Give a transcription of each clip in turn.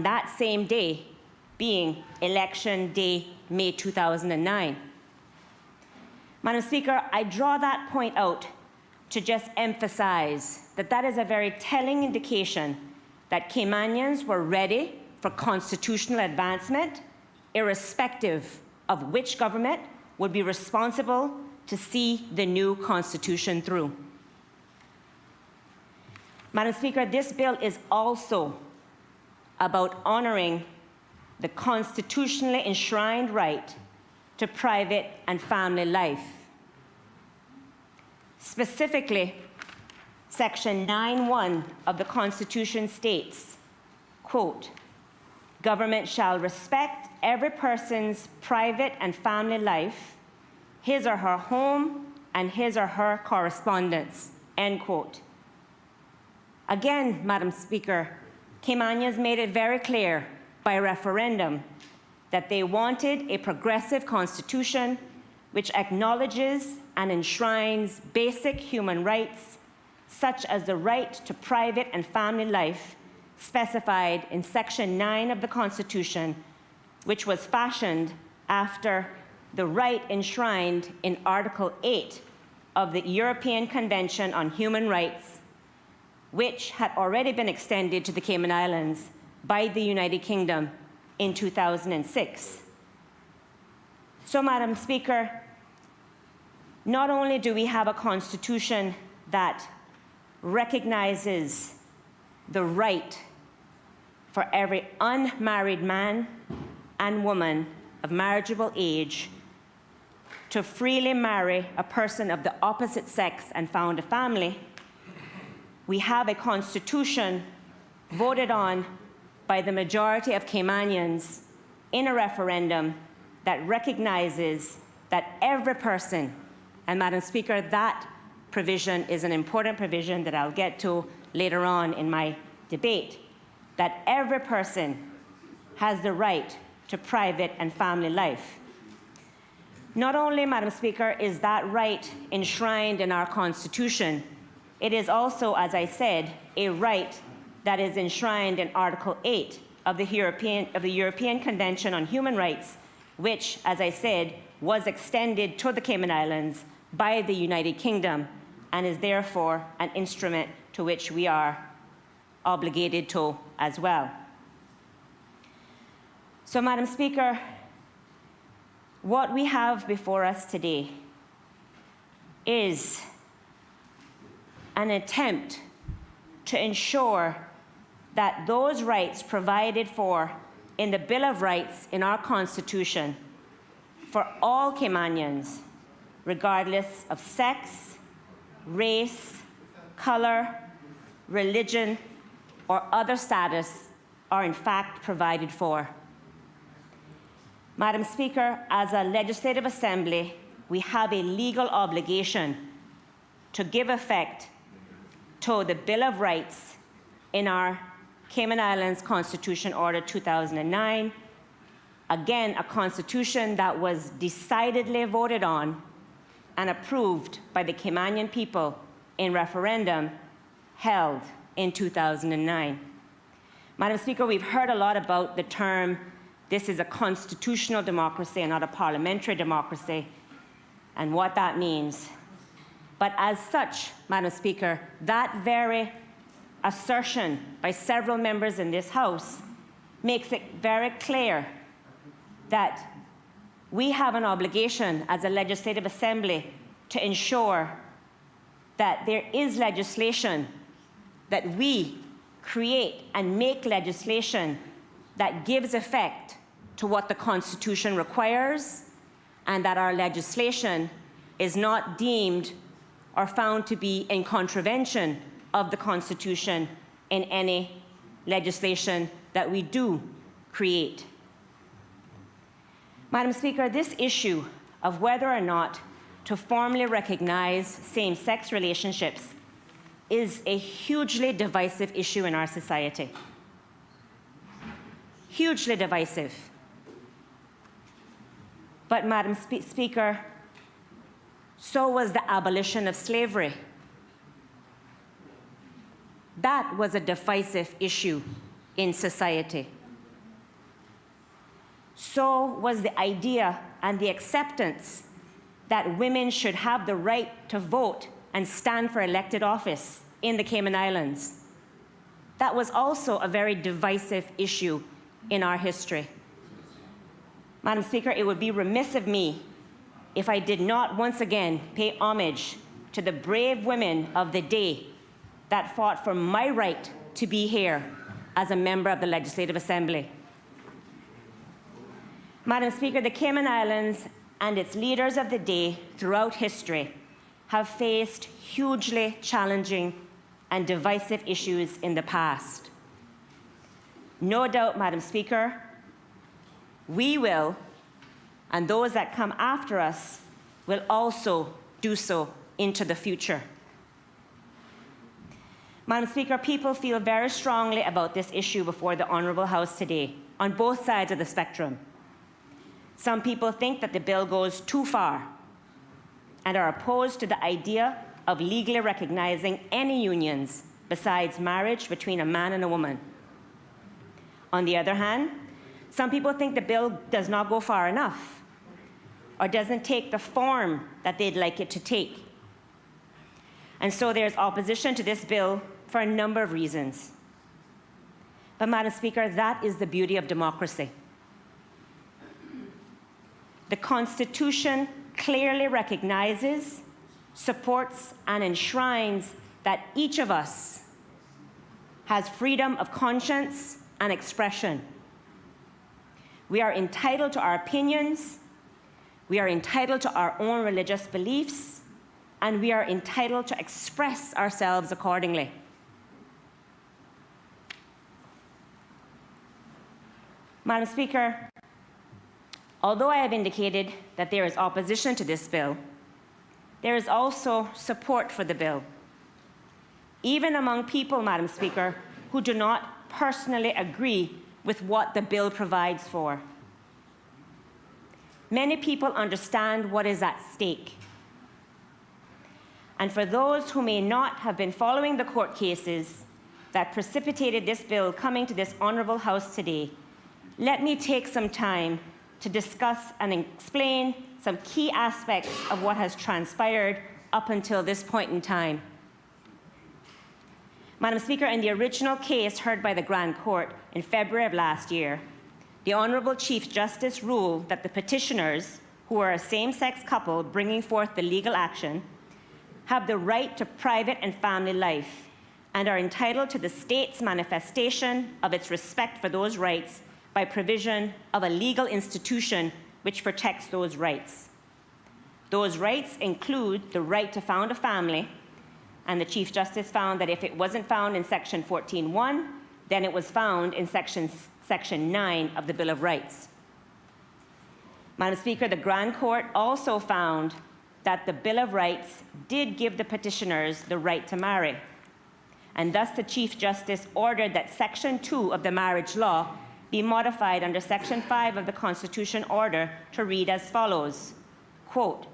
that same day being Election Day, May 2009. Madam Speaker, I draw that point out to just emphasize that that is a very telling indication that Caymanians were ready for constitutional advancement, irrespective of which government would be responsible to see the new constitution through. Madam Speaker, this bill is also about honoring the constitutionally enshrined right to private and family life. Specifically, Section 9(1) of the Constitution states, quote, "Government shall respect every person's private and family life, his or her home, and his or her correspondence," end quote. Again, Madam Speaker, Caymanians made it very clear by referendum that they wanted a progressive constitution which acknowledges and enshrines basic human rights, such as the right to private and family life specified in Section 9 of the Constitution, which was fashioned after the right enshrined in Article 8 of the European Convention on Human Rights, which had already been extended to the Cayman Islands by the United Kingdom in 2006. So, Madam Speaker, not only do we have a constitution that recognizes the right for every unmarried man and woman of marriageable age to freely marry a person of the opposite sex and found a family, we have a constitution voted on by the majority of Caymanians in a referendum that recognizes that every person, and Madam Speaker, that provision is an important provision that I'll get to later on in my debate, that every person has the right to private and family life. Not only, Madam Speaker, is that right enshrined in our Constitution, it is also, as I said, a right that is enshrined in Article 8 of the European Convention on Human Rights, which, as I said, was extended to the Cayman Islands by the United Kingdom and is therefore an instrument to which we are obligated to as well. So, Madam Speaker, what we have before us today is an attempt to ensure that those rights provided for in the Bill of Rights in our Constitution for all Caymanians, regardless of sex, race, color, religion, or other status, are in fact provided for. Madam Speaker, as a legislative assembly, we have a legal obligation to give effect to the Bill of Rights in our Cayman Islands Constitution Order 2009, again, a constitution that was decidedly voted on and approved by the Caymanian people in referendum held in 2009. Madam Speaker, we've heard a lot about the term, this is a constitutional democracy and not a parliamentary democracy, and what that means. But as such, Madam Speaker, that very assertion by several members in this House makes it very clear that we have an obligation as a legislative assembly to ensure that there is legislation, that we create and make legislation that gives effect to what the Constitution requires, and that our legislation is not deemed or found to be in contravention of the Constitution in any legislation that we do create. Madam Speaker, this issue of whether or not to formally recognize same-sex relationships is a hugely divisive issue in our society. Hugely divisive. But, Madam Speaker, so was the abolition of slavery. That was a divisive issue in society. so was the idea and the acceptance that women should have the right to vote and stand for elected office in the Cayman Islands. That was also a very divisive issue in our history. Madam Speaker, it would be remiss of me if I did not once again pay homage to the brave women of the day that fought for my right to be here as a member of the Legislative Assembly. Madam Speaker, the Cayman Islands and its leaders of the day throughout history have faced hugely challenging and divisive issues in the past. No doubt, Madam Speaker, we will, and those that come after us, will also do so into the future. Madam Speaker, people feel very strongly about this issue before the Honourable House today, on both sides of the spectrum. Some people think that the bill goes too far and are opposed to the idea of legally recognizing any unions besides marriage between a man and a woman. On the other hand, some people think the bill does not go far enough or doesn't take the form that they'd like it to take. And so there's opposition to this bill for a number of reasons. But, Madam Speaker, that is the beauty of democracy. The Constitution clearly recognizes, supports, and enshrines that each of us has freedom of conscience and expression. We are entitled to our opinions, we are entitled to our own religious beliefs, and we are entitled to express ourselves accordingly. Madam Speaker, although I have indicated that there is opposition to this bill, there is also support for the bill, even among people, Madam Speaker, who do not personally agree with what the bill provides for. Many people understand what is at stake. And for those who may not have been following the court cases that precipitated this bill coming to this Honourable House today, let me take some time to discuss and explain some key aspects of what has transpired up until this point in time. Madam Speaker, in the original case heard by the Grand Court in February of last year, the Honourable Chief Justice ruled that the petitioners, who are a same-sex couple bringing forth the legal action, have the right to private and family life and are entitled to the state's manifestation of its respect for those rights by provision of a legal institution which protects those rights. Those rights include the right to found a family, and the Chief Justice found that if it wasn't found in Section 14.1, then it was found in Section 9 of the Bill of Rights. Madam Speaker, the Grand Court also found that the Bill of Rights did give the petitioners the right to marry, and thus the Chief Justice ordered that Section 2 of the marriage law be modified under Section 5 of the Constitution order to read as follows, quote,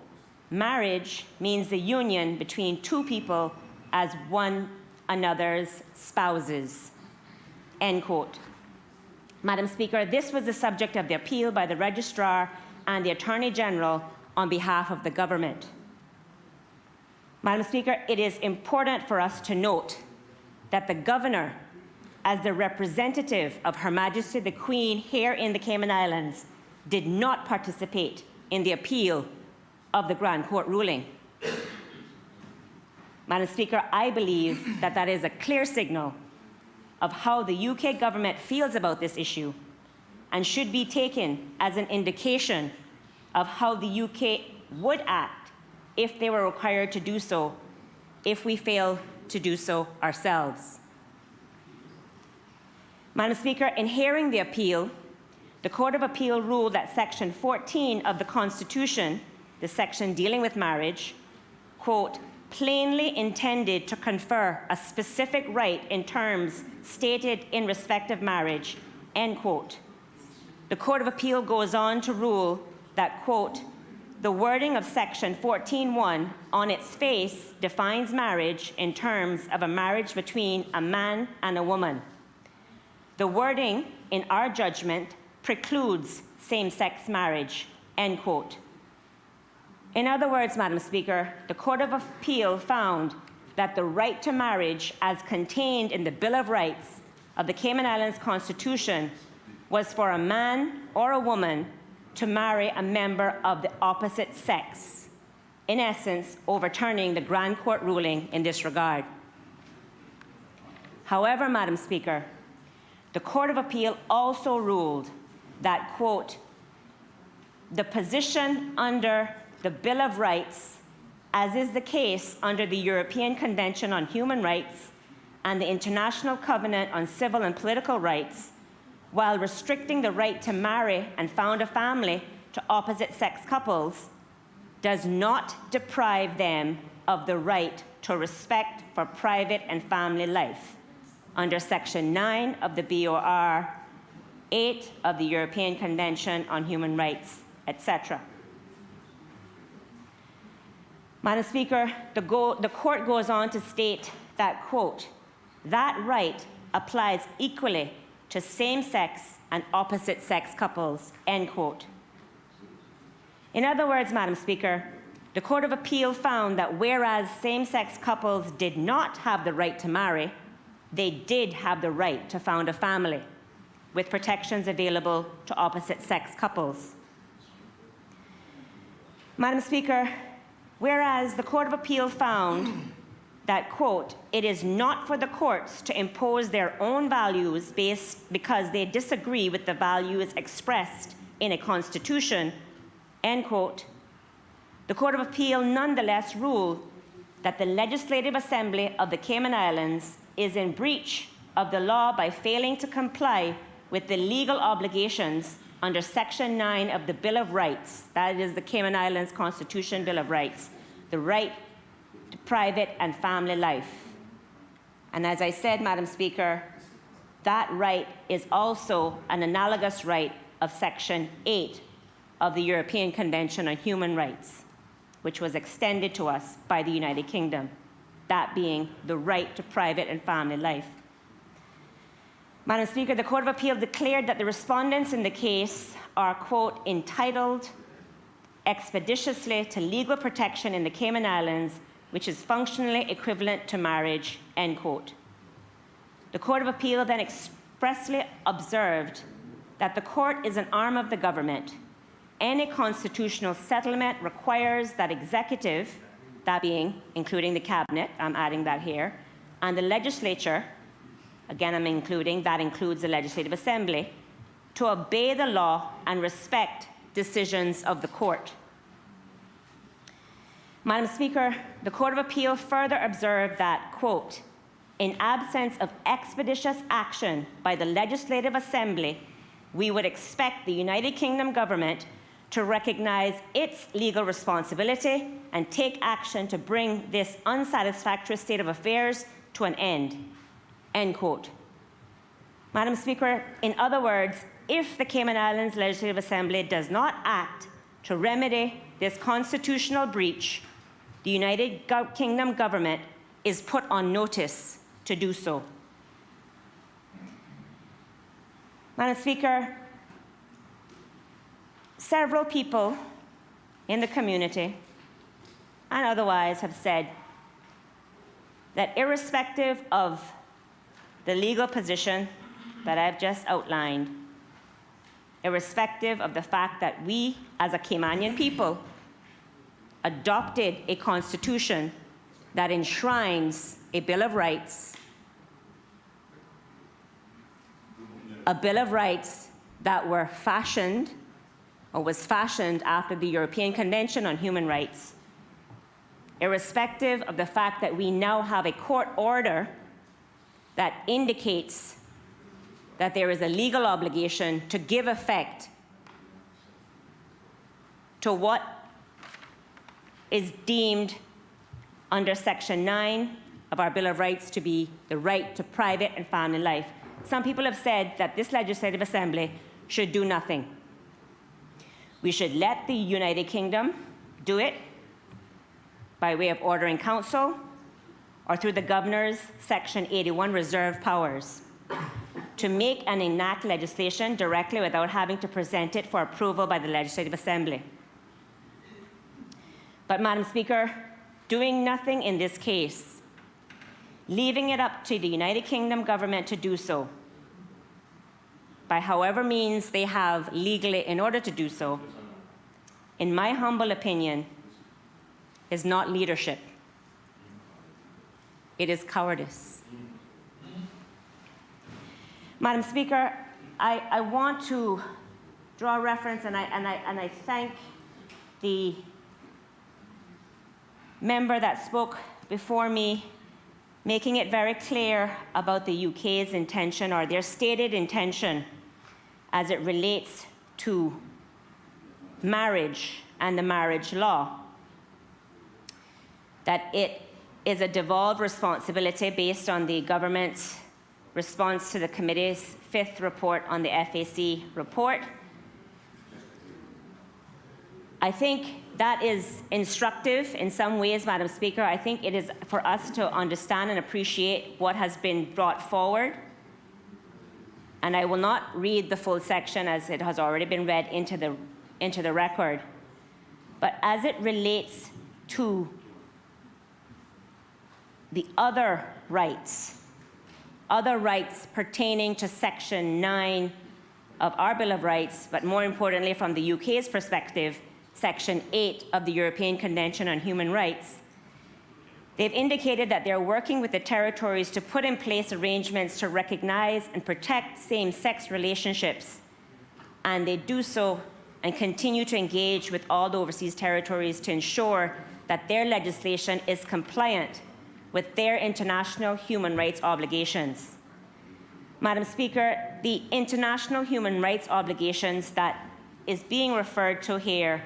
"Marriage means the union between two people as one another's spouses," end quote. Madam Speaker, this was the subject of the appeal by the Registrar and the Attorney General on behalf of the government. Madam Speaker, it is important for us to note that the Governor, as the representative of Her Majesty the Queen here in the Cayman Islands, did not participate in the appeal of the Grand Court ruling. Madam Speaker, I believe that that is a clear signal of how the UK government feels about this issue and should be taken as an indication of how the UK would act if they were required to do so, if we fail to do so ourselves. Madam Speaker, in hearing the appeal, the Court of Appeal ruled that Section 14 of the Constitution, the section dealing with marriage, quote, plainly intended to confer a specific right in terms stated in respect of marriage, end quote. The Court of Appeal goes on to rule that, quote, the wording of Section 14.1 on its face defines marriage in terms of a marriage between a man and a woman. The wording, in our judgment, precludes same-sex marriage, end quote. In other words, Madam Speaker, the Court of Appeal found that the right to marriage as contained in the Bill of Rights of the Cayman Islands Constitution was for a man or a woman to marry a member of the opposite sex, in essence, overturning the Grand Court ruling in this regard. However, Madam Speaker, the Court of Appeal also ruled that, quote, the position under the Bill of Rights, as is the case under the European Convention on Human Rights and the International Covenant on Civil and Political Rights, while restricting the right to marry and found a family to opposite-sex couples, does not deprive them of the right to respect for private and family life under Section 9 of the BOR, 8 of the European Convention on Human Rights, etc. Madam Speaker, the court goes on to state that, quote, that right applies equally to same-sex and opposite-sex couples, end quote. In other words, Madam Speaker, the Court of Appeal found that whereas same-sex couples did not have the right to marry, they did have the right to found a family, with protections available to opposite-sex couples. Madam Speaker, whereas the Court of Appeal found that, quote, it is not for the courts to impose their own values because they disagree with the values expressed in a constitution, end quote, the Court of Appeal nonetheless ruled that the Legislative Assembly of the Cayman Islands is in breach of the law by failing to comply with the legal obligations under Section 9 of the Bill of Rights, that is the Cayman Islands Constitution Bill of Rights, the right to private and family life. And as I said, Madam Speaker, that right is also an analogous right of Section 8 of the European Convention on Human Rights, which was extended to us by the United Kingdom, that being the right to private and family life. Madam Speaker, the Court of Appeal declared that the respondents in the case are, quote, entitled expeditiously to legal protection in the Cayman Islands, which is functionally equivalent to marriage, end quote. The Court of Appeal then expressly observed that the court is an arm of the government. Any constitutional settlement requires that executive, that being including the cabinet, I'm adding that here, and the legislature, again I'm including, that includes the Legislative Assembly, to obey the law and respect decisions of the court. Madam Speaker, the Court of Appeal further observed that, quote, in absence of expeditious action by the Legislative Assembly, we would expect the United Kingdom government to recognize its legal responsibility and take action to bring this unsatisfactory state of affairs to an end quote. Madam Speaker, in other words, if the Cayman Islands Legislative Assembly does not act to remedy this constitutional breach, the United Kingdom government is put on notice to do so. Madam Speaker, several people in the community and otherwise have said that irrespective of the legal position that I've just outlined, irrespective of the fact that we as a Caymanian people adopted a constitution that enshrines a Bill of Rights, a Bill of Rights that were fashioned or was fashioned after the European Convention on Human Rights, irrespective of the fact that we now have a court order that indicates that there is a legal obligation to give effect to what is deemed under Section 9 of our Bill of Rights to be the right to private and family life. Some people have said that this Legislative Assembly should do nothing. We should let the United Kingdom do it by way of order in council or through the governor's Section 81 reserve powers. to make and enact legislation directly without having to present it for approval by the Legislative Assembly. But, Madam Speaker, doing nothing in this case, leaving it up to the United Kingdom government to do so, by however means they have legally in order to do so, in my humble opinion, is not leadership. It is cowardice. Madam Speaker, I want to draw reference, and I thank the member that spoke before me, making it very clear about the UK's intention, or their stated intention, as it relates to marriage and the marriage law, that it is a devolved responsibility based on the government's response to the committee's 5th report on the FAC report. I think that is instructive in some ways, Madam Speaker. I think it is for us to understand and appreciate what has been brought forward. And I will not read the full section, as it has already been read into the record. But as it relates to the other rights pertaining to Section 9 of our Bill of Rights, but more importantly from the UK's perspective, Section 8 of the European Convention on Human Rights, they've indicated that they're working with the territories to put in place arrangements to recognize and protect same-sex relationships, and they do so and continue to engage with all the overseas territories to ensure that their legislation is compliant with their international human rights obligations. Madam Speaker, the international human rights obligations that is being referred to here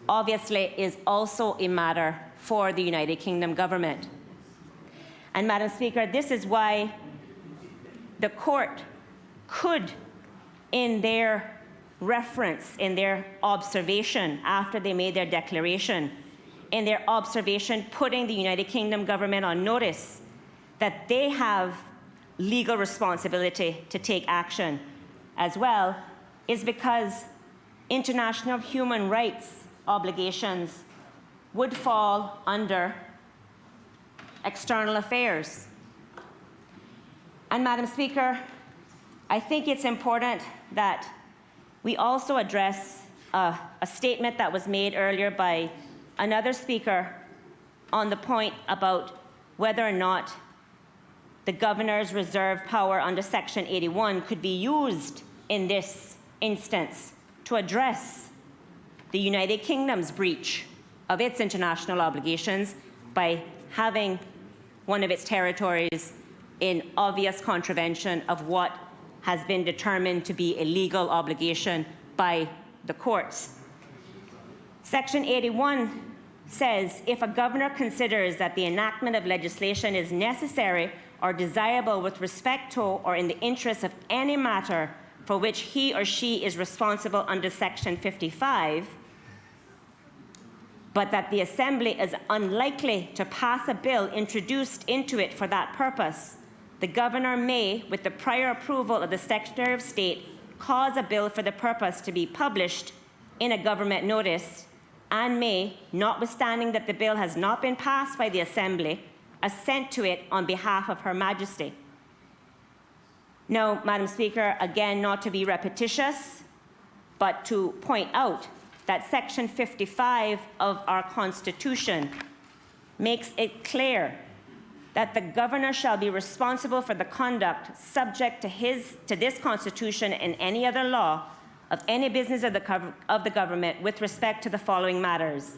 obviously is also a matter for the United Kingdom government. And Madam Speaker, this is why the court could, in their reference, in their observation after they made their declaration, in their observation putting the United Kingdom government on notice that they have legal responsibility to take action as well, is because international human rights obligations would fall under external affairs. And Madam Speaker, I think it's important that we also address a statement that was made earlier by another speaker on the point about whether or not the governor's reserved power under Section 81 could be used in this instance to address the United Kingdom's breach of its international obligations by having one of its territories in obvious contravention of what has been determined to be a legal obligation by the courts. Section 81 says, if a governor considers that the enactment of legislation is necessary or desirable with respect to or in the interest of any matter for which he or she is responsible under Section 55, but that the Assembly is unlikely to pass a bill introduced into it for that purpose, the governor may, with the prior approval of the Secretary of State, cause a bill for the purpose to be published in a government notice, and may, notwithstanding that the bill has not been passed by the Assembly, assent to it on behalf of Her Majesty. Now, Madam Speaker, again, not to be repetitious, but to point out that Section 55 of our Constitution makes it clear that the governor shall be responsible for the conduct subject to this Constitution and any other law of any business of the government with respect to the following matters.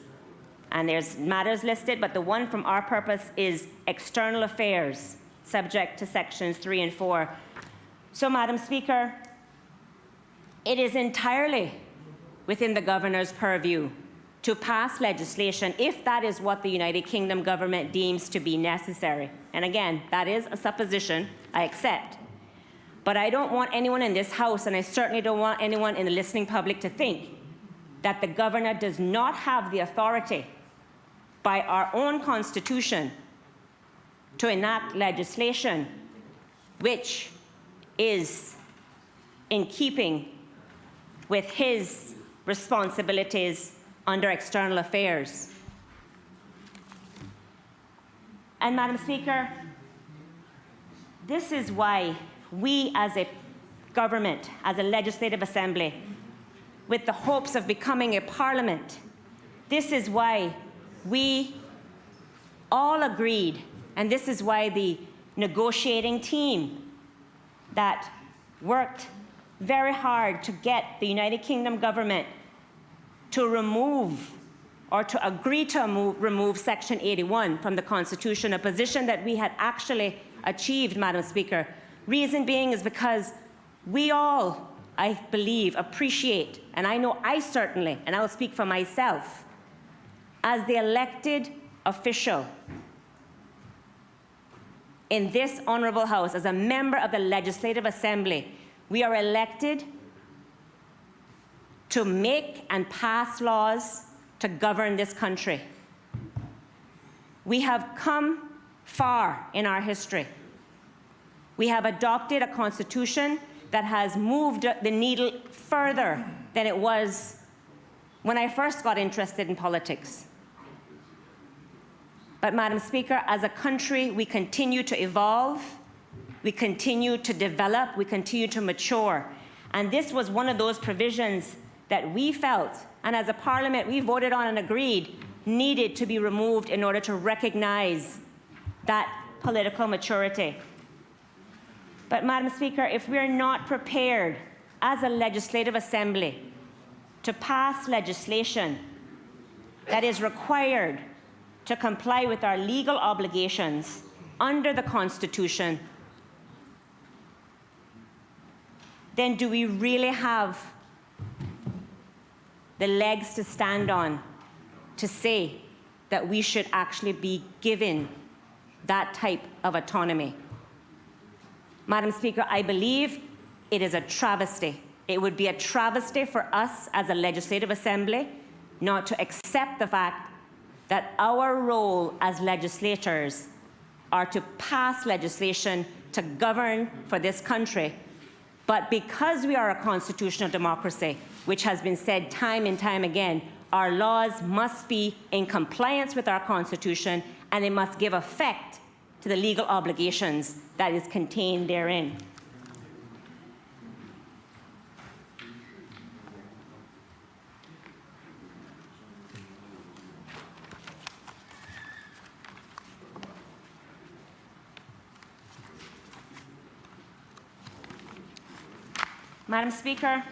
And there's matters listed, but the one from our purpose is external affairs, subject to Sections 3 and 4. So, Madam Speaker, it is entirely within the governor's purview to pass legislation if that is what the United Kingdom government deems to be necessary. And again, that is a supposition I accept. But I don't want anyone in this House, and I certainly don't want anyone in the listening public to think that the governor does not have the authority by our own Constitution to enact legislation which is in keeping with his responsibilities under external affairs. And Madam Speaker, this is why we as a government, as a legislative assembly, with the hopes of becoming a parliament, this is why we all agreed, and this is why the negotiating team that worked very hard to get the United Kingdom government to remove or to agree to remove Section 81 from the Constitution, a position that we had actually achieved, Madam Speaker. Reason being is because we all, I believe, appreciate, and I know I certainly, and I will speak for myself, as the elected official in this honourable House, as a member of the Legislative Assembly, we are elected to make and pass laws to govern this country. We have come far in our history. We have adopted a constitution that has moved the needle further than it was when I first got interested in politics. But, Madam Speaker, as a country, we continue to evolve, we continue to develop, we continue to mature. And this was one of those provisions that we felt, and as a parliament we voted on and agreed, needed to be removed in order to recognize that political maturity. But, Madam Speaker, if we're not prepared as a legislative assembly to pass legislation that is required to comply with our legal obligations under the Constitution, then do we really have the legs to stand on to say that we should actually be given that type of autonomy? Madam Speaker, I believe it is a travesty. It would be a travesty for us as a legislative assembly not to accept the fact that our role as legislators are to pass legislation to govern for this country. But because we are a constitutional democracy, which has been said time and time again, our laws must be in compliance with our Constitution, and they must give effect to the legal obligations that is contained therein. Madam Speaker,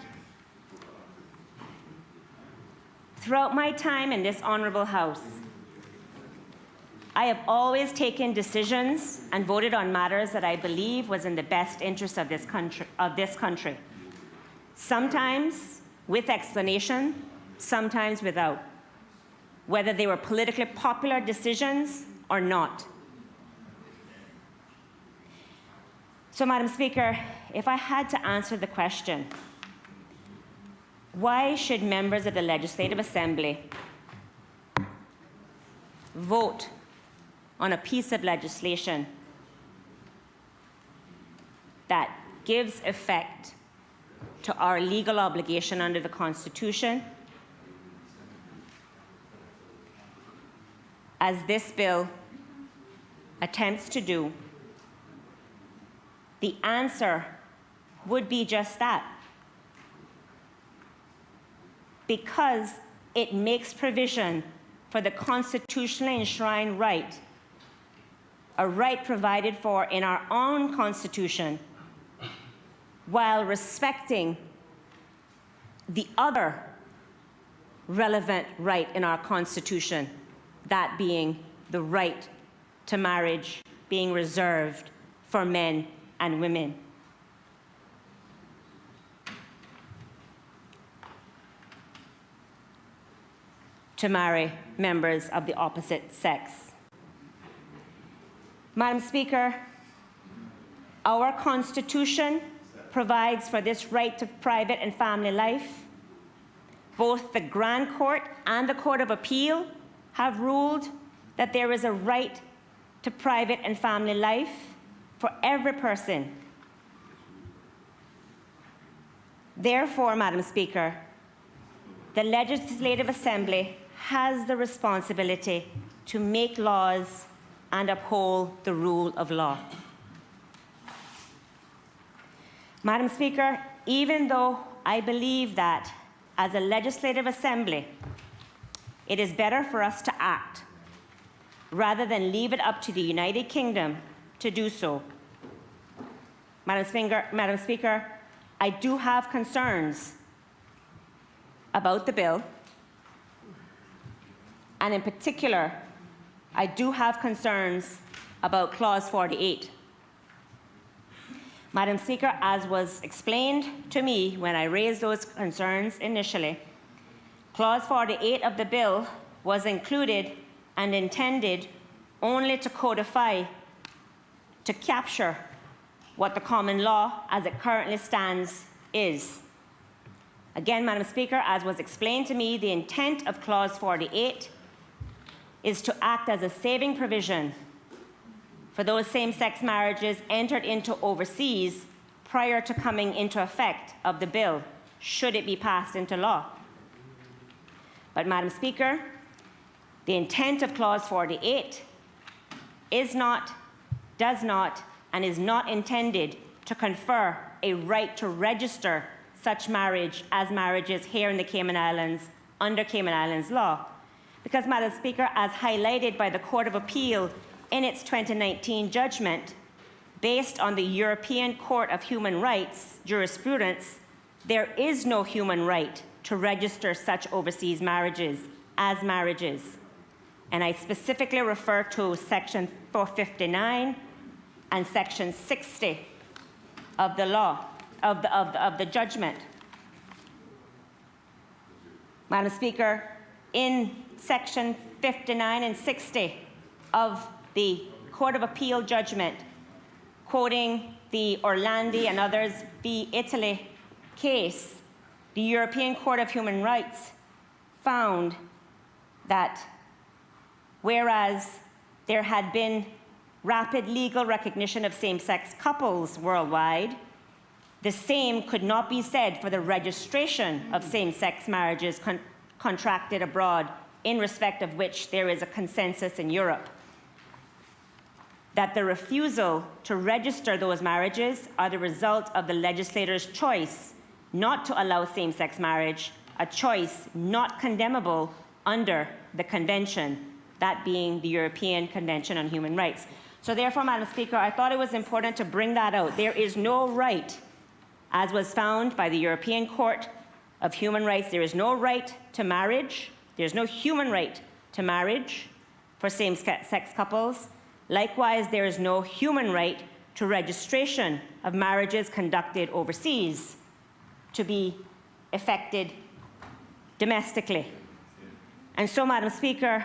throughout my time in this honourable House, I have always taken decisions and voted on matters that I believe was in the best interest of this country. Sometimes with explanation, sometimes without, whether they were politically popular decisions or not. So, Madam Speaker, if I had to answer the question, why should members of the Legislative Assembly vote on a piece of legislation that gives effect to our legal obligation under the Constitution, as this bill attempts to do? The answer would be just that. Because it makes provision for the constitutionally enshrined right, a right provided for in our own Constitution, while respecting the other relevant right in our Constitution, that being the right to marriage being reserved for men and women. To marry members of the opposite sex. Madam Speaker, our Constitution provides for this right to private and family life. Both the Grand Court and the Court of Appeal have ruled that there is a right to private and family life for every person, Therefore, Madam Speaker, the Legislative Assembly has the responsibility to make laws and uphold the rule of law. Madam Speaker, even though I believe that as a Legislative Assembly, it is better for us to act rather than leave it up to the United Kingdom to do so. Madam Speaker, I do have concerns about the bill, and in particular, I do have concerns about Clause 48. Madam Speaker, as was explained to me when I raised those concerns initially, Clause 48 of the bill was included and intended only to codify, to capture what the common law as it currently stands is. Again, Madam Speaker, as was explained to me, the intent of Clause 48 is to act as a saving provision for those same-sex marriages entered into overseas prior to coming into effect of the bill, should it be passed into law. But, Madam Speaker, the intent of Clause 48 is not, does not, and is not intended to confer a right to register such marriage as marriages here in the Cayman Islands under Cayman Islands law. Because, Madam Speaker, as highlighted by the Court of Appeal in its 2019 judgment, based on the European Court of Human Rights jurisprudence, there is no human right to register such overseas marriages as marriages. And I specifically refer to Section 459 and Section 60 of the law, of the judgment. Madam Speaker, in Section 59 and 60 of the Court of Appeal judgment, quoting the Orlandi and others v. Italy case, the European Court of Human Rights found that whereas there had been rapid legal recognition of same-sex couples worldwide, the same could not be said for the registration of same-sex marriages contracted abroad, in respect of which there is a consensus in Europe. That the refusal to register those marriages are the result of the legislator's choice not to allow same-sex marriage, a choice not condemnable under the Convention, that being the European Convention on Human Rights. So therefore, Madam Speaker, I thought it was important to bring that out. There is no right, as was found by the European Court of Human Rights, there is no right to marriage, there's no human right to marriage for same-sex couples. Likewise, there is no human right to registration of marriages conducted overseas to be effected domestically. And so, Madam Speaker,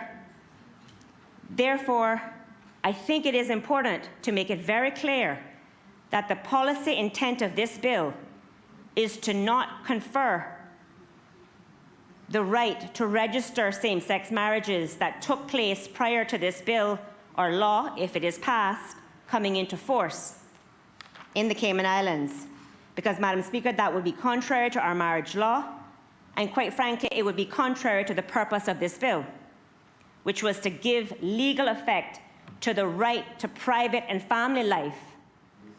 therefore, I think it is important to make it very clear that the policy intent of this bill is to not confer the right to register same-sex marriages that took place prior to this bill or law, if it is passed, coming into force in the Cayman Islands. Because, Madam Speaker, that would be contrary to our marriage law, and quite frankly, it would be contrary to the purpose of this bill, which was to give legal effect to the right to private and family life,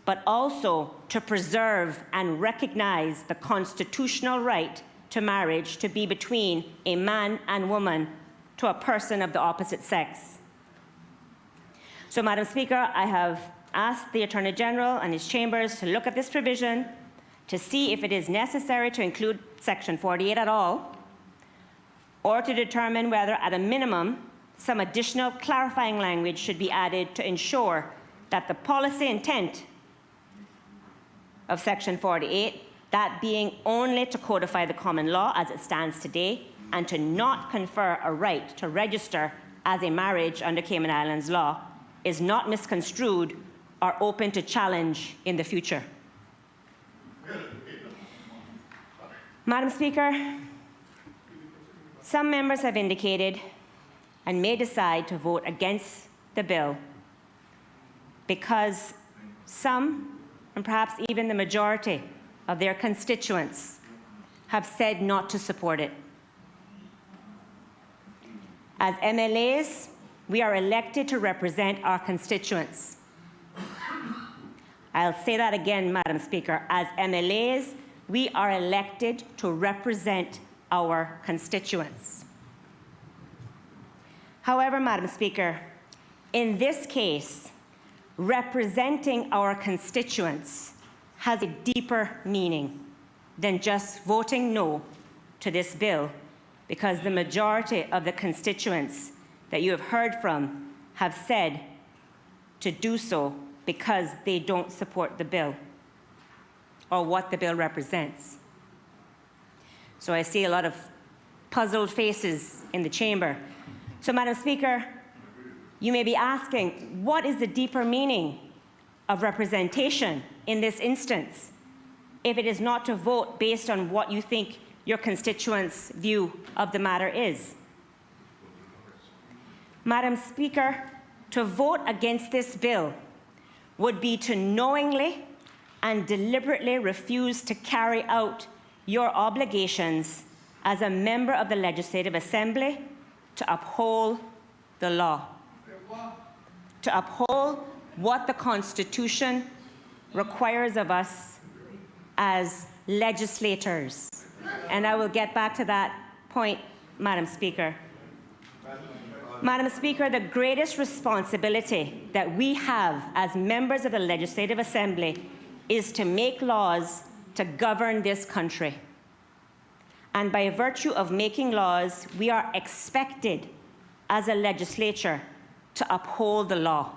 but also to preserve and recognize the constitutional right to marriage to be between a man and woman to a person of the opposite sex. So, Madam Speaker, I have asked the Attorney General and his chambers to look at this provision to see if it is necessary to include Section 48 at all, or to determine whether, at a minimum, some additional clarifying language should be added to ensure that the policy intent of Section 48, that being only to codify the common law as it stands today and to not confer a right to register as a marriage under Cayman Islands law, is not misconstrued or open to challenge in the future. Madam Speaker, some members have indicated and may decide to vote against the bill because some, and perhaps even the majority, of their constituents have said not to support it. As MLAs, we are elected to represent our constituents. I'll say that again, Madam Speaker. As MLAs, we are elected to represent our constituents. However, Madam Speaker, in this case, representing our constituents has a deeper meaning than just voting no to this bill, because the majority of the constituents that you have heard from have said to do so because they don't support the bill or what the bill represents. So I see a lot of puzzled faces in the chamber. So, Madam Speaker, you may be asking, what is the deeper meaning of representation in this instance, if it is not to vote based on what you think your constituents' view of the matter is? Madam Speaker, to vote against this bill would be to knowingly and deliberately refuse to carry out your obligations as a member of the Legislative Assembly to uphold the law, to uphold what the Constitution requires of us as legislators. And I will get back to that point, Madam Speaker. Madam Speaker, the greatest responsibility that we have as members of the Legislative Assembly is to make laws to govern this country. And by virtue of making laws, we are expected as a legislature to uphold the law,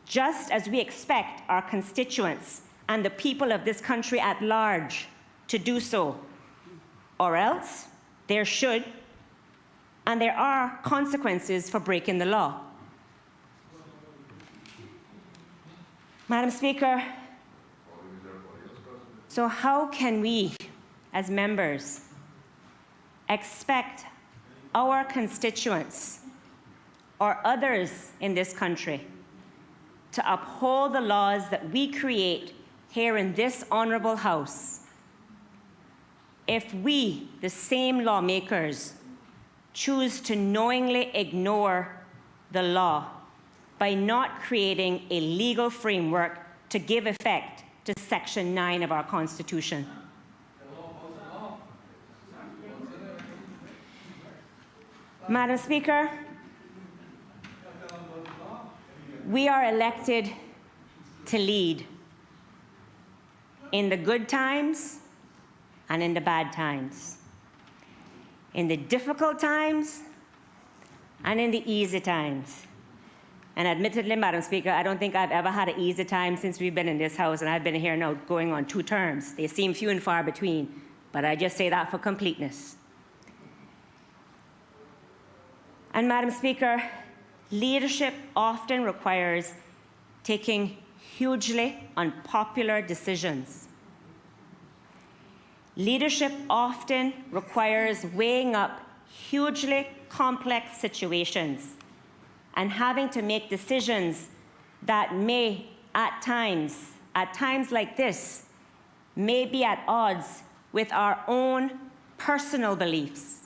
just as we expect our constituents and the people of this country at large to do so, or else there should and there are consequences for breaking the law. Madam Speaker, so how can we, as members, expect our constituents or others in this country to uphold the laws that we create here in this honorable House if we, the same lawmakers, choose to knowingly ignore the law by not creating a legal framework to give effect to Section 9 of our Constitution? Madam Speaker, we are elected to lead in the good times and in the bad times, in the difficult times and in the easy times. And admittedly, Madam Speaker, I don't think I've ever had an easy time since we've been in this House, and I've been here now going on 2 terms. They seem few and far between, but I just say that for completeness. And Madam Speaker, leadership often requires taking hugely unpopular decisions. Leadership often requires weighing up hugely complex situations and having to make decisions that may, at times like this, may be at odds with our own personal beliefs.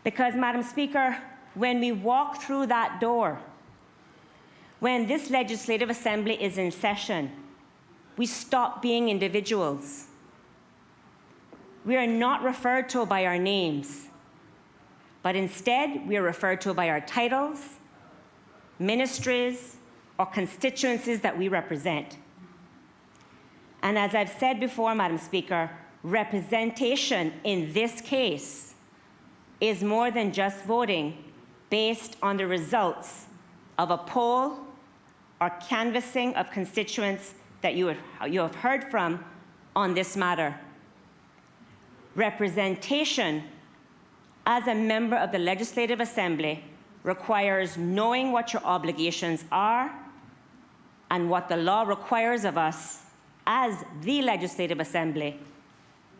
Because, Madam Speaker, when we walk through that door, when this Legislative Assembly is in session, we stop being individuals. We are not referred to by our names, but instead we are referred to by our titles, ministries, or constituencies that we represent. And as I've said before, Madam Speaker, representation in this case is more than just voting based on the results of a poll or canvassing of constituents that you have heard from on this matter. Representation as a member of the Legislative Assembly requires knowing what your obligations are and what the law requires of us as the Legislative Assembly,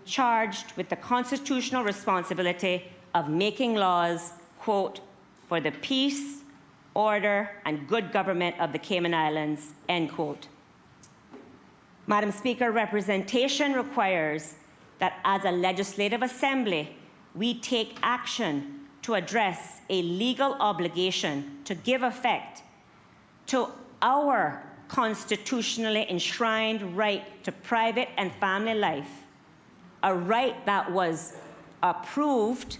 charged with the constitutional responsibility of making laws, quote, for the peace, order, and good government of the Cayman Islands, end quote. Madam Speaker, representation requires that as a legislative assembly, we take action to address a legal obligation to give effect to our constitutionally enshrined right to private and family life, a right that was approved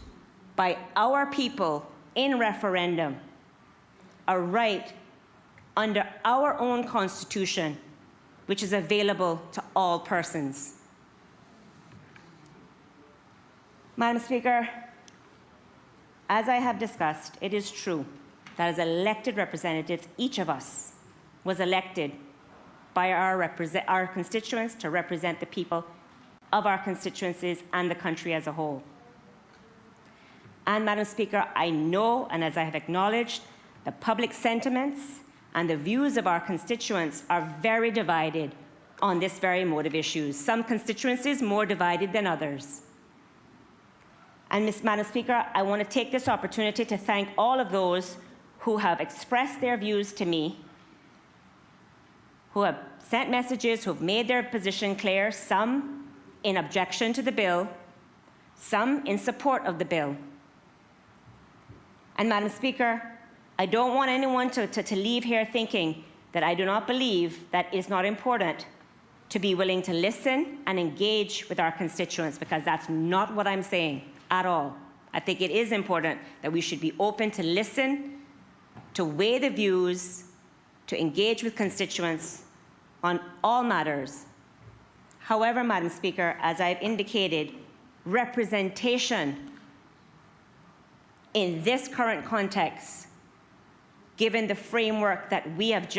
by our people in referendum, a right under our own Constitution, which is available to all persons. Madam Speaker, as I have discussed, it is true that as elected representatives, each of us was elected by our constituents to represent the people of our constituencies and the country as a whole. And Madam Speaker, I know, and as I have acknowledged, the public sentiments and the views of our constituents are very divided on this very mode of issues. Some constituencies more divided than others. And Madam Speaker, I want to take this opportunity to thank all of those who have expressed their views to me, who have sent messages, who have made their position clear, some in objection to the bill, some in support of the bill. And Madam Speaker, I don't want anyone to leave here thinking that I do not believe that it's not important to be willing to listen and engage with our constituents, because that's not what I'm saying at all. I think it is important that we should be open to listen, to weigh the views, to engage with constituents on all matters. However, Madam Speaker, as I've indicated, representation in this current context, given the framework that I have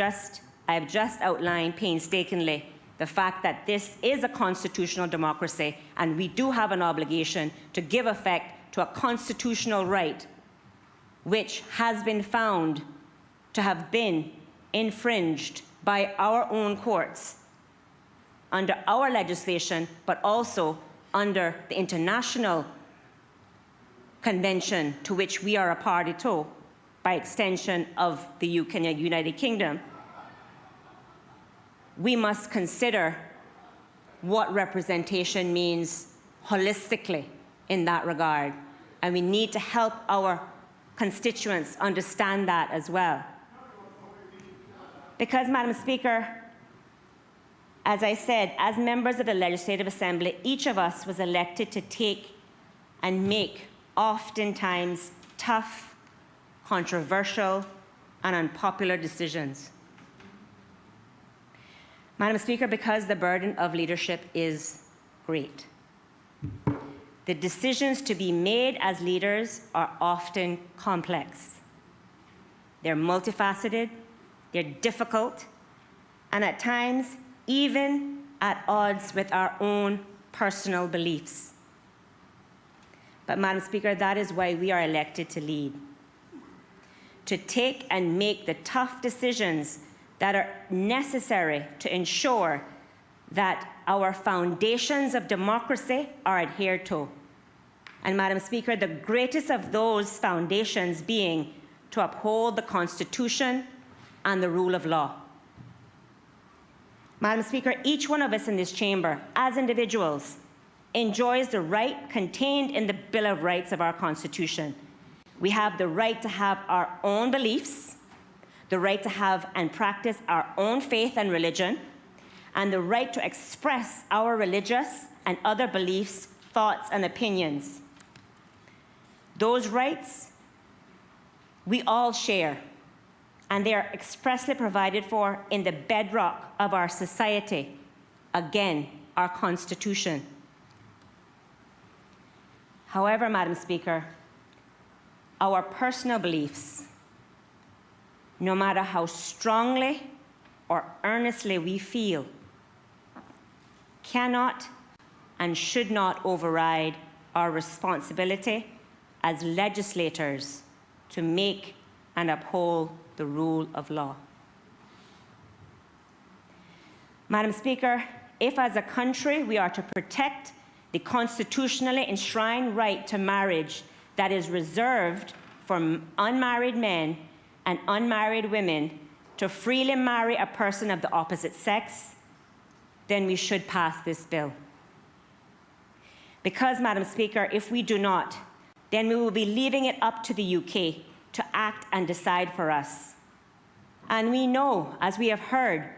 just outlined painstakingly, the fact that this is a constitutional democracy and we do have an obligation to give effect to a constitutional right which has been found to have been infringed by our own courts under our legislation, but also under the international convention to which we are a party to, by extension of the United Kingdom. We must consider what representation means holistically in that regard, and we need to help our constituents understand that as well. Because, Madam Speaker, as I said, as members of the Legislative Assembly, each of us was elected to take and make oftentimes tough, controversial, and unpopular decisions. Madam Speaker, because the burden of leadership is great. The decisions to be made as leaders are often complex. They're multifaceted, they're difficult, and at times even at odds with our own personal beliefs. But, Madam Speaker, that is why we are elected to lead, to take and make the tough decisions that are necessary to ensure that our foundations of democracy are adhered to. And, Madam Speaker, the greatest of those foundations being to uphold the Constitution and the rule of law. Madam Speaker, each one of us in this chamber, as individuals, enjoys the right contained in the Bill of Rights of our Constitution. We have the right to have our own beliefs, the right to have and practice our own faith and religion, and the right to express our religious and other beliefs, thoughts, and opinions. Those rights we all share, and they are expressly provided for in the bedrock of our society, again, our Constitution. However, Madam Speaker, our personal beliefs, no matter how strongly or earnestly we feel, cannot and should not override our responsibility as legislators to make and uphold the rule of law. Madam Speaker, if as a country we are to protect the constitutionally enshrined right to marriage that is reserved for unmarried men and unmarried women to freely marry a person of the opposite sex, then we should pass this bill. Because, Madam Speaker, if we do not, then we will be leaving it up to the UK to act and decide for us. And we know, as we have heard,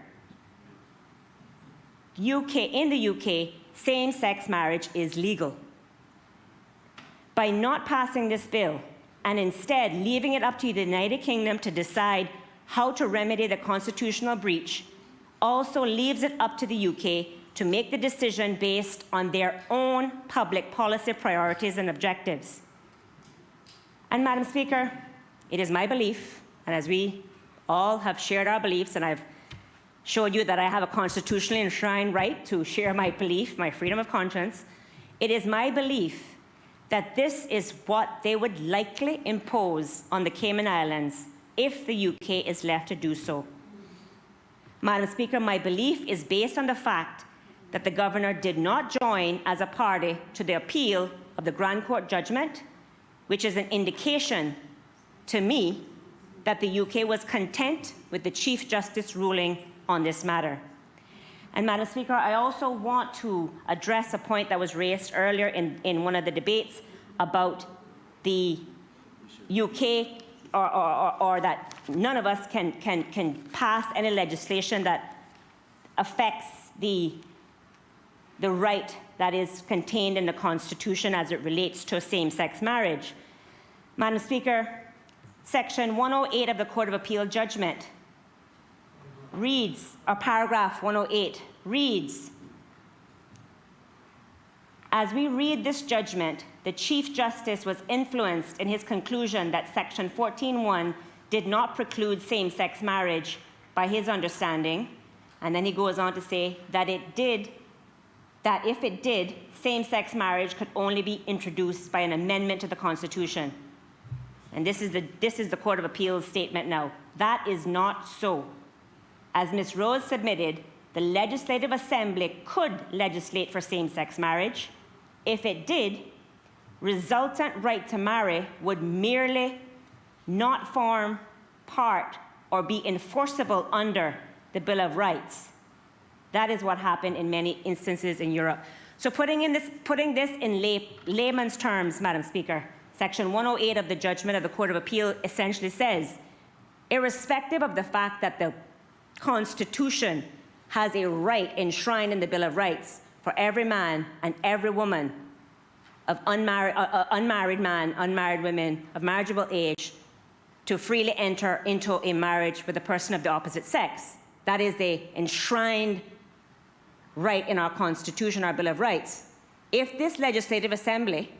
in the UK, same-sex marriage is legal. By not passing this bill and instead leaving it up to the United Kingdom to decide how to remedy the constitutional breach, also leaves it up to the UK to make the decision based on their own public policy priorities and objectives. And, Madam Speaker, it is my belief, and as we all have shared our beliefs, and I've showed you that I have a constitutionally enshrined right to share my belief, my freedom of conscience, it is my belief that this is what they would likely impose on the Cayman Islands if the UK is left to do so. Madam Speaker, my belief is based on the fact that the Governor did not join as a party to the appeal of the Grand Court judgment, which is an indication to me that the UK was content with the Chief Justice ruling on this matter. And, Madam Speaker, I also want to address a point that was raised earlier in one of the debates about the UK or that none of us can pass any legislation that affects the right that is contained in the Constitution as it relates to same-sex marriage. Madam Speaker, Section 108 of the Court of Appeal judgment reads, or paragraph 108 reads, as we read this judgment, the Chief Justice was influenced in his conclusion that Section 14.1 did not preclude same-sex marriage by his understanding, and then he goes on to say that if it did, same-sex marriage could only be introduced by an amendment to the Constitution. And this is the Court of Appeal's statement now. That is not so. As Ms. Rose submitted, the Legislative Assembly could legislate for same-sex marriage. If it did, resultant right to marry would merely not form part or be enforceable under the Bill of Rights. That is what happened in many instances in Europe. So putting this in layman's terms, Madam Speaker, Section 108 of the judgment of the Court of Appeal essentially says, irrespective of the fact that the Constitution has a right enshrined in the Bill of Rights for every man and every woman of unmarried man, unmarried women, of marriageable age, to freely enter into a marriage with a person of the opposite sex. That is the enshrined right in our Constitution, our Bill of Rights. If this Legislative Assembly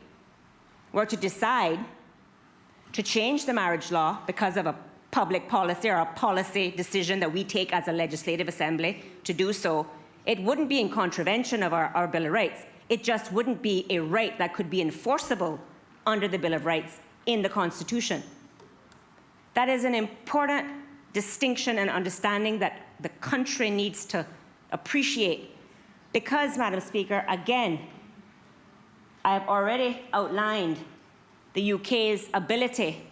were to decide to change the marriage law because of a public policy or a policy decision that we take as a Legislative Assembly to do so, it wouldn't be in contravention of our Bill of Rights. It just wouldn't be a right that could be enforceable under the Bill of Rights in the Constitution. That is an important distinction and understanding that the country needs to appreciate. Because, Madam Speaker, again, I have already outlined the UK's ability.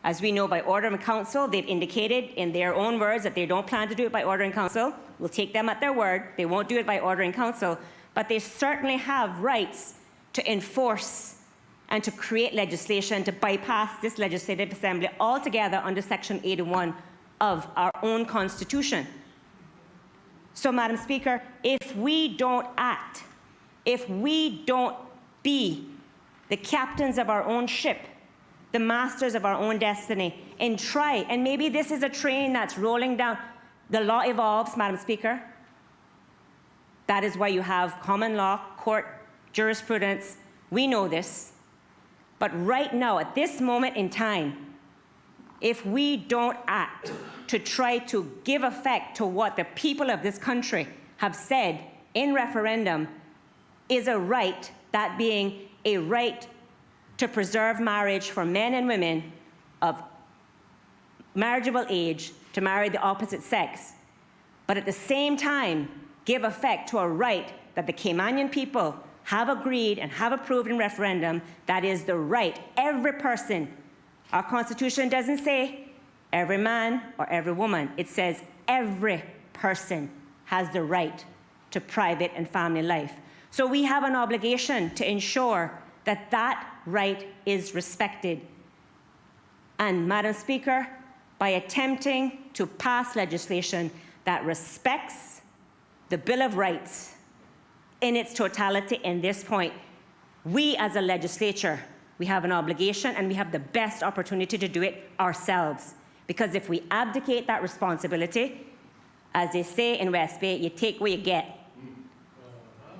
As we know, by order in council, they've indicated in their own words that they don't plan to do it by order in council. We'll take them at their word. They won't do it by order in council. But they certainly have rights to enforce and to create legislation to bypass this Legislative Assembly altogether under Section 81 of our own Constitution. So, Madam Speaker, if we don't act, if we don't be the captains of our own ship, the masters of our own destiny, and try, and maybe this is a train that's rolling down. The law evolves, Madam Speaker. That is why you have common law, court, jurisprudence. We know this. But right now, at this moment in time, if we don't act to try to give effect to what the people of this country have said in referendum is a right, that being a right to preserve marriage for men and women of marriageable age to marry the opposite sex, but at the same time give effect to a right that the Caymanian people have agreed and have approved in referendum, that is the right, every person. Our Constitution doesn't say every man or every woman. It says every person has the right to private and family life. So we have an obligation to ensure that that right is respected. And, Madam Speaker, by attempting to pass legislation that respects the Bill of Rights in its totality in this point, we as a legislature, we have an obligation and we have the best opportunity to do it ourselves. Because if we abdicate that responsibility, as they say in West Bay, you take what you get.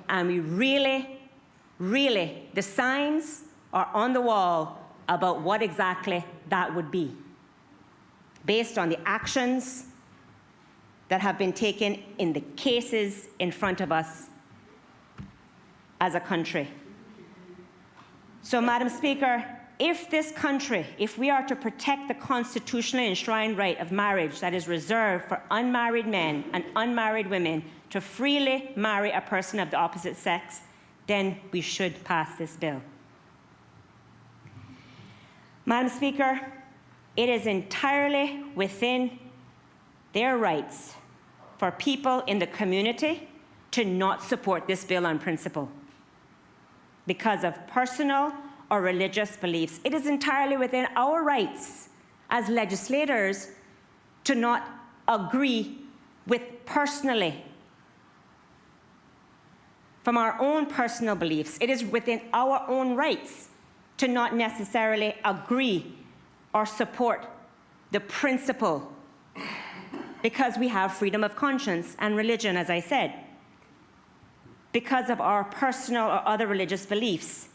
And we really, the signs are on the wall about what exactly that would be, based on the actions that have been taken in the cases in front of us as a country. So, Madam Speaker, if this country, if we are to protect the constitutionally enshrined right of marriage that is reserved for unmarried men and unmarried women to freely marry a person of the opposite sex, then we should pass this bill. Madam Speaker, it is entirely within their rights for people in the community to not support this bill on principle because of personal or religious beliefs. It is entirely within our rights as legislators to not agree with personally, from our own personal beliefs. It is within our own rights to not necessarily agree or support the principle, because we have freedom of conscience and religion, as I said, because of our personal or other religious beliefs.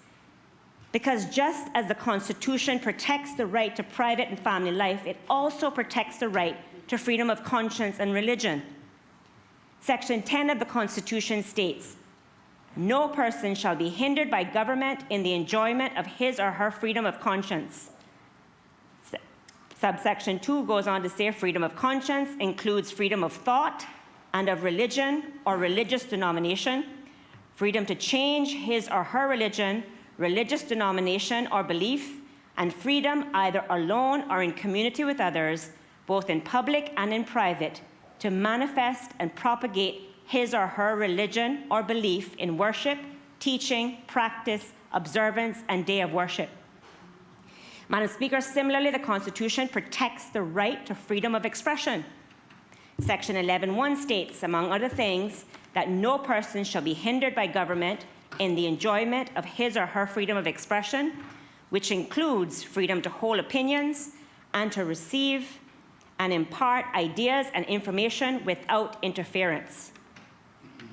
Because just as the Constitution protects the right to private and family life, it also protects the right to freedom of conscience and religion. Section 10 of the Constitution states, "No person shall be hindered by government in the enjoyment of his or her freedom of conscience." Subsection 2 goes on to say freedom of conscience includes freedom of thought and of religion or religious denomination, freedom to change his or her religion, religious denomination or belief, and freedom either alone or in community with others, both in public and in private, to manifest and propagate his or her religion or belief in worship, teaching, practice, observance, and day of worship. Madam Speaker, similarly, the Constitution protects the right to freedom of expression. Section 11(1) states, among other things, that no person shall be hindered by government in the enjoyment of his or her freedom of expression, which includes freedom to hold opinions and to receive and impart ideas and information without interference.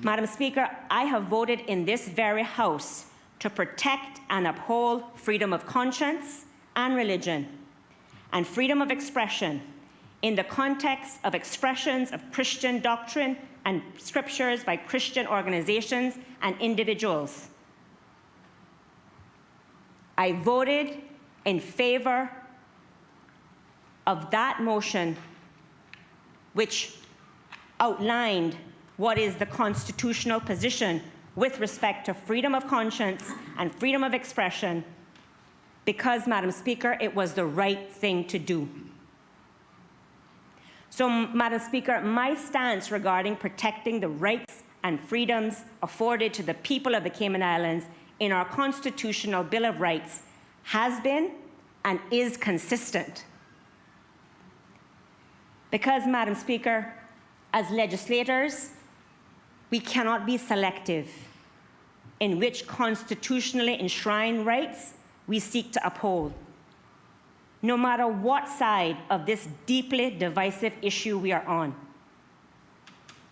Madam Speaker, I have voted in this very House to protect and uphold freedom of conscience and religion and freedom of expression in the context of expressions of Christian doctrine and scriptures by Christian organizations and individuals. I voted in favor of that motion which outlined what is the constitutional position with respect to freedom of conscience and freedom of expression, because, Madam Speaker, it was the right thing to do. So, Madam Speaker, my stance regarding protecting the rights and freedoms afforded to the people of the Cayman Islands in our constitutional Bill of Rights has been and is consistent. Because, Madam Speaker, as legislators, we cannot be selective in which constitutionally enshrined rights we seek to uphold, no matter what side of this deeply divisive issue we are on.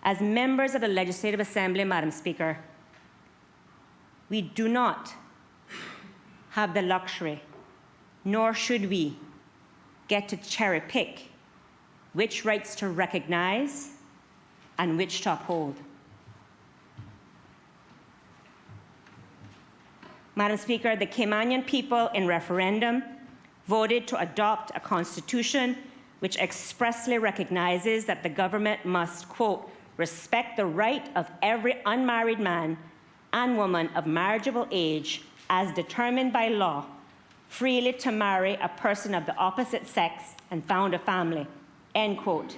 As members of the Legislative Assembly, Madam Speaker, we do not have the luxury, nor should we, get to cherry pick which rights to recognize and which to uphold. Madam Speaker, the Caymanian people in referendum voted to adopt a constitution which expressly recognizes that the government must, quote, respect the right of every unmarried man and woman of marriageable age as determined by law, freely to marry a person of the opposite sex and found a family, end quote.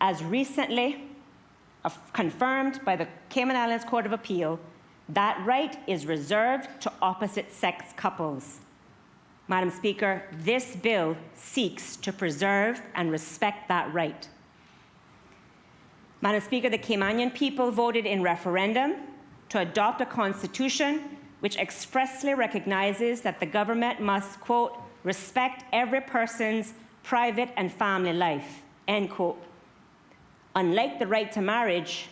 As recently confirmed by the Cayman Islands Court of Appeal, that right is reserved to opposite-sex couples. Madam Speaker, this bill seeks to preserve and respect that right. Madam Speaker, the Caymanian people voted in referendum to adopt a constitution which expressly recognizes that the government must, quote, respect every person's private and family life, end quote. Unlike the right to marriage,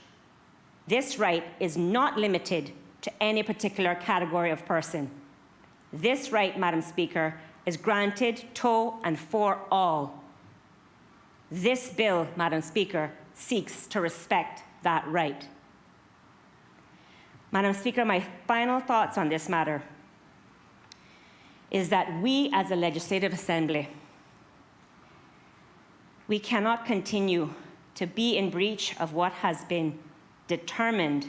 this right is not limited to any particular category of person. This right, Madam Speaker, is granted to and for all. This bill, Madam Speaker, seeks to respect that right. Madam Speaker, my final thoughts on this matter is that we as a Legislative Assembly, we cannot continue to be in breach of what has been determined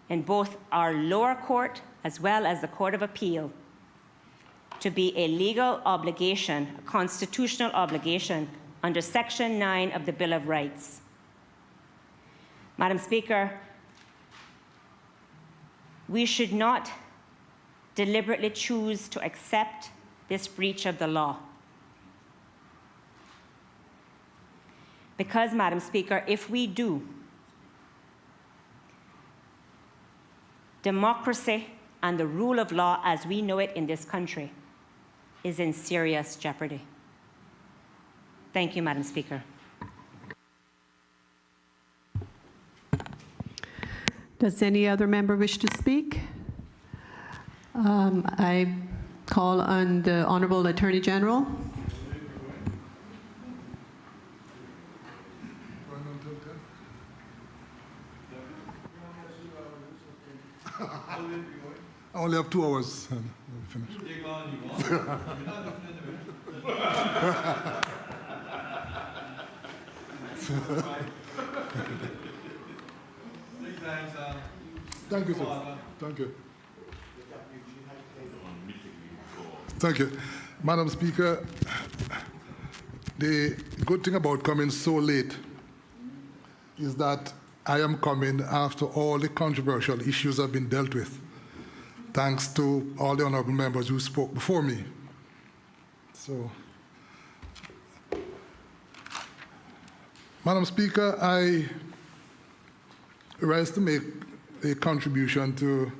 in both our lower court as well as the Court of Appeal to be a legal obligation, a constitutional obligation under Section 9 of the Bill of Rights. Madam Speaker, we should not deliberately choose to accept this breach of the law. Because, Madam Speaker, if we do, democracy and the rule of law as we know it in this country is in serious jeopardy. Thank you, Madam Speaker. Does any other member wish to speak? I call on the Honourable Attorney General. I only have 2 hours and we'll finish. Thank you, sir. Thank you. Thank you. Madam Speaker, the good thing about coming so late is that I am coming after all the controversial issues have been dealt with, thanks to all the honourable members who spoke before me. So, Madam Speaker, I rise to make a contribution to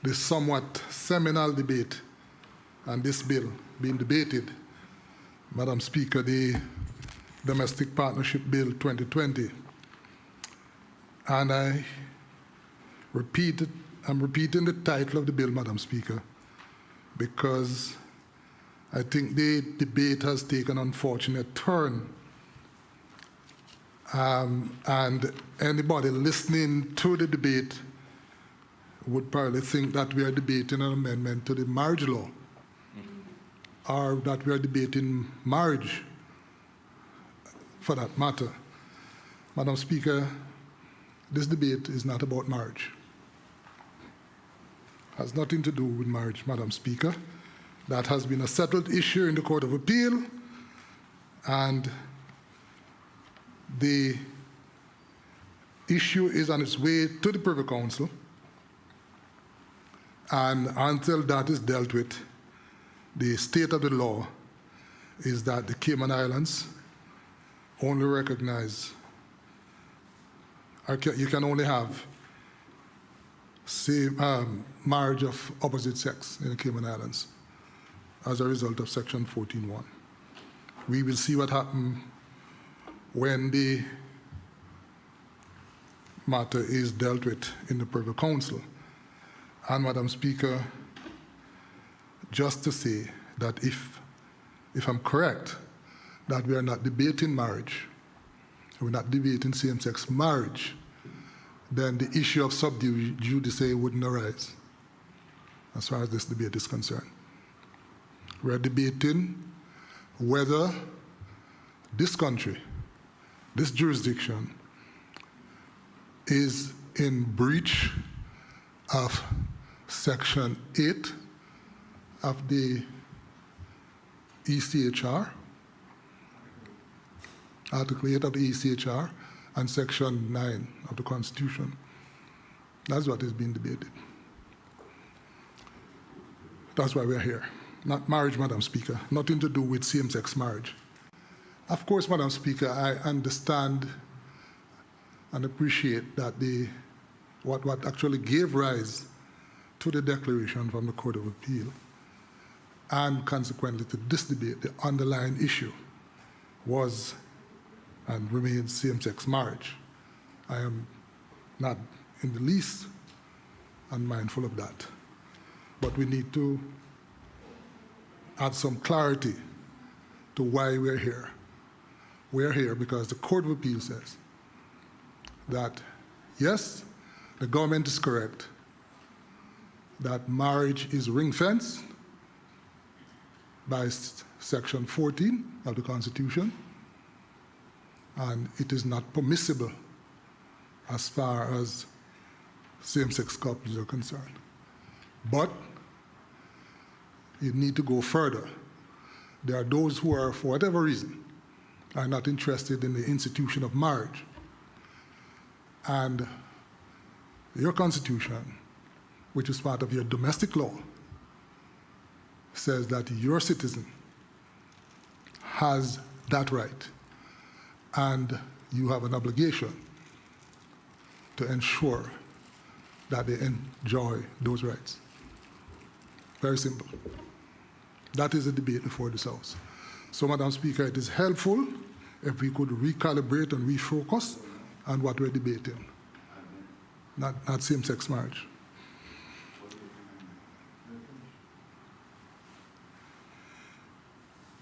the somewhat seminal debate and this bill being debated, Madam Speaker, the Domestic Partnership Bill 2020. And I'm repeating the title of the bill, Madam Speaker, because I think the debate has taken an unfortunate turn. And anybody listening to the debate would probably think that we are debating an amendment to the marriage law, or that we are debating marriage, for that matter. Madam Speaker, this debate is not about marriage. It has nothing to do with marriage, Madam Speaker. That has been a settled issue in the Court of Appeal, and the issue is on its way to the Privy Council, and until that is dealt with, the state of the law is that the Cayman Islands only recognize, you can only have marriage of opposite sex in the Cayman Islands as a result of Section 14.1. We will see what happens when the matter is dealt with in the Privy Council. And Madam Speaker, just to say that if I'm correct, that we are not debating marriage, we're not debating same-sex marriage, then the issue of sub judice wouldn't arise as far as this debate is concerned. We're debating whether this country, this jurisdiction, is in breach of Section 8 of the ECHR, Article 8 of the ECHR, and Section 9 of the Constitution. That's what is being debated. That's why we're here. Not marriage, Madam Speaker. Nothing to do with same-sex marriage. Of course, Madam Speaker, I understand and appreciate that what actually gave rise to the declaration from the Court of Appeal and consequently to this debate, the underlying issue was and remains same-sex marriage. I am not in the least unmindful of that. But we need to add some clarity to why we're here. We're here because the Court of Appeal says that, yes, the government is correct that marriage is ring-fenced by Section 14 of the Constitution, and it is not permissible as far as same-sex couples are concerned. But you need to go further. There are those who are, for whatever reason, are not interested in the institution of marriage. And your Constitution, which is part of your domestic law, says that your citizen has that right, and you have an obligation to ensure that they enjoy those rights. Very simple. That is a debate before this House. So, Madam Speaker, it is helpful if we could recalibrate and refocus on what we're debating, not same-sex marriage.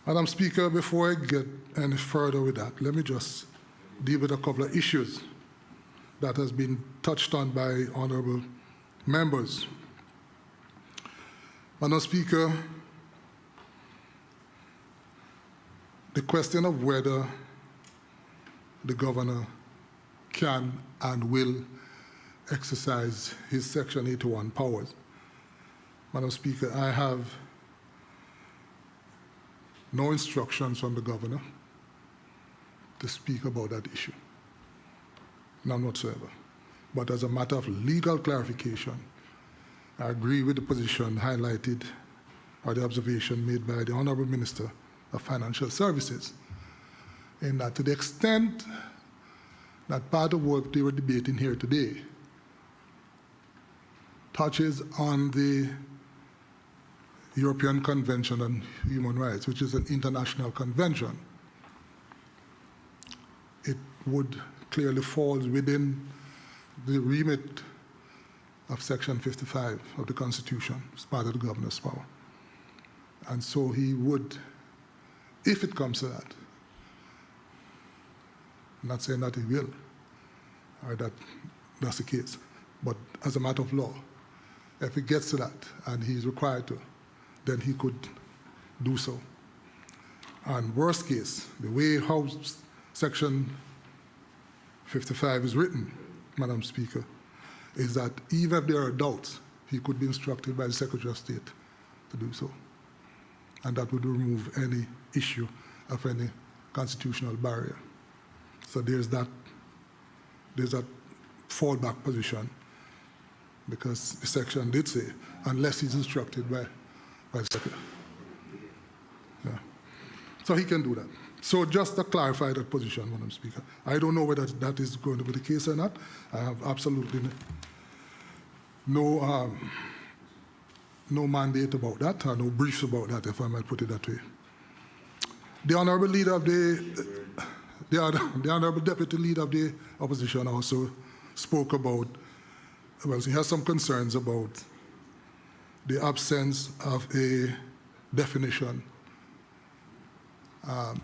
Madam Speaker, before I get any further with that, let me just deal with a couple of issues that has been touched on by honorable members. Madam Speaker, the question of whether the governor can and will exercise his Section 81 powers. Madam Speaker, I have no instructions from the governor to speak about that issue, none whatsoever. But as a matter of legal clarification, I agree with the position highlighted or the observation made by the Honorable Minister of Financial Services, in that to the extent that part of what they were debating here today touches on the European Convention on Human Rights, which is an international convention, it would clearly fall within the remit of Section 55 of the Constitution as part of the governor's power. And so he would, if it comes to that, I'm not saying that he will, or that that's the case, but as a matter of law, if it gets to that and he's required to, then he could do so. And worst case, the way how Section 55 is written, Madam Speaker, is that even if there are doubts, he could be instructed by the Secretary of State to do so. And that would remove any issue of any constitutional barrier. So there's that fallback position, because the section did say, unless he's instructed by the Secretary. Yeah. So he can do that. So just to clarify that position, Madam Speaker, I don't know whether that is going to be the case or not. I have absolutely no mandate about that, or no briefs about that, if I might put it that way. The Honourable Leader of the Honourable Deputy Leader of the Opposition also spoke about, well, he has some concerns about the absence of a definition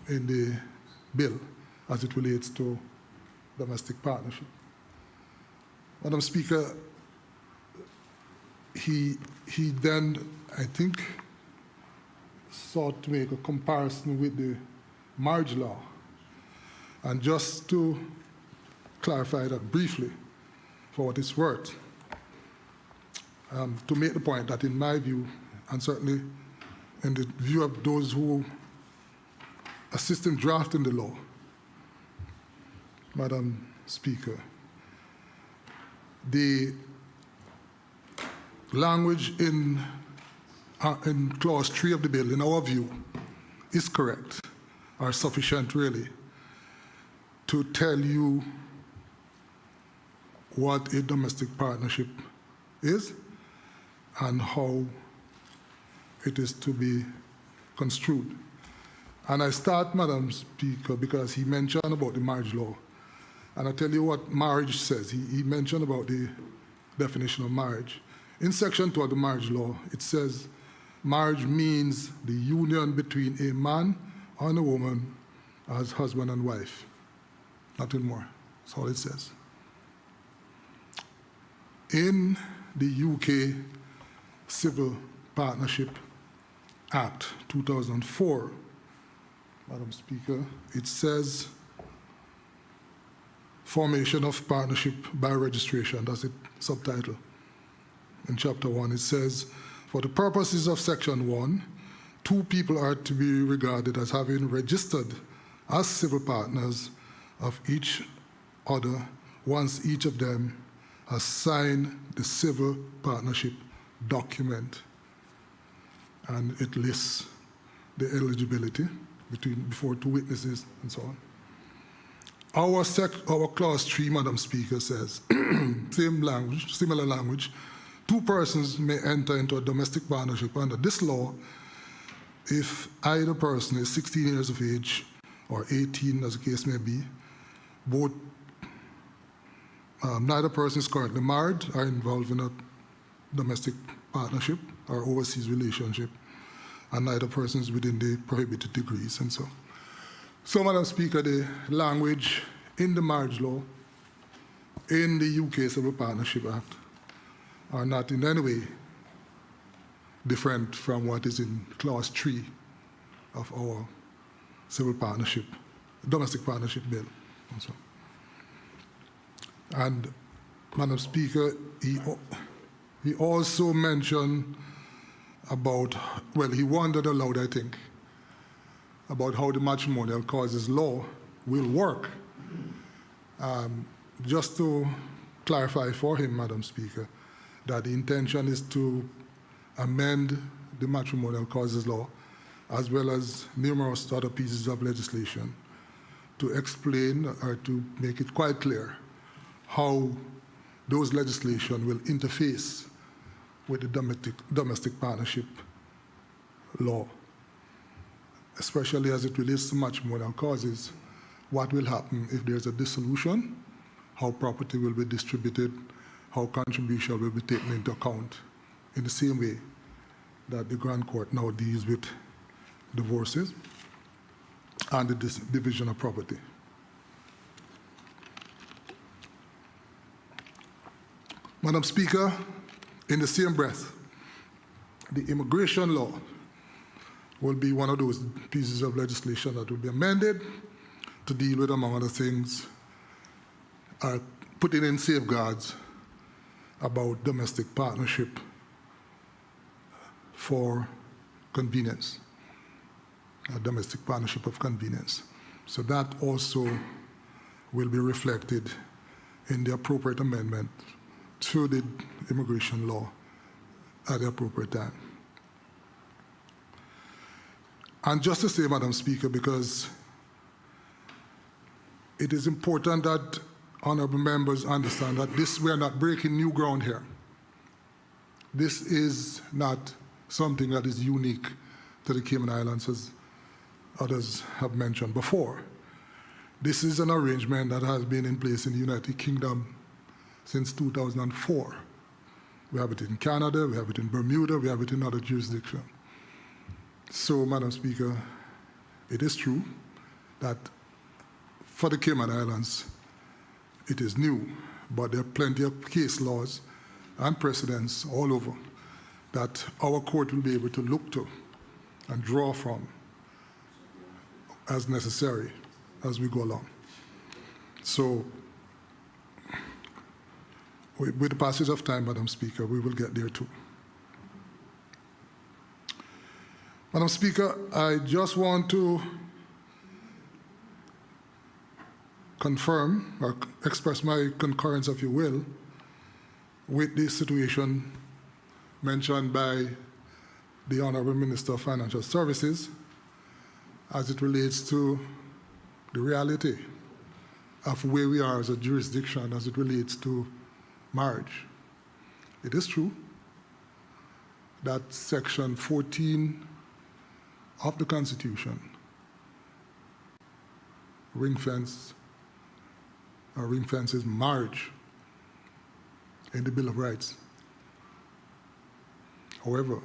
in the bill as it relates to domestic partnership. Madam Speaker, he then, I think, sought to make a comparison with the marriage law. And just to clarify that briefly, for what it's worth, to make the point that in my view, and certainly in the view of those who assist in drafting the law, Madam Speaker, the language in clause 3 of the bill, in our view, is correct, or sufficient really, to tell you what a domestic partnership is and how it is to be construed. And I start, Madam Speaker, because he mentioned about the marriage law. And I tell you what marriage says. He mentioned about the definition of marriage. In section 2 of the marriage law, it says marriage means the union between a man and a woman as husband and wife. Nothing more. That's all it says. In the UK Civil Partnership Act 2004, Madam Speaker, it says formation of partnership by registration. That's the subtitle. In chapter 1, it says, for the purposes of section 1, two people are to be regarded as having registered as civil partners of each other once each of them has signed the civil partnership document. And it lists the eligibility before two witnesses and so on. Our clause 3, Madam Speaker, says, similar language, two persons may enter into a domestic partnership under this law if either person is 16 years of age or 18, as the case may be, both, neither person is currently married or involved in a domestic partnership or overseas relationship, and neither person is within the prohibited degrees and so. So, Madam Speaker, the language in the marriage law, in the UK Civil Partnership Act, are not in any way different from what is in clause 3 of our civil partnership, domestic partnership bill. And so. And, Madam Speaker, he also mentioned about, well, he wondered aloud, I think, about how the matrimonial causes law will work. Just to clarify for him, Madam Speaker, that the intention is to amend the matrimonial causes law, as well as numerous other pieces of legislation, to explain or to make it quite clear how those legislation will interface with the domestic partnership law, especially as it relates to matrimonial causes. What will happen if there's a dissolution, how property will be distributed, how contribution will be taken into account, in the same way that the Grand Court now deals with divorces and the division of property. Madam Speaker, in the same breath, the immigration law will be one of those pieces of legislation that will be amended to deal with, among other things, putting in safeguards about domestic partnership for convenience, a domestic partnership of convenience. So that also will be reflected in the appropriate amendment to the immigration law at the appropriate time. And just to say, Madam Speaker, because it is important that honorable members understand that we are not breaking new ground here. This is not something that is unique to the Cayman Islands, as others have mentioned before. This is an arrangement that has been in place in the United Kingdom since 2004. We have it in Canada, we have it in Bermuda, we have it in other jurisdictions. So, Madam Speaker, it is true that for the Cayman Islands, it is new, but there are plenty of case laws and precedents all over that our court will be able to look to and draw from as necessary as we go along. So, with the passage of time, Madam Speaker, we will get there too. Madam Speaker, I just want to confirm or express my concurrence, if you will, with the situation mentioned by the Honorable Minister of Financial Services as it relates to the reality of where we are as a jurisdiction as it relates to marriage. It is true that Section 14 of the Constitution ring-fences marriage in the Bill of Rights. However,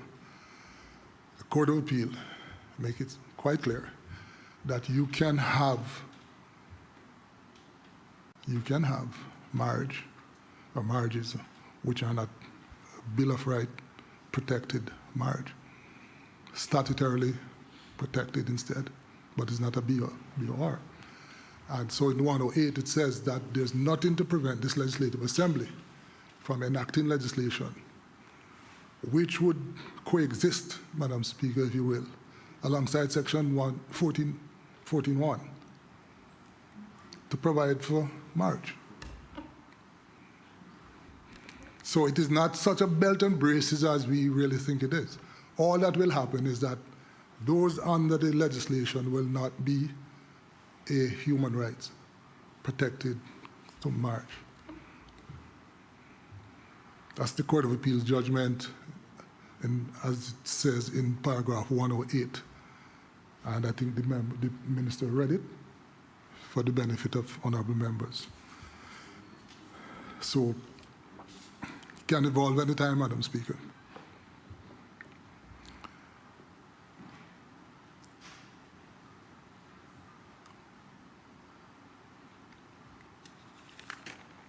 the Court of Appeal make it quite clear that you can have marriage or marriages which are not Bill of Rights protected marriage, statutorily protected instead, but it's not a BOR. And so in 108 it says that there's nothing to prevent this legislative assembly from enacting legislation which would coexist, Madam Speaker, if you will, alongside Section 14.1 to provide for marriage. So it is not such a belt and braces as we really think it is. All that will happen is that those under the legislation will not be a human rights protected to marriage. That's the Court of Appeal's judgment, and as it says in paragraph 108. And I think the minister read it for the benefit of honorable members. So, can evolve any time, Madam Speaker.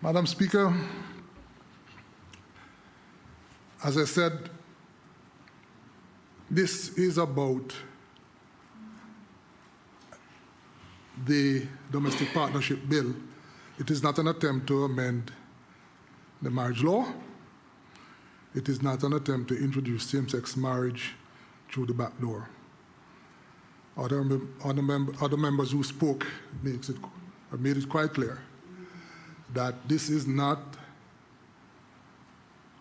Madam Speaker, as I said, this is about the Domestic Partnership Bill. It is not an attempt to amend the marriage law. It is not an attempt to introduce same-sex marriage through the back door. Other members who spoke made it quite clear that this is not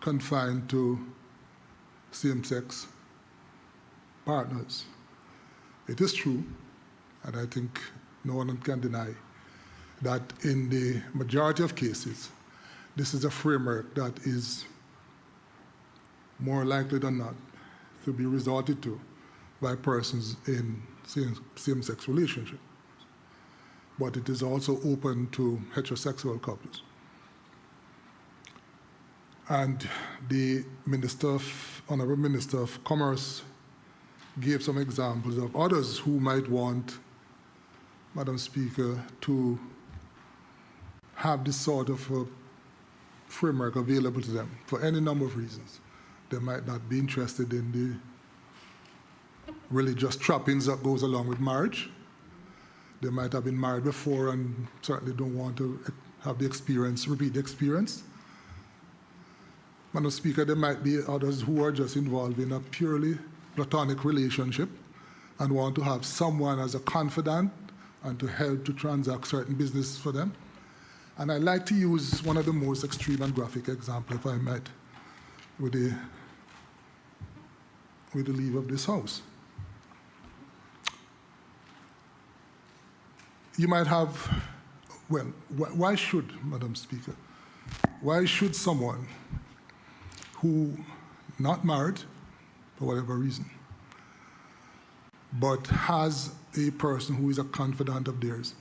confined to same-sex partners. It is true, and I think no one can deny, that in the majority of cases, this is a framework that is more likely than not to be resorted to by persons in same-sex relationships. But it is also open to heterosexual couples. And the Honorable Minister of Commerce gave some examples of others who might want, Madam Speaker, to have this sort of a framework available to them for any number of reasons. They might not be interested in the religious trappings that goes along with marriage. They might have been married before and certainly don't want to have the experience, repeat the experience. Madam Speaker, there might be others who are just involved in a purely platonic relationship and want to have someone as a confidant and to help to transact certain business for them. And I like to use one of the most extreme and graphic examples, if I might, with the leave of this House. You might have, well, why should, Madam Speaker, why should someone who not married, for whatever reason, but has a person who is a confidant of theirs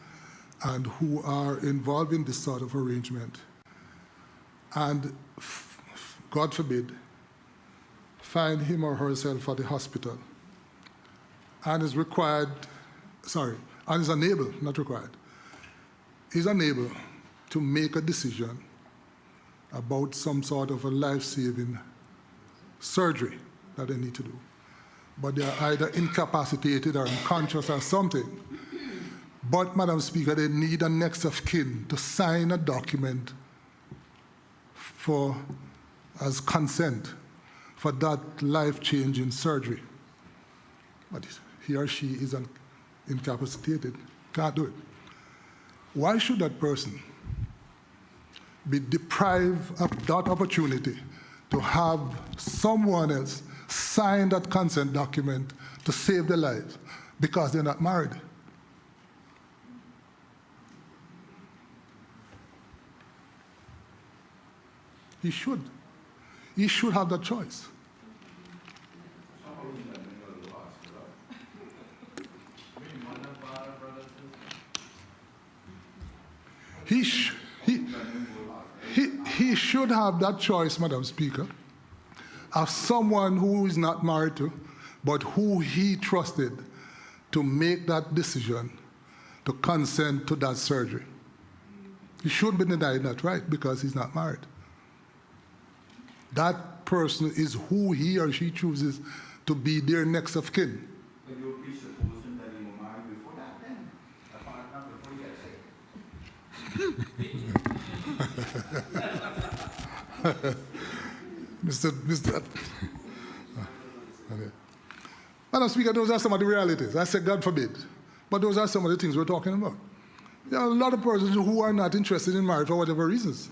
and who are involved in this sort of arrangement and, God forbid, find him or herself at the hospital and is required, and is unable, not required, is unable to make a decision about some sort of a life-saving surgery that they need to do. But they are either incapacitated or unconscious or something. But, Madam Speaker, they need a next of kin to sign a document as consent for that life-changing surgery. But he or she is incapacitated, can't do it. Why should that person be deprived of that opportunity to have someone else sign that consent document to save their lives because they're not married? He should. He should have that choice. He should have that choice, Madam Speaker, of someone who is not married to, but who he trusted to make that decision to consent to that surgery. He shouldn't be denied that right because he's not married. That person is who he or she chooses to be their next of kin. But you're presupposing that you were married before that then? Not before you got sick. Mr. Okay. Madam Speaker, those are some of the realities. I said, God forbid. But those are some of the things we're talking about. There are a lot of persons who are not interested in marriage for whatever reasons.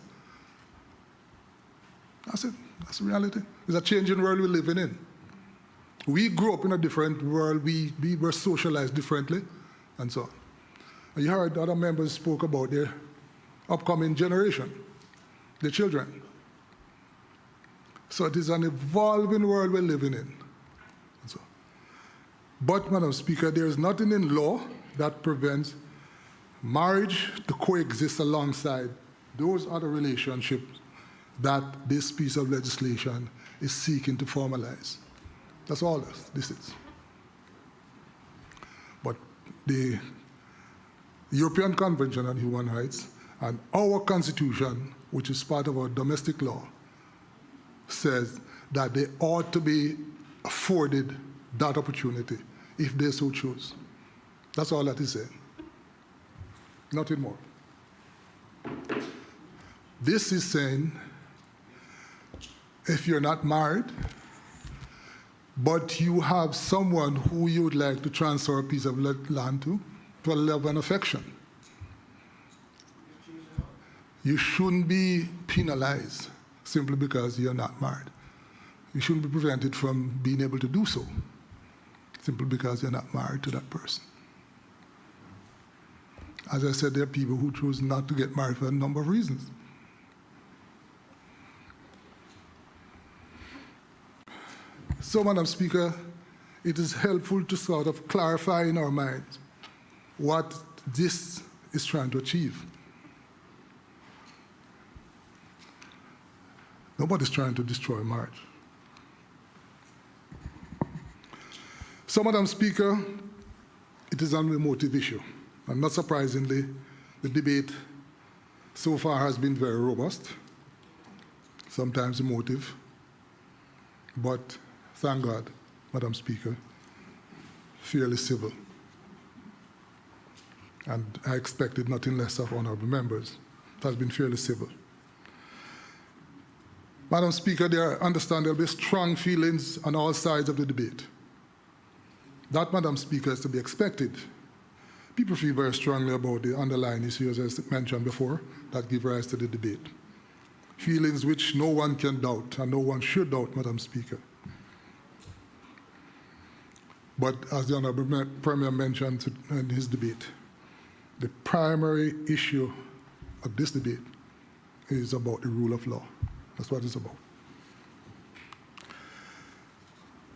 That's it. That's the reality. It's a changing world we're living in. We grew up in a different world. We were socialized differently, and so on. And you heard other members spoke about their upcoming generation, their children. So it is an evolving world we're living in. And so. But, Madam Speaker, there is nothing in law that prevents marriage to coexist alongside those other relationships that this piece of legislation is seeking to formalize. That's all this is. But the European Convention on Human Rights and our Constitution, which is part of our domestic law, says that they ought to be afforded that opportunity if they so choose. That's all that is saying. Nothing more. This is saying if you're not married, but you have someone who you would like to transfer a piece of land to a love and affection, you shouldn't be penalized simply because you're not married. You shouldn't be prevented from being able to do so simply because you're not married to that person. As I said, there are people who choose not to get married for a number of reasons. So, Madam Speaker, it is helpful to sort of clarify in our minds what this is trying to achieve. Nobody's trying to destroy marriage. So, Madam Speaker, it is an emotive issue. And not surprisingly, the debate so far has been very robust, sometimes emotive, but thank God, Madam Speaker, fairly civil. And I expected nothing less of honorable members. It has been fairly civil. Madam Speaker, I understand there will be strong feelings on all sides of the debate. That, Madam Speaker, is to be expected. People feel very strongly about the underlying issues, as I mentioned before, that give rise to the debate. Feelings which no one can doubt, and no one should doubt, Madam Speaker. But as the Honourable Premier mentioned in his debate, the primary issue of this debate is about the rule of law. That's what it's about.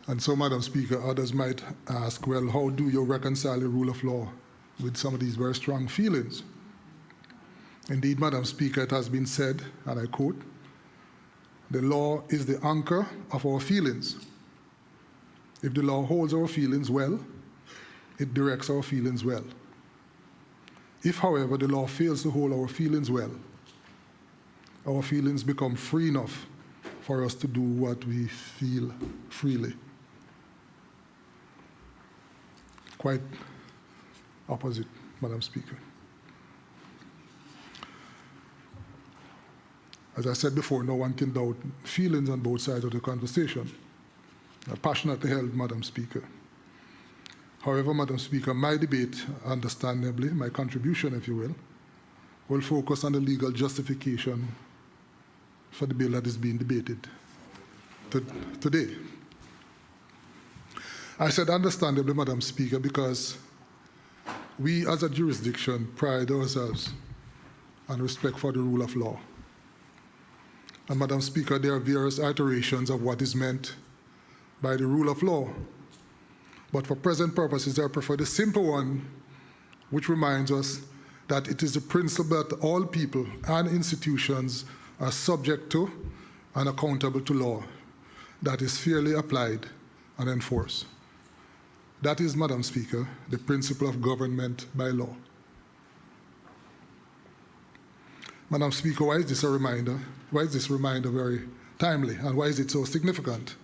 And so, Madam Speaker, others might ask, well, how do you reconcile the rule of law with some of these very strong feelings? Indeed, Madam Speaker, it has been said, and I quote, "The law is the anchor of our feelings. If the law holds our feelings well, it directs our feelings well. If, however, the law fails to hold our feelings well, our feelings become free enough for us to do what we feel freely." Quite opposite, Madam Speaker. As I said before, no one can doubt feelings on both sides of the conversation. Passionately held, Madam Speaker. However, Madam Speaker, my debate, understandably, my contribution, if you will, will focus on the legal justification for the bill that is being debated today. I said understandably, Madam Speaker, because we as a jurisdiction pride ourselves on respect for the rule of law. And Madam Speaker, there are various iterations of what is meant by the rule of law. But for present purposes, I prefer the simple one, which reminds us that it is the principle that all people and institutions are subject to and accountable to law that is fairly applied and enforced. That is, Madam Speaker, the principle of government by law. Madam Speaker, why is this a reminder? Why is this reminder very timely, and why is it so significant?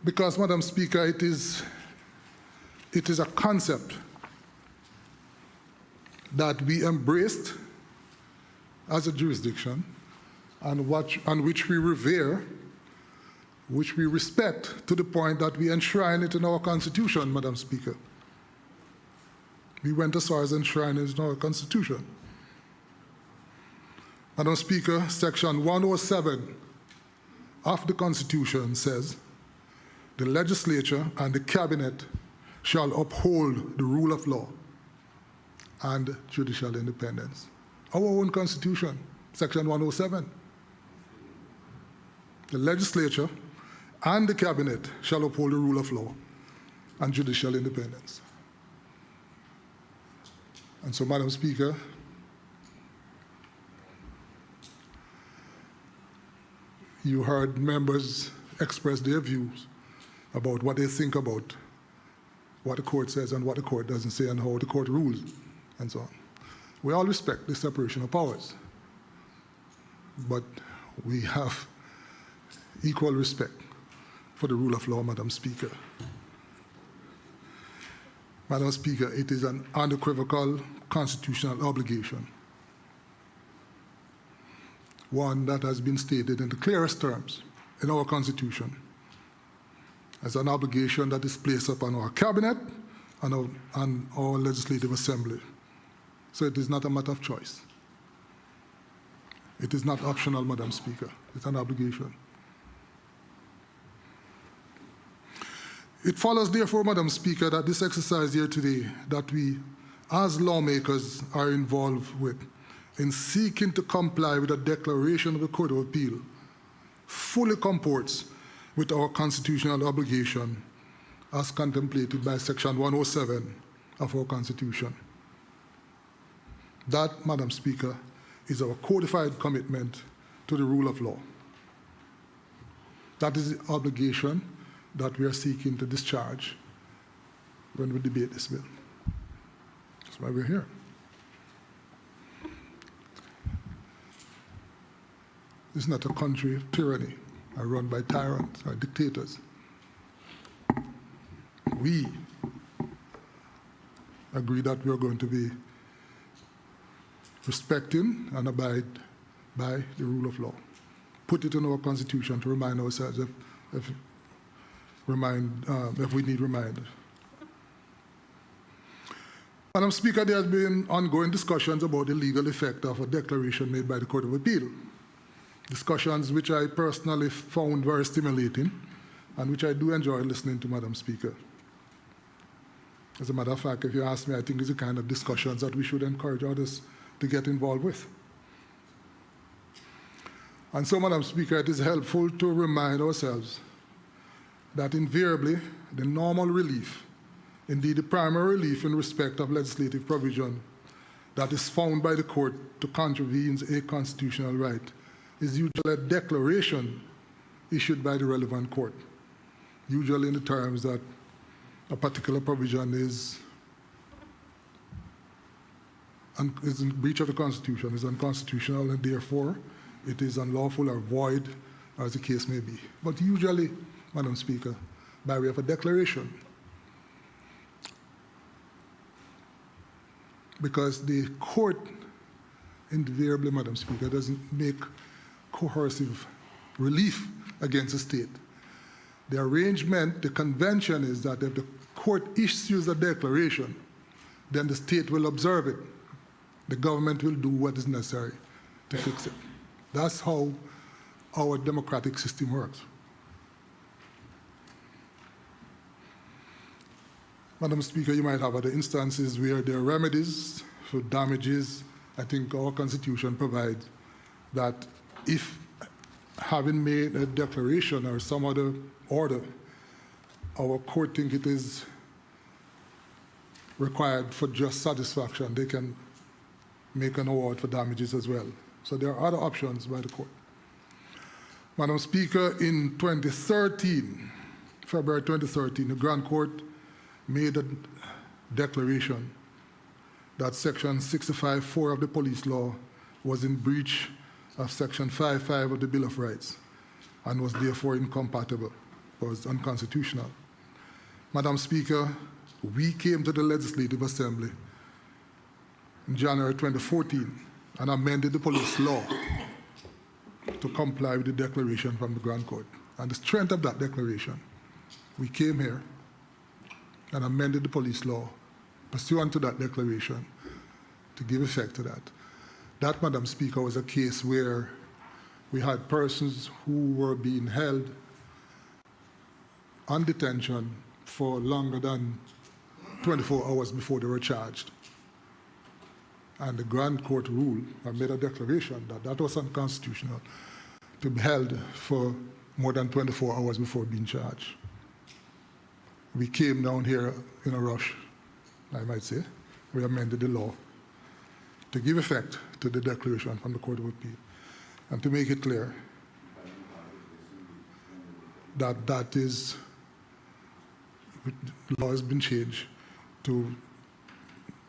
Because, Madam Speaker, it is a concept that we embraced as a jurisdiction and which we revere, which we respect to the point that we enshrine it in our Constitution, Madam Speaker. We went as far as enshrining it in our Constitution. Madam Speaker, Section 107 of the Constitution says, the legislature and the cabinet shall uphold the rule of law and judicial independence. Our own Constitution, Section 107. The legislature and the cabinet shall uphold the rule of law and judicial independence. And so, Madam Speaker, you heard members express their views about what they think about what the court says and what the court doesn't say and how the court rules and so on. We all respect the separation of powers, but we have equal respect for the rule of law, Madam Speaker. Madam Speaker, it is an unequivocal constitutional obligation, one that has been stated in the clearest terms in our Constitution as an obligation that is placed upon our cabinet and our legislative assembly. So it is not a matter of choice. It is not optional, Madam Speaker. It's an obligation. It follows, therefore, Madam Speaker, that this exercise here today that we, as lawmakers, are involved with in seeking to comply with a declaration of the Court of Appeal fully comports with our constitutional obligation as contemplated by Section 107 of our Constitution. That, Madam Speaker, is our codified commitment to the rule of law. That is the obligation that we are seeking to discharge when we debate this bill. That's why we're here. This is not a country of tyranny run by tyrants or dictators. We agree that we are going to be respecting and abide by the rule of law. Put it in our Constitution to remind ourselves if we need reminders. Madam Speaker, there has been ongoing discussions about the legal effect of a declaration made by the Court of Appeal. Discussions which I personally found very stimulating and which I do enjoy listening to, Madam Speaker. As a matter of fact, if you ask me, I think it's the kind of discussions that we should encourage others to get involved with. And so, Madam Speaker, it is helpful to remind ourselves that invariably the normal relief, indeed the primary relief in respect of legislative provision that is found by the court to contravene a constitutional right, is usually a declaration issued by the relevant court, usually in the terms that a particular provision is in breach of the Constitution, is unconstitutional, and therefore it is unlawful or void, as the case may be. But usually, Madam Speaker, by way of a declaration, because the court invariably, Madam Speaker, doesn't make coercive relief against the state. The arrangement, the convention is that if the court issues a declaration, then the state will observe it The government will do what is necessary to fix it. That's how our democratic system works. Madam Speaker, you might have other instances where there are remedies for damages. I think our Constitution provides that if having made a declaration or some other order, our court think it is required for just satisfaction, they can make an award for damages as well. So there are other options by the court. Madam Speaker, in 2013, February 2013, the Grand Court made a declaration that Section 65(4) of the police law was in breach of Section 5(5) of the Bill of Rights and was therefore incompatible, was unconstitutional. Madam Speaker, we came to the Legislative Assembly in January 2014 and amended the police law to comply with the declaration from the Grand Court. On the strength of that declaration, we came here and amended the police law pursuant to that declaration to give effect to that. That, Madam Speaker, was a case where we had persons who were being held on detention for longer than 24 hours before they were charged. And the Grand Court ruled and made a declaration that that was unconstitutional to be held for more than 24 hours before being charged. We came down here in a rush, I might say. We amended the law to give effect to the declaration from the Court of Appeal and to make it clear that the law has been changed to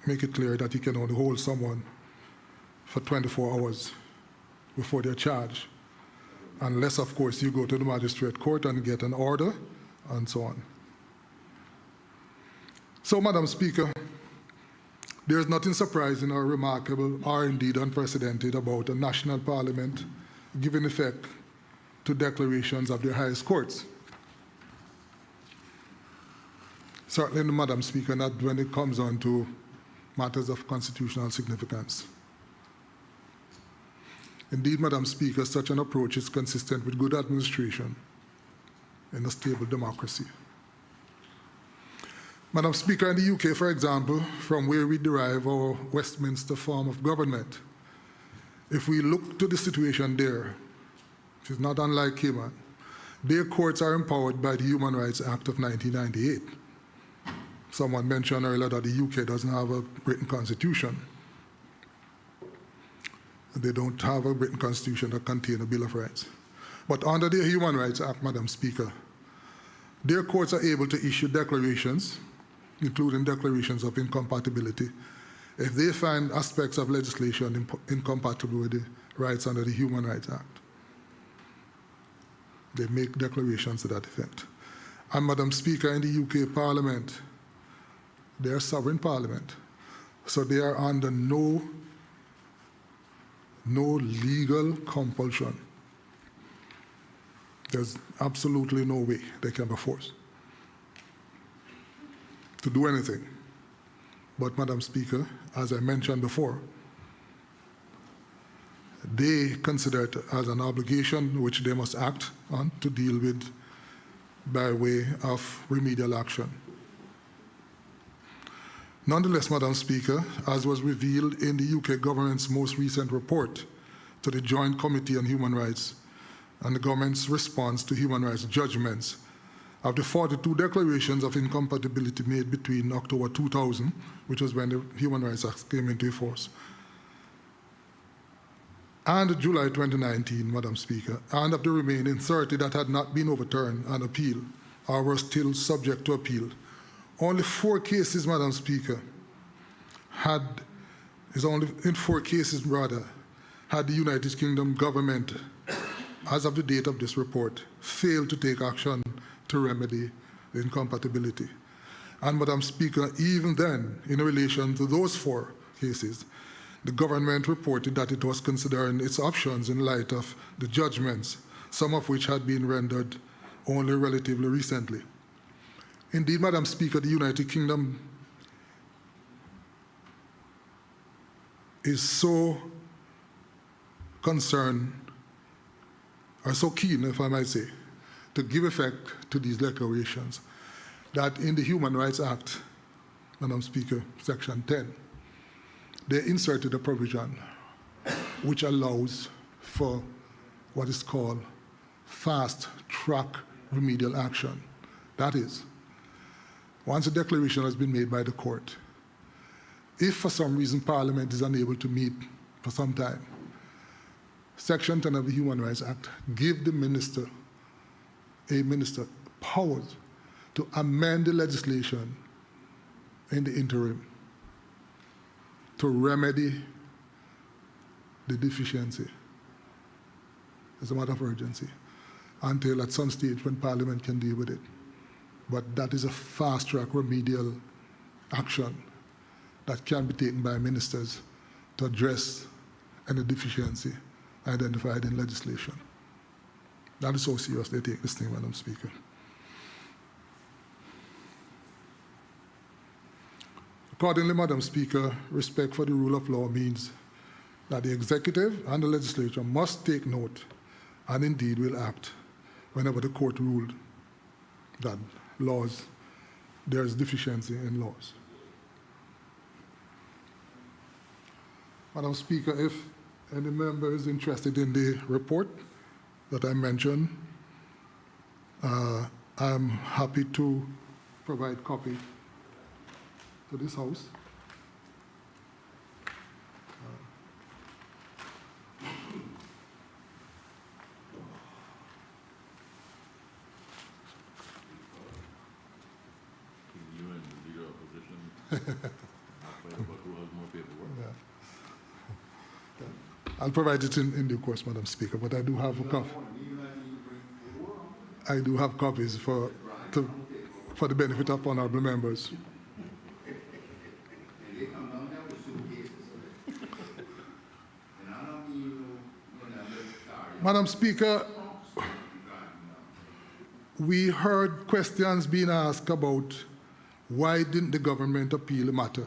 make it clear that you can only hold someone for 24 hours before they're charged, unless, of course, you go to the magistrate court and get an order and so on. So, Madam Speaker, there is nothing surprising or remarkable or indeed unprecedented about a national parliament giving effect to declarations of their highest courts. Certainly, Madam Speaker, not when it comes on to matters of constitutional significance. Indeed, Madam Speaker, such an approach is consistent with good administration in a stable democracy. Madam Speaker, in the UK, for example, from where we derive our Westminster form of government, if we look to the situation there, which is not unlike Cayman, their courts are empowered by the Human Rights Act of 1998. Someone mentioned earlier that the UK doesn't have a written constitution. They don't have a written constitution that contains a Bill of Rights. But under the Human Rights Act, Madam Speaker, their courts are able to issue declarations, including declarations of incompatibility, if they find aspects of legislation incompatible with the rights under the Human Rights Act. They make declarations to that effect. And Madam Speaker, in the UK Parliament, they are sovereign parliament, so they are under no legal compulsion. There's absolutely no way they can be forced to do anything. But, Madam Speaker, as I mentioned before, they consider it as an obligation which they must act on to deal with by way of remedial action. Nonetheless, Madam Speaker, as was revealed in the UK government's most recent report to the Joint Committee on Human Rights and the government's response to human rights judgments, of the 42 declarations of incompatibility made between October 2000, which was when the Human Rights Act came into force, and July 2019, Madam Speaker, and of the remaining 30 that had not been overturned on appeal or were still subject to appeal, only 4 cases, Madam Speaker, had the United Kingdom government, as of the date of this report, failed to take action to remedy the incompatibility. And, Madam Speaker, even then, in relation to those 4 cases, the government reported that it was considering its options in light of the judgments, some of which had been rendered only relatively recently. Indeed, Madam Speaker, the United Kingdom is so concerned, or so keen, if I might say, to give effect to these declarations, that in the Human Rights Act, Madam Speaker, Section 10, they inserted a provision which allows for what is called fast-track remedial action. That is, once a declaration has been made by the court, if for some reason Parliament is unable to meet for some time, Section 10 of the Human Rights Act gives the minister, powers to amend the legislation in the interim to remedy the deficiency as a matter of urgency until at some stage when Parliament can deal with it. But that is a fast-track remedial action that can be taken by ministers to address any deficiency identified in legislation. That is how serious they take this thing, Madam Speaker. Accordingly, Madam Speaker, respect for the rule of law means that the executive and the legislature must take note and indeed will act whenever the court ruled that there is deficiency in laws. Madam Speaker, if any member is interested in the report that I mentioned, I'm happy to provide copy to this House. You and the leader of opposition fight about who has more paperwork. Yeah. I'll provide it in due course, Madam Speaker, but I do have a copy. I do have copies for the benefit of honorable members. Madam Speaker, we heard questions being asked about why didn't the government appeal the matter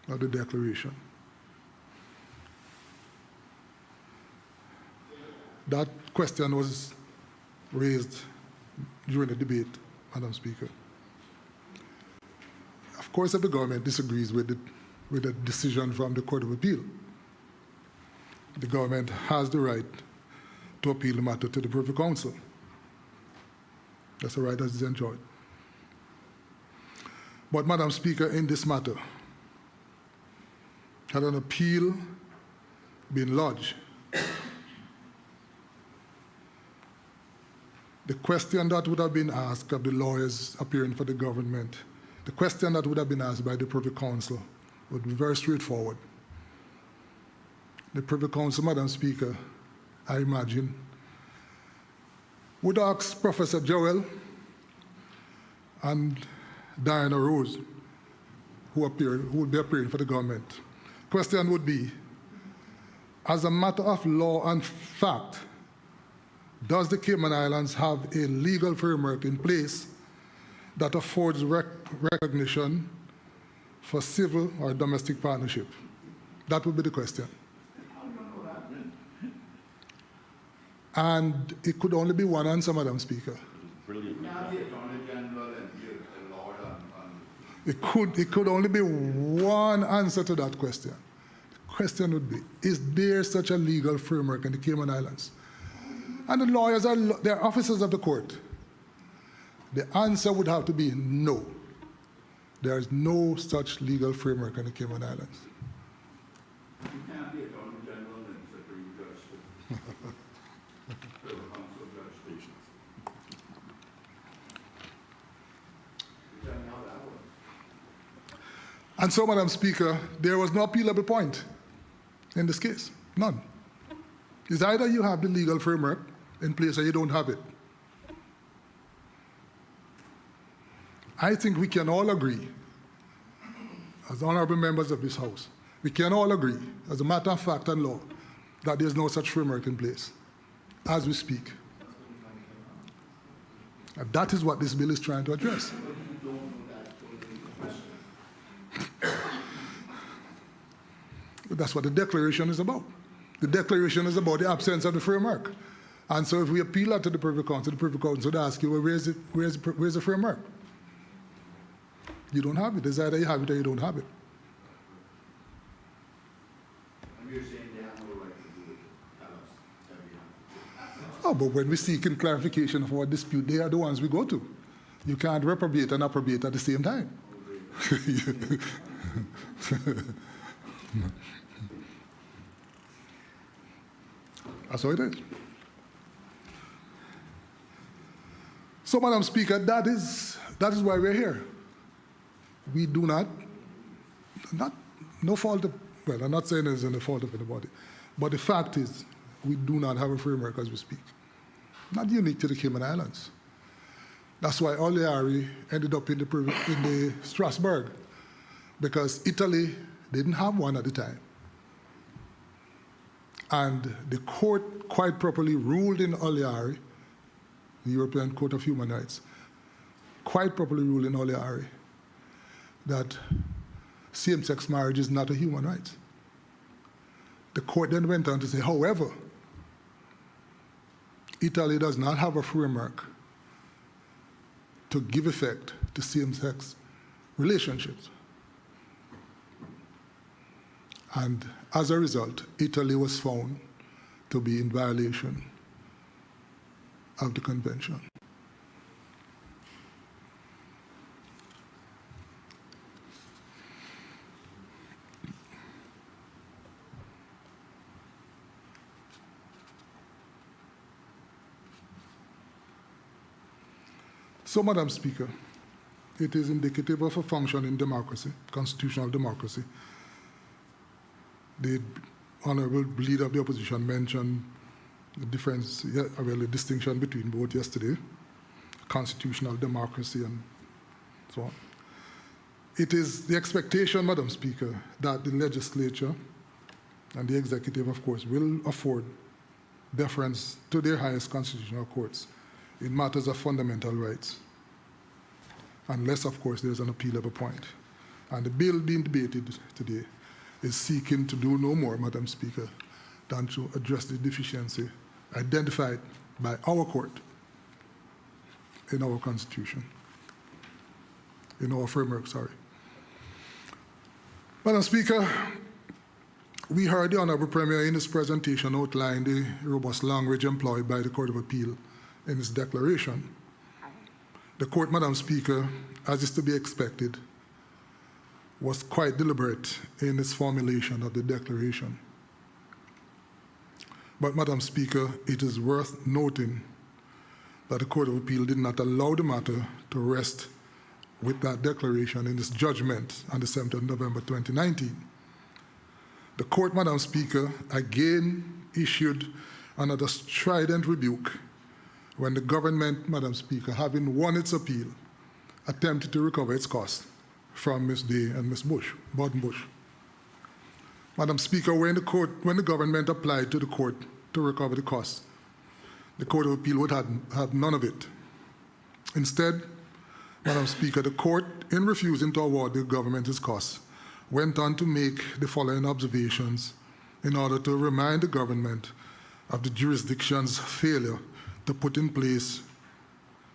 of the declaration. That question was raised during the debate, Madam Speaker. Of course, if the government disagrees with the decision from the Court of Appeal, the government has the right to appeal the matter to the Privy Council. That's a right that is enjoyed. But, Madam Speaker, in this matter, had an appeal been lodged, the question that would have been asked of the lawyers appearing for the government, the question that would have been asked by the Privy Council would be very straightforward. The Privy Council, Madam Speaker, I imagine, would ask Professor Joel and Diana Rose, who would be appearing for the government. Question would be, as a matter of law and fact, does the Cayman Islands have a legal framework in place that affords recognition for civil or domestic partnership? That would be the question. And it could only be one answer, Madam Speaker. It could only be one answer to that question. The question would be, is there such a legal framework in the Cayman Islands? And the lawyers they're officers of the court. The answer would have to be no. There is no such legal framework in the Cayman Islands. You can't be Attorney General and Secretary of Justice. Council Judge. Tell me how that works. And so, Madam Speaker, there was no appealable point in this case. None. It's either you have the legal framework in place or you don't have it. I think we can all agree, as honorable members of this House, we can all agree, as a matter of fact and law, that there's no such framework in place as we speak. And that is what this bill is trying to address. That's what the declaration is about. The declaration is about the absence of the framework. And so if we appeal that to the Privy Council would ask you, well, where's the framework? You don't have it. It's either you have it or you don't have it. And you're saying they have no right to do it, tell us that we have to do it. Oh, but when we seek clarification of our dispute, they are the ones we go to. You can't reprobate and approbate at the same time. That's how it is. So, Madam Speaker, that is why we're here. We do not no fault of, well, I'm not saying it's in the fault of anybody, but the fact is we do not have a framework as we speak. Not unique to the Cayman Islands. That's why Oleari ended up in the Strasbourg, because Italy didn't have one at the time. And the court quite properly ruled in Oleari, the European Court of Human Rights, quite properly ruled in Oleari that same-sex marriage is not a human right. The court then went on to say, however, Italy does not have a framework to give effect to same-sex relationships. And as a result, Italy was found to be in violation of the convention. So, Madam Speaker, it is indicative of a functioning democracy, constitutional democracy. The Honorable Leader of the Opposition mentioned the difference, well, the distinction between both yesterday, constitutional democracy and so on. It is the expectation, Madam Speaker, that the legislature and the executive, of course, will afford deference to their highest constitutional courts in matters of fundamental rights, unless, of course, there's an appealable point. And the bill being debated today is seeking to do no more, Madam Speaker, than to address the deficiency identified by our court in our Constitution, in our framework, sorry. Madam Speaker, we heard the Honorable Premier in his presentation outline the robust language employed by the Court of Appeal in its declaration. The court, Madam Speaker, as is to be expected, was quite deliberate in its formulation of the declaration. But, Madam Speaker, it is worth noting that the Court of Appeal did not allow the matter to rest with that declaration in its judgment on the 7th of November 2019. The court, Madam Speaker, again issued another strident rebuke when the government, Madam Speaker, having won its appeal, attempted to recover its costs from Ms. Day and Ms. Bush. Madam Speaker, when the government applied to the court to recover the costs, the Court of Appeal would have none of it. Instead, Madam Speaker, the court, in refusing to award the government its costs, went on to make the following observations in order to remind the government of the jurisdiction's failure to put in place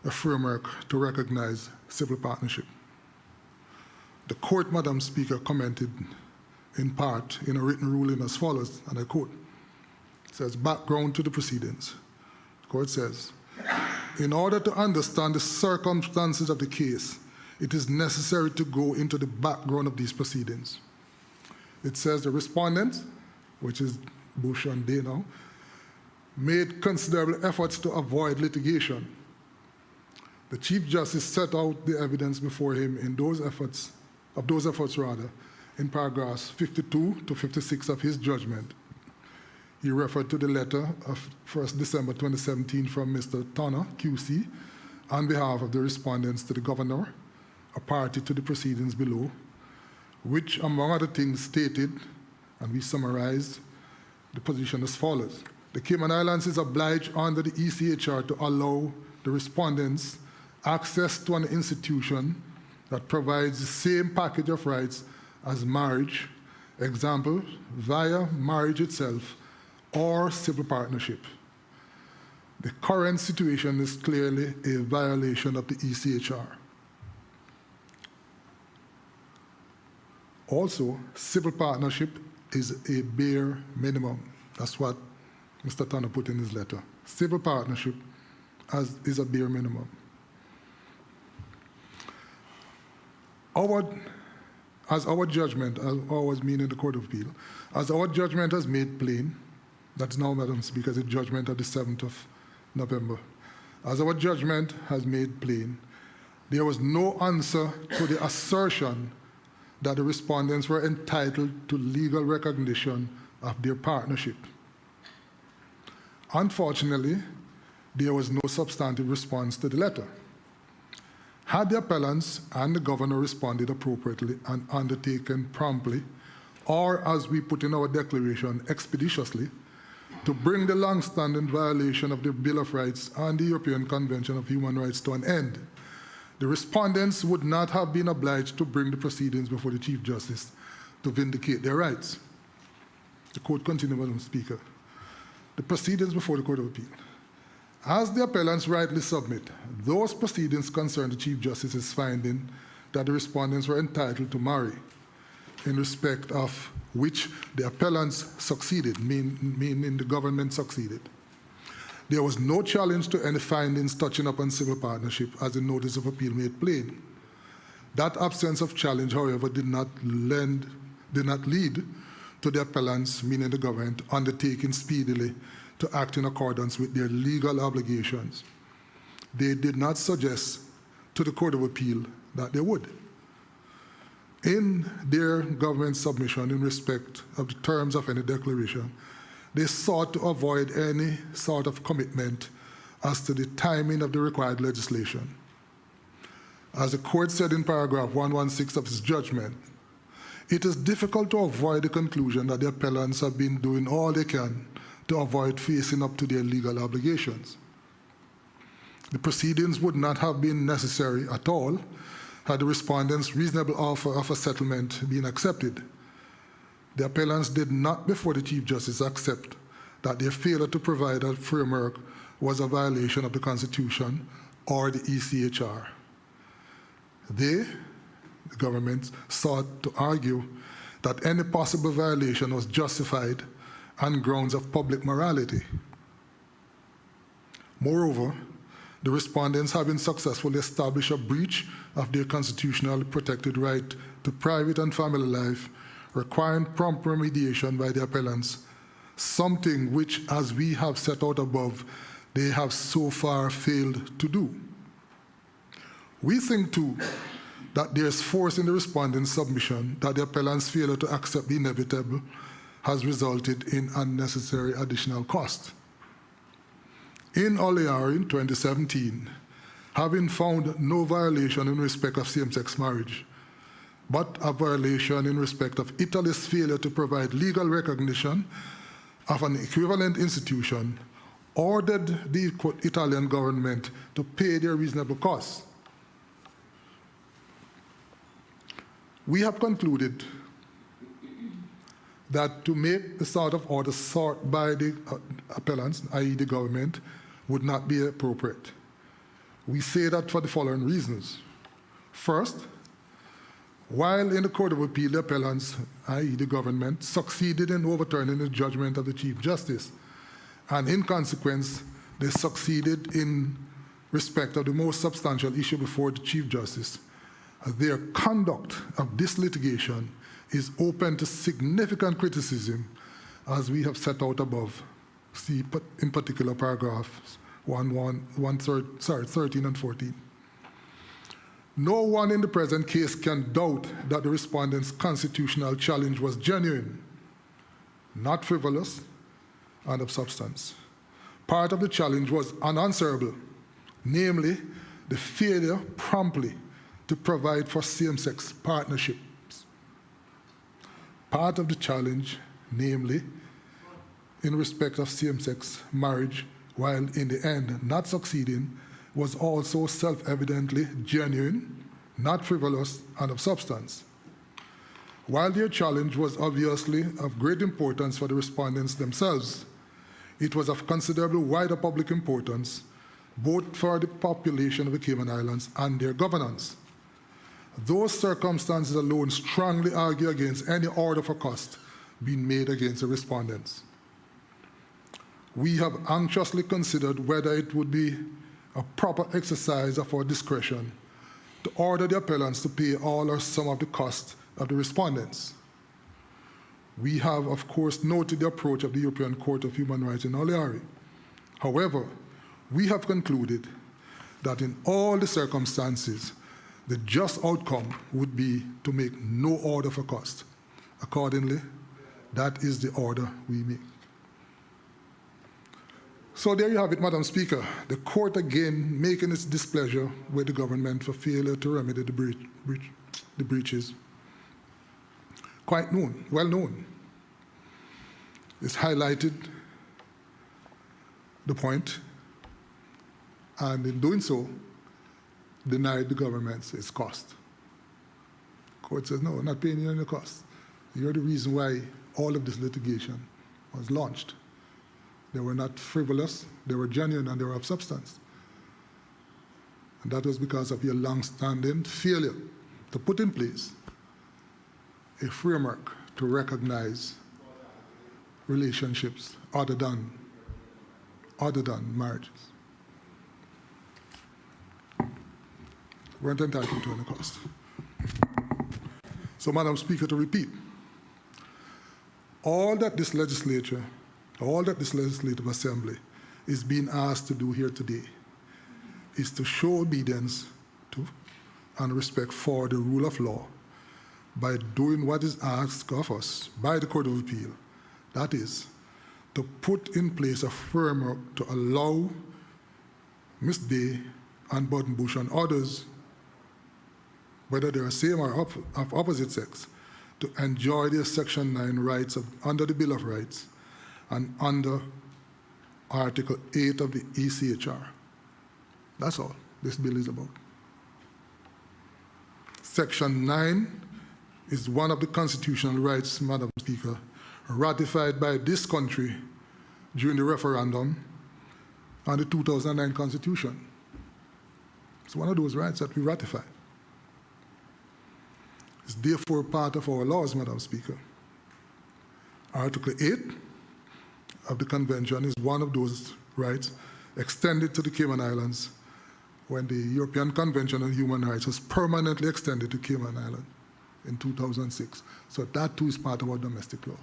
a framework to recognize civil partnership. The court, Madam Speaker, commented in part in a written ruling as follows, and I quote, it says, background to the proceedings. The court says, in order to understand the circumstances of the case, it is necessary to go into the background of these proceedings. It says the respondent, which is Bush and Day now, made considerable efforts to avoid litigation. The Chief Justice set out the evidence before him in those efforts, in paragraphs 52 to 56 of his judgment. He referred to the letter of 1st December 2017 from Mr. Turner, QC, on behalf of the respondents to the governor, a party to the proceedings below, which, among other things, stated, and we summarized the position as follows. The Cayman Islands is obliged under the ECHR to allow the respondents access to an institution that provides the same package of rights as marriage Example, via marriage itself or civil partnership. The current situation is clearly a violation of the ECHR. Also, civil partnership is a bare minimum. That's what Mr. Tanner put in his letter. Civil partnership is a bare minimum. As our judgment, as always mean in the Court of Appeal, as our judgment has made plain, that's now, Madam Speaker, the judgment of the 7th of November. As our judgment has made plain, there was no answer to the assertion that the respondents were entitled to legal recognition of their partnership. Unfortunately, there was no substantive response to the letter. Had the appellants and the governor responded appropriately and undertaken promptly, or as we put in our declaration, expeditiously, to bring the long-standing violation of the Bill of Rights and the European Convention of Human Rights to an end, the respondents would not have been obliged to bring the proceedings before the Chief Justice to vindicate their rights. The court continued, Madam Speaker. The proceedings before the Court of Appeal. As the appellants rightly submit, those proceedings concern the Chief Justice's finding that the respondents were entitled to marry, in respect of which the appellants succeeded, meaning the government succeeded. There was no challenge to any findings touching upon civil partnership, as the notice of appeal made plain. That absence of challenge, however, did not lead to the appellants, meaning the government, undertaking speedily to act in accordance with their legal obligations. They did not suggest to the Court of Appeal that they would. In their government submission in respect of the terms of any declaration, they sought to avoid any sort of commitment as to the timing of the required legislation. As the court said in paragraph 116 of its judgment, it is difficult to avoid the conclusion that the appellants have been doing all they can to avoid facing up to their legal obligations. The proceedings would not have been necessary at all had the respondents' reasonable offer of a settlement been accepted. The appellants did not, before the Chief Justice, accept that their failure to provide a framework was a violation of the Constitution or the ECHR. They, the government, sought to argue that any possible violation was justified on grounds of public morality. Moreover, the respondents, having successfully established a breach of their constitutionally protected right to private and family life, requiring prompt remediation by the appellants, something which, as we have set out above, they have so far failed to do. We think, too, that there is force in the respondent's submission that the appellant's failure to accept the inevitable has resulted in unnecessary additional cost. In Oleari in 2017, having found no violation in respect of same-sex marriage, but a violation in respect of Italy's failure to provide legal recognition of an equivalent institution, ordered the Italian government to pay their reasonable costs. We have concluded that to make the sort of order sought by the appellants, i.e. the government, would not be appropriate. We say that for the following reasons. First, while in the Court of Appeal, the appellants, i.e. the government, succeeded in overturning the judgment of the Chief Justice, and in consequence, they succeeded in respect of the most substantial issue before the Chief Justice, their conduct of this litigation is open to significant criticism, as we have set out above. See in particular paragraphs 13 and 14. No one in the present case can doubt that the respondent's constitutional challenge was genuine, not frivolous, and of substance. Part of the challenge was unanswerable, namely the failure promptly to provide for same-sex partnerships. Part of the challenge, namely, in respect of same-sex marriage, while in the end not succeeding, was also self-evidently genuine, not frivolous, and of substance. While their challenge was obviously of great importance for the respondents themselves, it was of considerably wider public importance, both for the population of the Cayman Islands and their governance. Those circumstances alone strongly argue against any order for cost being made against the respondents. We have anxiously considered whether it would be a proper exercise of our discretion to order the appellants to pay all or some of the cost of the respondents. We have, of course, noted the approach of the European Court of Human Rights in Oleari. However, we have concluded that in all the circumstances, the just outcome would be to make no order for cost. Accordingly, that is the order we make. So there you have it, Madam Speaker. The court again making its displeasure with the government for failure to remedy the breaches. Quite known, well known. It's highlighted the point, and in doing so, denied the government its cost. Court says, no, we're not paying you any cost. You're the reason why all of this litigation was launched. They were not frivolous, they were genuine, and they were of substance. And that was because of your long-standing failure to put in place a framework to recognize relationships other than marriages. Weren't entitled to any cost. So, Madam Speaker, to repeat, all that this legislative assembly is being asked to do here today is to show obedience to and respect for the rule of law by doing what is asked of us by the Court of Appeal. That is, to put in place a framework to allow Ms. Day and Buttonbush and others, whether they are same or of opposite sex, to enjoy their Section 9 rights under the Bill of Rights and under Article 8 of the ECHR. That's all this bill is about. Section 9 is one of the constitutional rights, Madam Speaker, ratified by this country during the referendum on the 2009 Constitution. It's one of those rights that we ratified. It's therefore part of our laws, Madam Speaker. Article 8 of the Convention is one of those rights extended to the Cayman Islands when the European Convention on Human Rights was permanently extended to Cayman Island in 2006. So that too is part of our domestic law.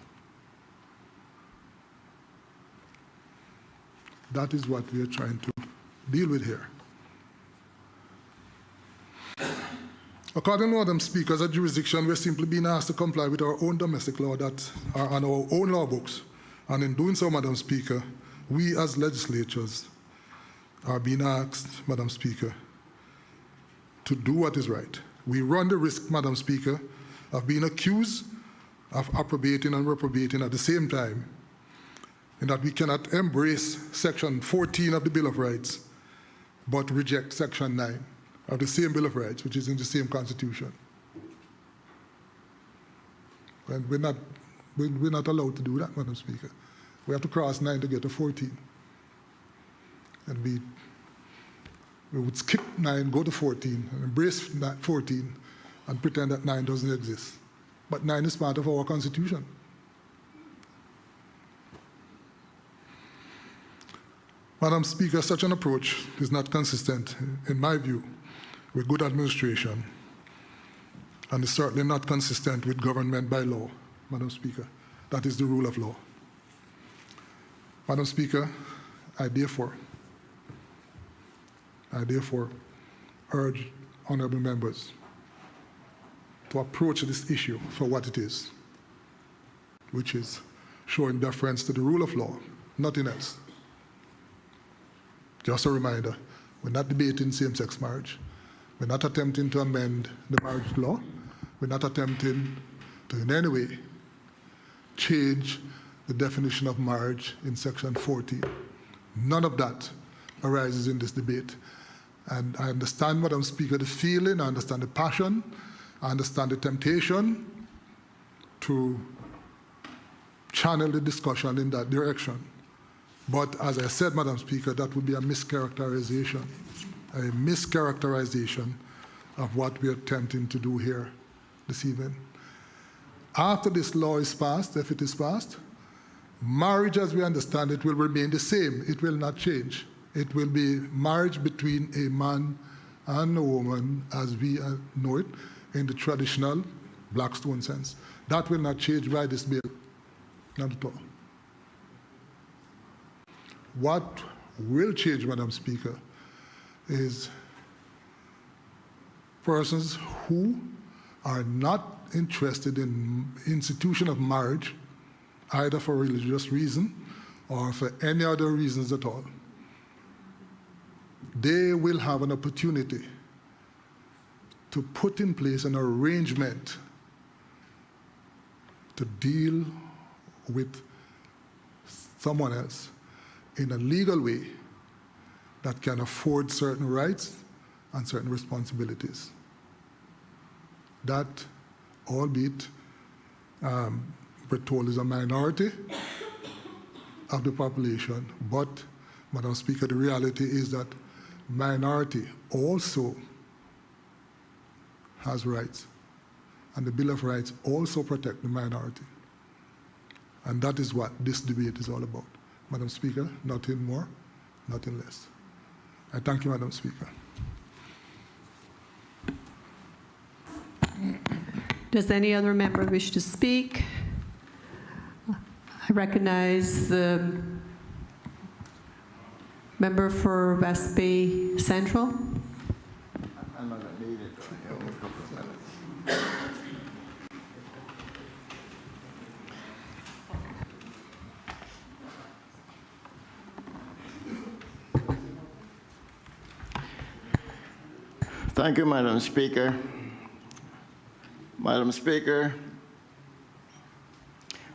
That is what we are trying to deal with here. According to Madam Speaker, as a jurisdiction, we're simply being asked to comply with our own domestic law that are on our own law books. And in doing so, Madam Speaker, we as legislators are being asked, Madam Speaker, to do what is right. We run the risk, Madam Speaker, of being accused of approbating and reprobating at the same time, in that we cannot embrace Section 14 of the Bill of Rights, but reject Section 9 of the same Bill of Rights, which is in the same Constitution. And we're not allowed to do that, Madam Speaker. We have to cross 9 to get to 14. And we would skip 9, go to 14, and embrace 14, and pretend that 9 doesn't exist. But 9 is part of our Constitution. Madam Speaker, such an approach is not consistent, in my view, with good administration, and is certainly not consistent with government by law, Madam Speaker. That is the rule of law. Madam Speaker, I therefore urge honorable members to approach this issue for what it is, which is showing deference to the rule of law, nothing else. Just a reminder, we're not debating same-sex marriage. We're not attempting to amend the marriage law. We're not attempting to in any way change the definition of marriage in Section 14. None of that arises in this debate. And I understand, Madam Speaker, the feeling, I understand the passion, I understand the temptation to channel the discussion in that direction. But as I said, Madam Speaker, that would be a mischaracterization of what we are attempting to do here this evening. After this law is passed, if it is passed, marriage as we understand it will remain the same. It will not change. It will be marriage between a man and a woman as we know it in the traditional Blackstone sense. That will not change by this bill, not at all. What will change, Madam Speaker, is persons who are not interested in institution of marriage, either for religious reason or for any other reasons at all. They will have an opportunity to put in place an arrangement to deal with someone else in a legal way that can afford certain rights and certain responsibilities. That, albeit we're told, is a minority of the population, but, Madam Speaker, the reality is that minority also has rights, and the Bill of Rights also protects the minority. And that is what this debate is all about. Madam Speaker, nothing more, nothing less. I thank you, Madam Speaker. Does any other member wish to speak? I recognize the member for West Bay Central. I'm not going to need it. I have a couple of minutes. Thank you, Madam Speaker. Madam Speaker,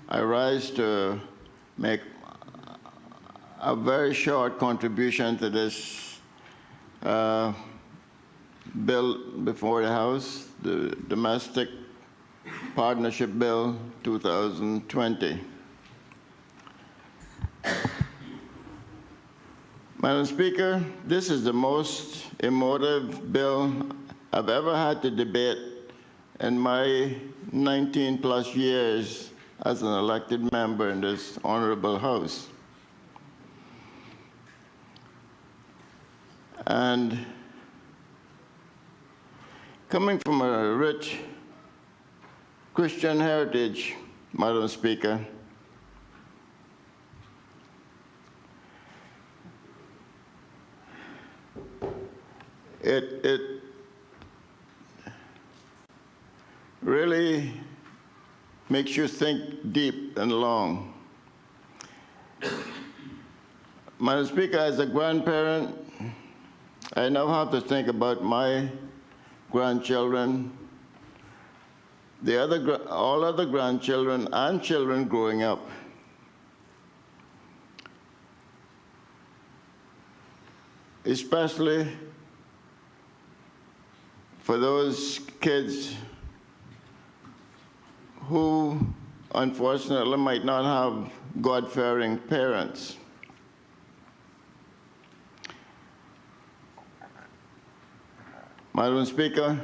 I rise to make a very short contribution to this bill before the House, the Domestic Partnership Bill 2020. Madam Speaker, this is the most emotive bill I've ever had to debate in my 19+ years as an elected member in this honorable House. And coming from a rich Christian heritage, Madam Speaker, it really makes you think deep and long. Madam Speaker, as a grandparent, I now have to think about my grandchildren, all other grandchildren and children growing up. Especially for those kids who unfortunately might not have God-fearing parents. Madam Speaker,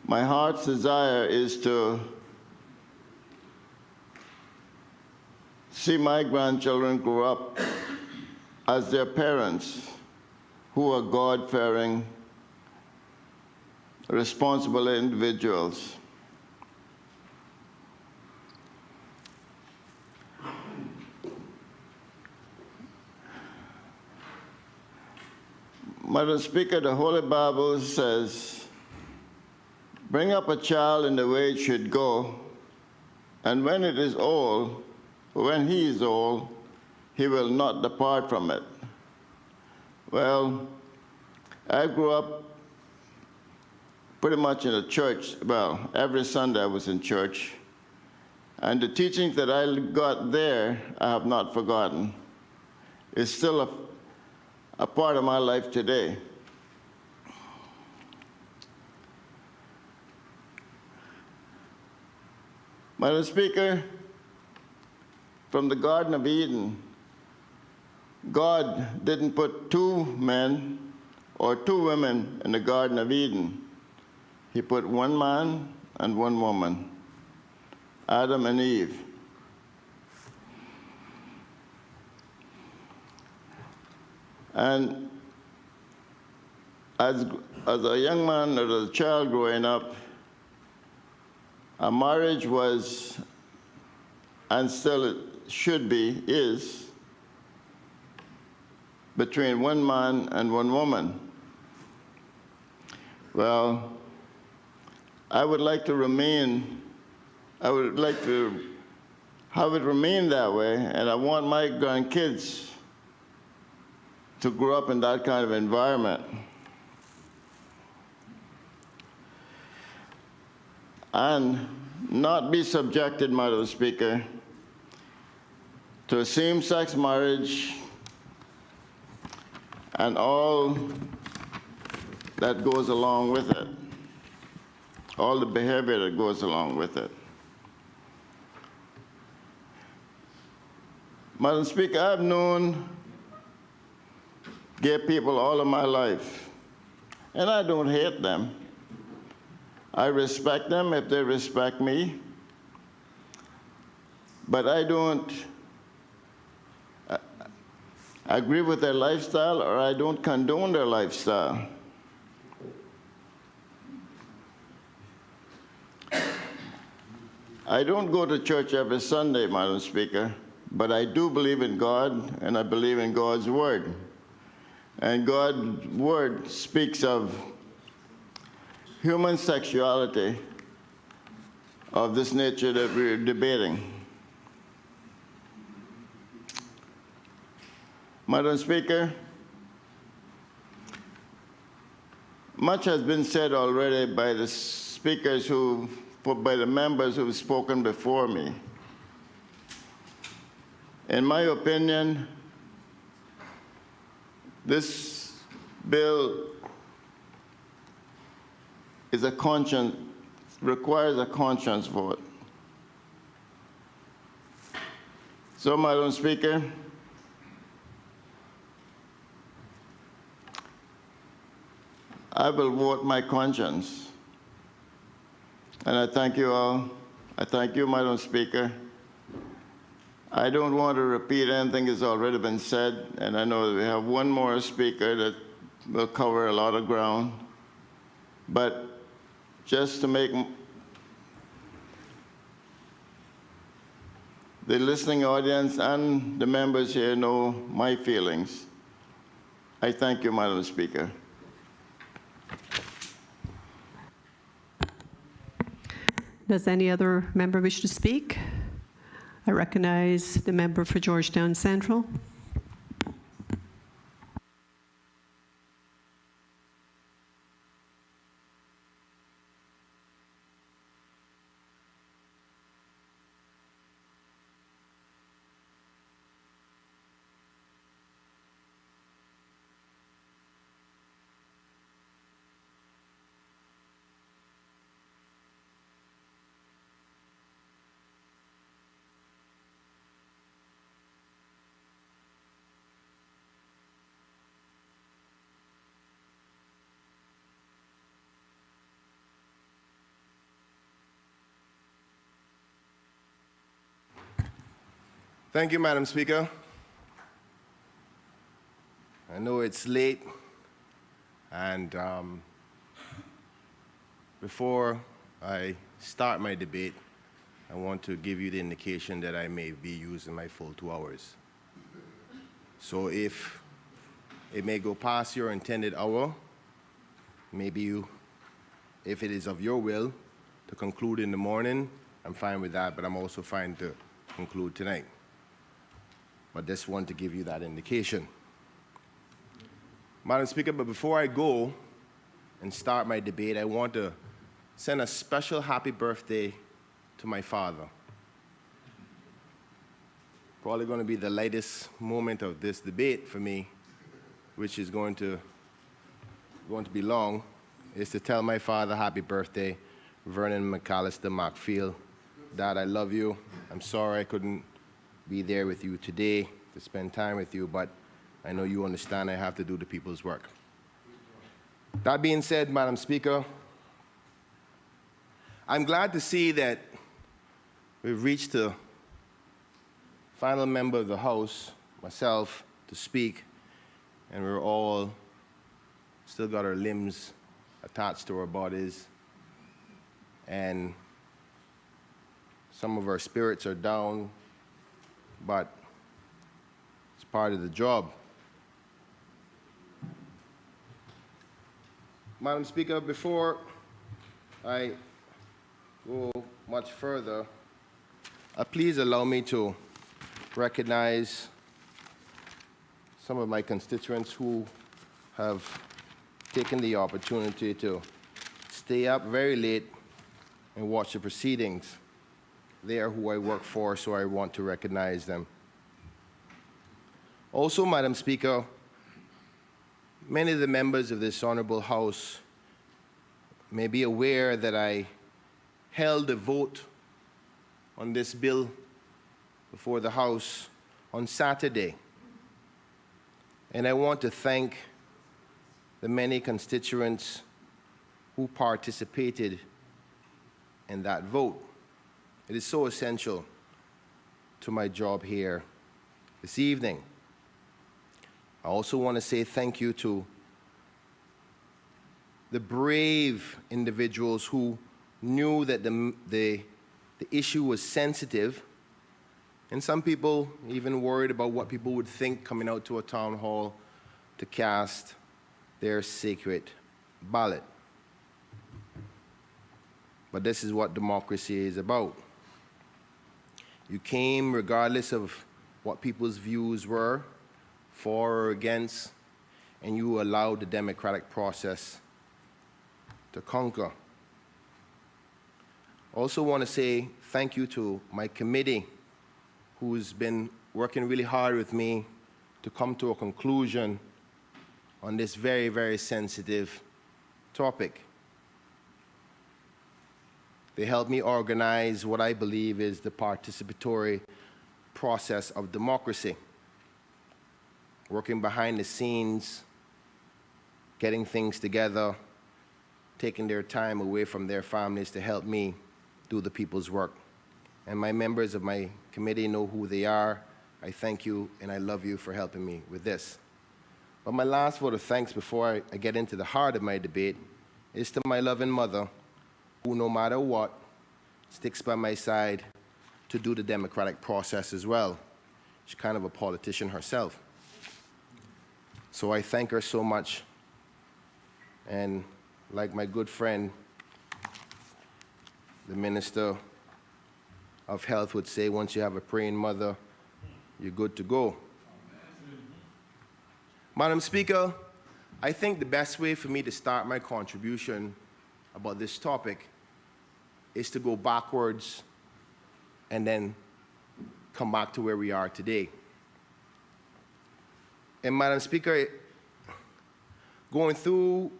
my heart's desire is to see my grandchildren grow up as their parents, who are God-fearing, responsible individuals. Madam Speaker, the Holy Bible says, "Bring up a child in the way it should go, and when he is old, he will not depart from it." Well, I grew up pretty much in a church. Well, every Sunday I was in church. And the teachings that I got there, I have not forgotten. It's still a part of my life today. Madam Speaker, from the Garden of Eden, God didn't put two men or two women in the Garden of Eden. He put one man and one woman, Adam and Eve. And as a young man or as a child growing up, a marriage was, and still it should be, is, between one man and one woman. Well, I would like to have it remain that way, and I want my grandkids to grow up in that kind of environment. And not be subjected, Madam Speaker, to a same-sex marriage and all that goes along with it, all the behavior that goes along with it. Madam Speaker, I've known gay people all of my life, and I don't hate them. I respect them if they respect me, but I don't agree with their lifestyle, or I don't condone their lifestyle. I don't go to church every Sunday, Madam Speaker, but I do believe in God, and I believe in God's word. And God's word speaks of human sexuality of this nature that we're debating. Madam Speaker, much has been said already by the speakers by the members who've spoken before me. In my opinion, this bill is requires a conscience vote. So, Madam Speaker, I will vote my conscience. And I thank you all. I thank you, Madam Speaker. I don't want to repeat anything that's already been said, and I know that we have one more speaker that will cover a lot of ground. But just to make the listening audience and the members here know my feelings, I thank you, Madam Speaker. Does any other member wish to speak? I recognize the member for Georgetown Central. Thank you, Madam Speaker. I know it's late, and before I start my debate, I want to give you the indication that I may be using my full 2 hours. So if it may go past your intended hour, maybe you, if it is of your will to conclude in the morning, I'm fine with that, but I'm also fine to conclude tonight. But just want to give you that indication. Madam Speaker, but before I go and start my debate, I want to send a special happy birthday to my father. Probably going to be the lightest moment of this debate for me, which is going to be long, is to tell my father happy birthday, Vernon McAllister Markfield, Dad, I love you. I'm sorry I couldn't be there with you today to spend time with you, but I know you understand I have to do the people's work. That being said, Madam Speaker, I'm glad to see that we've reached the final member of the House, myself, to speak, and we're all still got our limbs attached to our bodies, and some of our spirits are down, but it's part of the job. Madam Speaker, before I go much further, please allow me to recognize some of my constituents who have taken the opportunity to stay up very late and watch the proceedings. They are who I work for, so I want to recognize them. Also, Madam Speaker, many of the members of this honorable House may be aware that I held a vote on this bill before the House on Saturday. And I want to thank the many constituents who participated in that vote. It is so essential to my job here this evening. I also want to say thank you to the brave individuals who knew that the issue was sensitive, and some people even worried about what people would think coming out to a town hall to cast their sacred ballot. But this is what democracy is about. You came regardless of what people's views were, for or against, and you allowed the democratic process to conquer. I also want to say thank you to my committee, who's been working really hard with me to come to a conclusion on this very, very sensitive topic. They helped me organize what I believe is the participatory process of democracy, working behind the scenes, getting things together, taking their time away from their families to help me do the people's work. And my members of my committee know who they are. I thank you, and I love you for helping me with this. But my last vote of thanks before I get into the heart of my debate is to my loving mother, who no matter what, sticks by my side to do the democratic process as well. She's kind of a politician herself. So I thank her so much. And like my good friend, the Minister of Health would say, once you have a praying mother, you're good to go. Madam Speaker, I think the best way for me to start my contribution about this topic is to go backwards and then come back to where we are today. And Madam Speaker, going through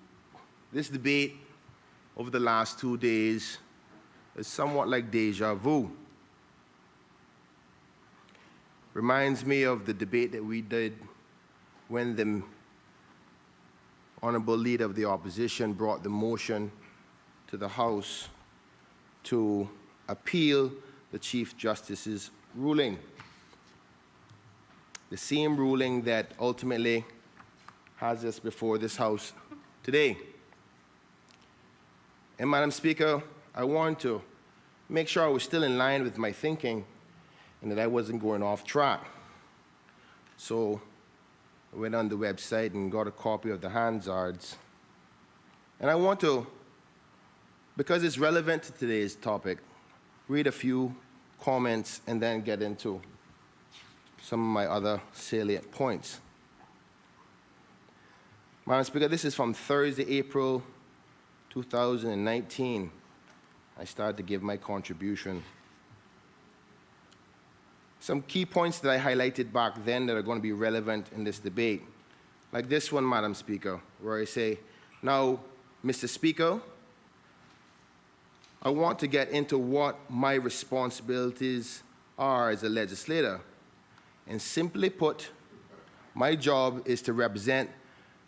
this debate over the last 2 days is somewhat like deja vu. Reminds me of the debate that we did when the Honorable Leader of the Opposition brought the motion to the House to appeal the Chief Justice's ruling. The same ruling that ultimately has us before this House today. And Madam Speaker, I want to make sure I was still in line with my thinking and that I wasn't going off track. So I went on the website and got a copy of the Hansards. And I want to, because it's relevant to today's topic, read a few comments and then get into some of my other salient points. Madam Speaker, this is from Thursday, April 2019. I started to give my contribution. Some key points that I highlighted back then that are going to be relevant in this debate. Like this one, Madam Speaker, where I say, now, Mr. Speaker, I want to get into what my responsibilities are as a legislator. And simply put, my job is to represent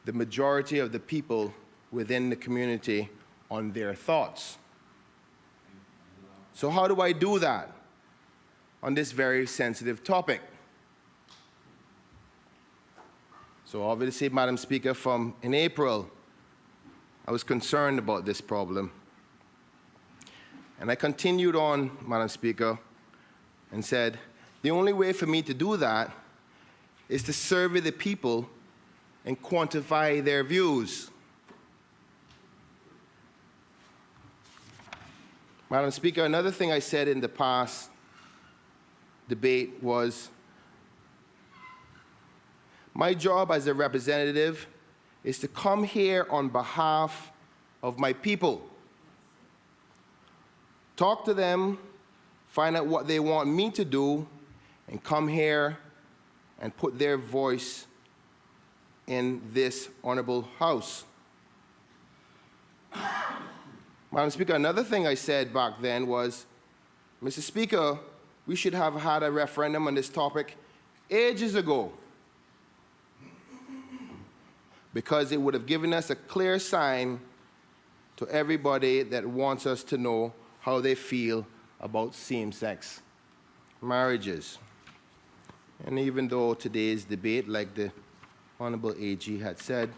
the majority of the people within the community on their thoughts. So how do I do that on this very sensitive topic? So obviously, Madam Speaker, in April, I was concerned about this problem. And I continued on, Madam Speaker, and said, the only way for me to do that is to survey the people and quantify their views. Madam Speaker, another thing I said in the past debate was, my job as a representative is to come here on behalf of my people. Talk to them, find out what they want me to do, and come here and put their voice in this honorable House. Madam Speaker, another thing I said back then was, Mr. Speaker, we should have had a referendum on this topic ages ago, because it would have given us a clear sign to everybody that wants us to know how they feel about same-sex marriages. And even though today's debate, like the Honorable AG had said,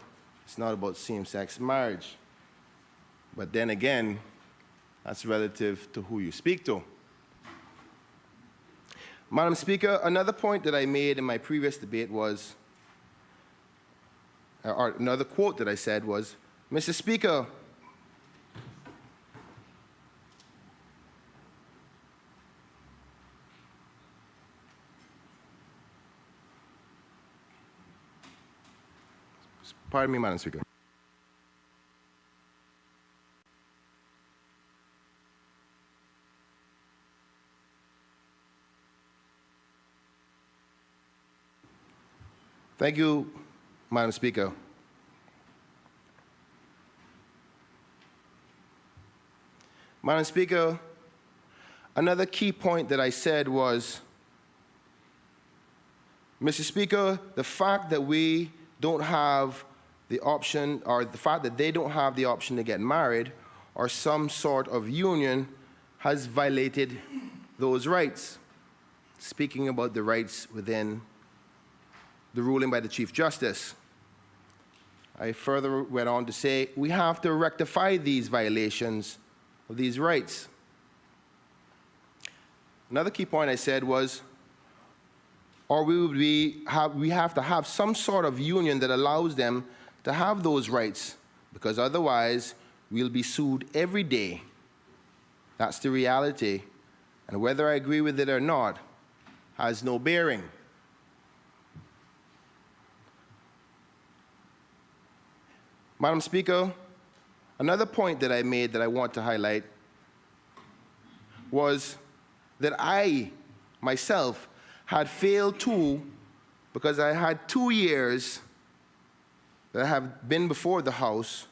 it's not about same-sex marriage. But then again, that's relative to who you speak to. Madam Speaker, another point that I made in my previous debate was, or another quote that I said was, Mr. Speaker, pardon me, Madam Speaker. Thank you, Madam Speaker. Madam Speaker, another key point that I said was, Mr. Speaker, the fact that we don't have the option, or the fact that they don't have the option to get married or some sort of union has violated those rights. Speaking about the rights within the ruling by the Chief Justice, I further went on to say, we have to rectify these violations of these rights. Another key point I said was, or we have to have some sort of union that allows them to have those rights, because otherwise we'll be sued every day. That's the reality, and whether I agree with it or not has no bearing. Madam Speaker, another point that I made that I want to highlight was that I, myself, had failed to, because I had 2 years that I have been before the House,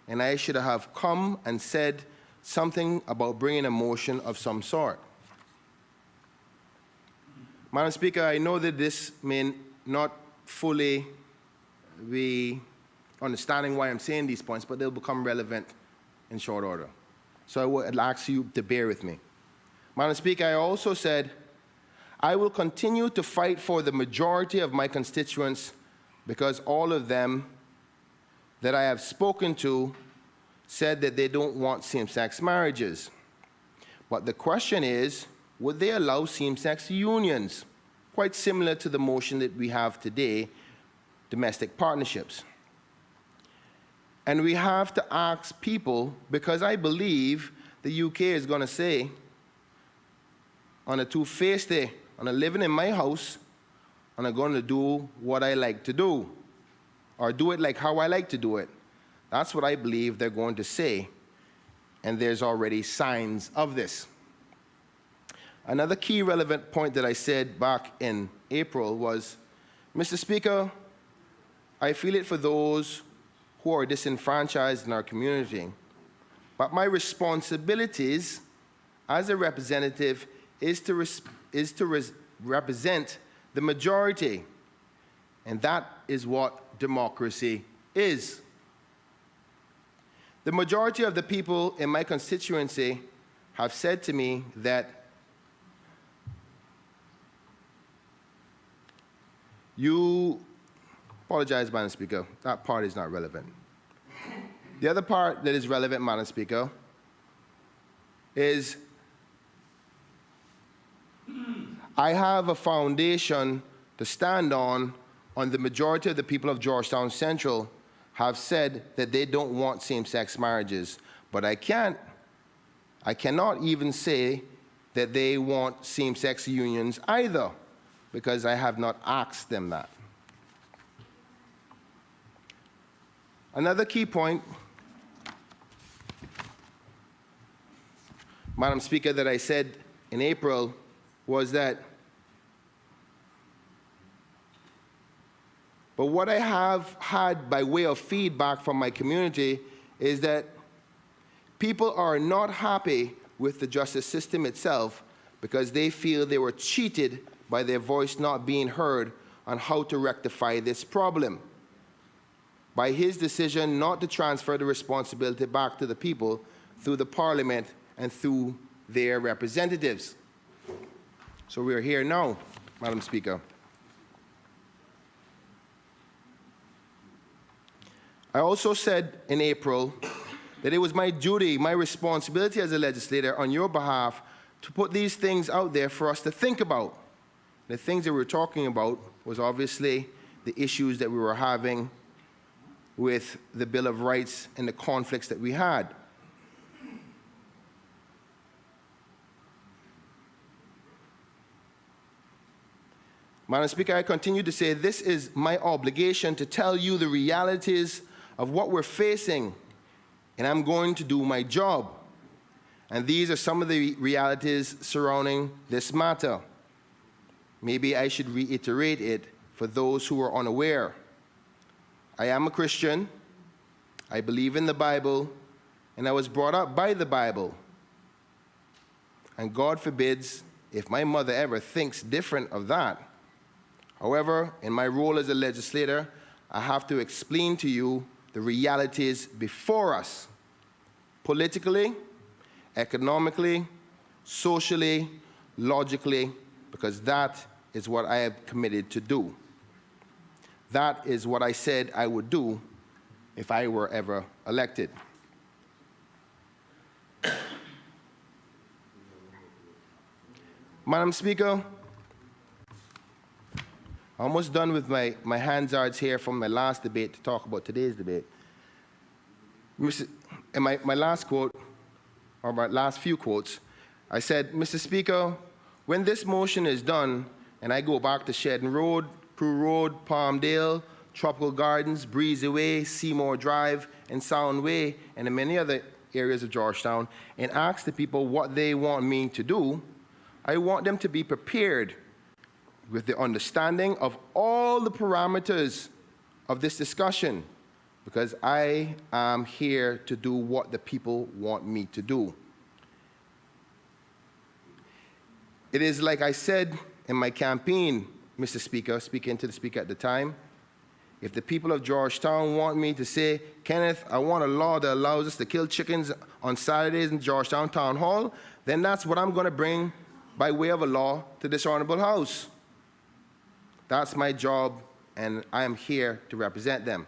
and I should have come and said something about bringing a motion of some sort. Madam Speaker, I know that this may not fully be understanding why I'm saying these points, but they'll become relevant in short order. So I would ask you to bear with me. Madam Speaker, I also said, I will continue to fight for the majority of my constituents, because all of them that I have spoken to said that they don't want same-sex marriages. But the question is, would they allow same-sex unions? Quite similar to the motion that we have today, domestic partnerships. And we have to ask people, because I believe the UK is going to say, on a two-faced day, I'm living in my house, and I'm going to do what I like to do, or do it like how I like to do it. That's what I believe they're going to say, and there's already signs of this. Another key relevant point that I said back in April was, Mr. Speaker, I feel it for those who are disenfranchised in our community, but my responsibilities as a representative is to represent the majority. And that is what democracy is. The majority of the people in my constituency have said to me that apologize, Madam Speaker, that part is not relevant. The other part that is relevant, Madam Speaker, is I have a foundation to stand on the majority of the people of Georgetown Central have said that they don't want same-sex marriages. But I cannot even say that they want same-sex unions either, because I have not asked them that. Another key point, Madam Speaker, that I said in April was that, but what I have had by way of feedback from my community is that people are not happy with the justice system itself because they feel they were cheated by their voice not being heard on how to rectify this problem. By his decision not to transfer the responsibility back to the people through the Parliament and through their representatives. So we are here now, Madam Speaker. I also said in April that it was my duty, my responsibility as a legislator on your behalf to put these things out there for us to think about. The things that we were talking about was obviously the issues that we were having with the Bill of Rights and the conflicts that we had. Madam Speaker, I continue to say this is my obligation to tell you the realities of what we're facing, and I'm going to do my job. And these are some of the realities surrounding this matter. Maybe I should reiterate it for those who are unaware. I am a Christian, I believe in the Bible, and I was brought up by the Bible. And God forbids if my mother ever thinks different of that. However, in my role as a legislator, I have to explain to you the realities before us, politically, economically, socially, logically, because that is what I have committed to do. That is what I said I would do if I were ever elected. Madam Speaker, almost done with my Hansards here from my last debate to talk about today's debate. In my last quote, or my last few quotes, I said, Mr. Speaker, when this motion is done and I go back to Shedden Road, Crew Road, Palmdale, Tropical Gardens, Breezeway, Seymour Drive, and Sound Way, and in many other areas of Georgetown, and ask the people what they want me to do, I want them to be prepared with the understanding of all the parameters of this discussion, because I am here to do what the people want me to do. It is like I said in my campaign, Mr. Speaker, speaking to the Speaker at the time, if the people of Georgetown want me to say, Kenneth, I want a law that allows us to kill chickens on Saturdays in Georgetown Town Hall, then that's what I'm going to bring by way of a law to this Honorable House. That's my job, and I am here to represent them.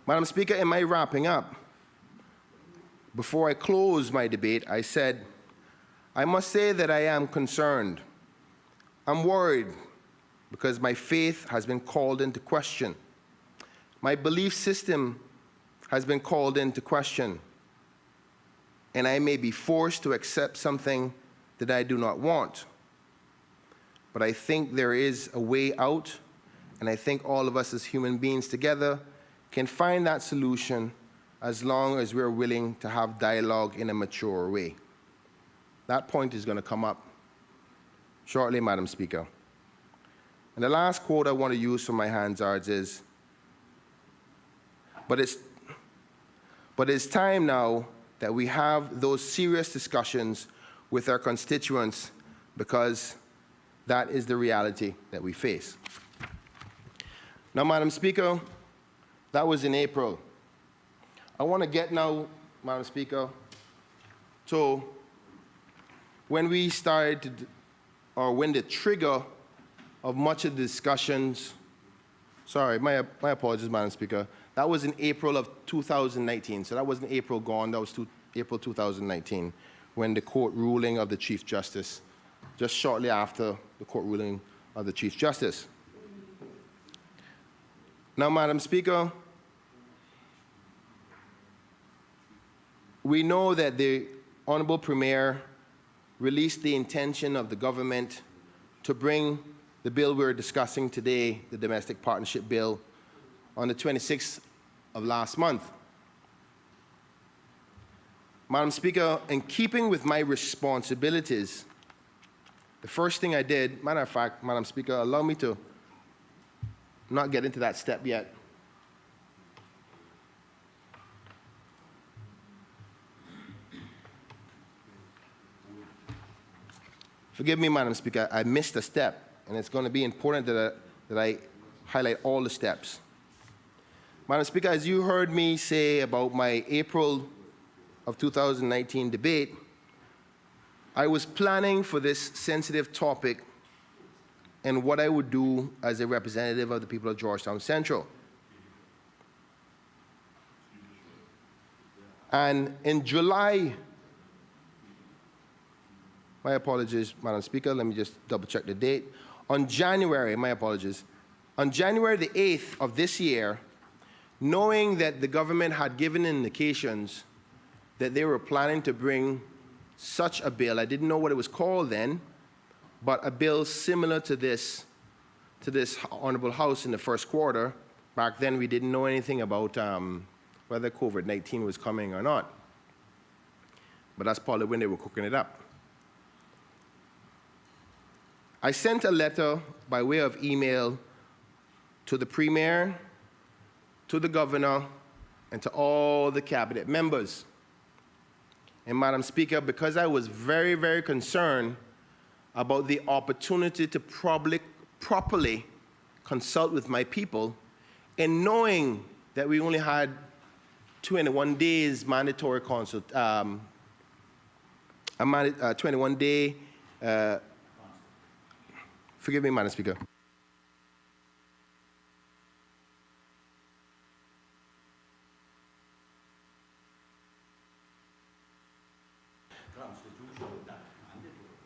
Madam Speaker, in my wrapping up, before I close my debate, I said, I must say that I am concerned. I'm worried because my faith has been called into question. My belief system has been called into question, and I may be forced to accept something that I do not want. But I think there is a way out, and I think all of us as human beings together can find that solution as long as we're willing to have dialogue in a mature way. That point is going to come up shortly, Madam Speaker. And the last quote I want to use from my Hansards is, But it's time now that we have those serious discussions with our constituents, because that is the reality that we face. Now, Madam Speaker, that was in April. I want to get now, Madam Speaker, to when we started, or when the trigger of much of the discussions, sorry, my apologies, Madam Speaker, that was in April of 2019, so that wasn't April gone, that was April 2019, when the court ruling of the Chief Justice, just shortly after the court ruling of the Chief Justice. Now, Madam Speaker, we know that the Honorable Premier released the intention of the government to bring the bill we're discussing today, the Domestic Partnership Bill, on the 26th of last month. Madam Speaker, in keeping with my responsibilities, the first thing I did, matter of fact, Madam Speaker, allow me to not get into that step yet. Forgive me, Madam Speaker, I missed a step, and it's going to be important that I highlight all the steps. Madam Speaker, as you heard me say about my April of 2019 debate, I was planning for this sensitive topic and what I would do as a representative of the people of Georgetown Central. And in July, my apologies, Madam Speaker, let me just double check the date. On January, my apologies, on January the 8th of this year, knowing that the government had given indications that they were planning to bring such a bill, I didn't know what it was called then, but a bill similar to this Honorable House in the first quarter. Back then, we didn't know anything about whether COVID-19 was coming or not. But that's probably when they were cooking it up. I sent a letter by way of email to the Premier, to the Governor, and to all the Cabinet members. And Madam Speaker, because I was very, very concerned about the opportunity to properly consult with my people, and knowing that we only had 21 days mandatory consult, 21-day, forgive me, Madam Speaker.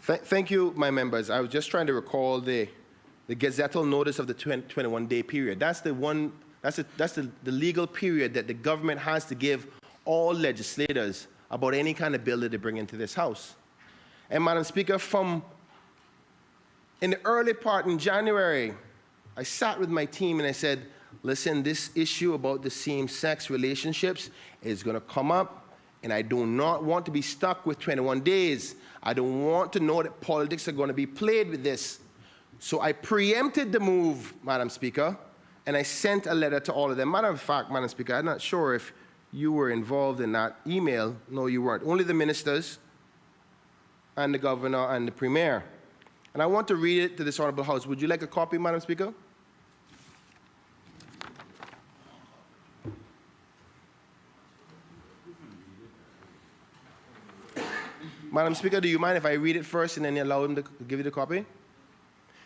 Thank you, my members. I was just trying to recall the gazettal notice of the 21-day period. That's the legal period that the government has to give all legislators about any kind of bill that they bring into this House. And Madam Speaker, in the early part in January, I sat with my team and I said, listen, this issue about the same-sex relationships is going to come up, and I do not want to be stuck with 21 days. I don't want to know that politics are going to be played with this. So I preempted the move, Madam Speaker, and I sent a letter to all of them. Matter of fact, Madam Speaker, I'm not sure if you were involved in that email. No, you weren't. Only the ministers and the Governor and the Premier. And I want to read it to this Honorable House. Would you like a copy, Madam Speaker? Madam Speaker, do you mind if I read it first and then you allow him to give you the copy?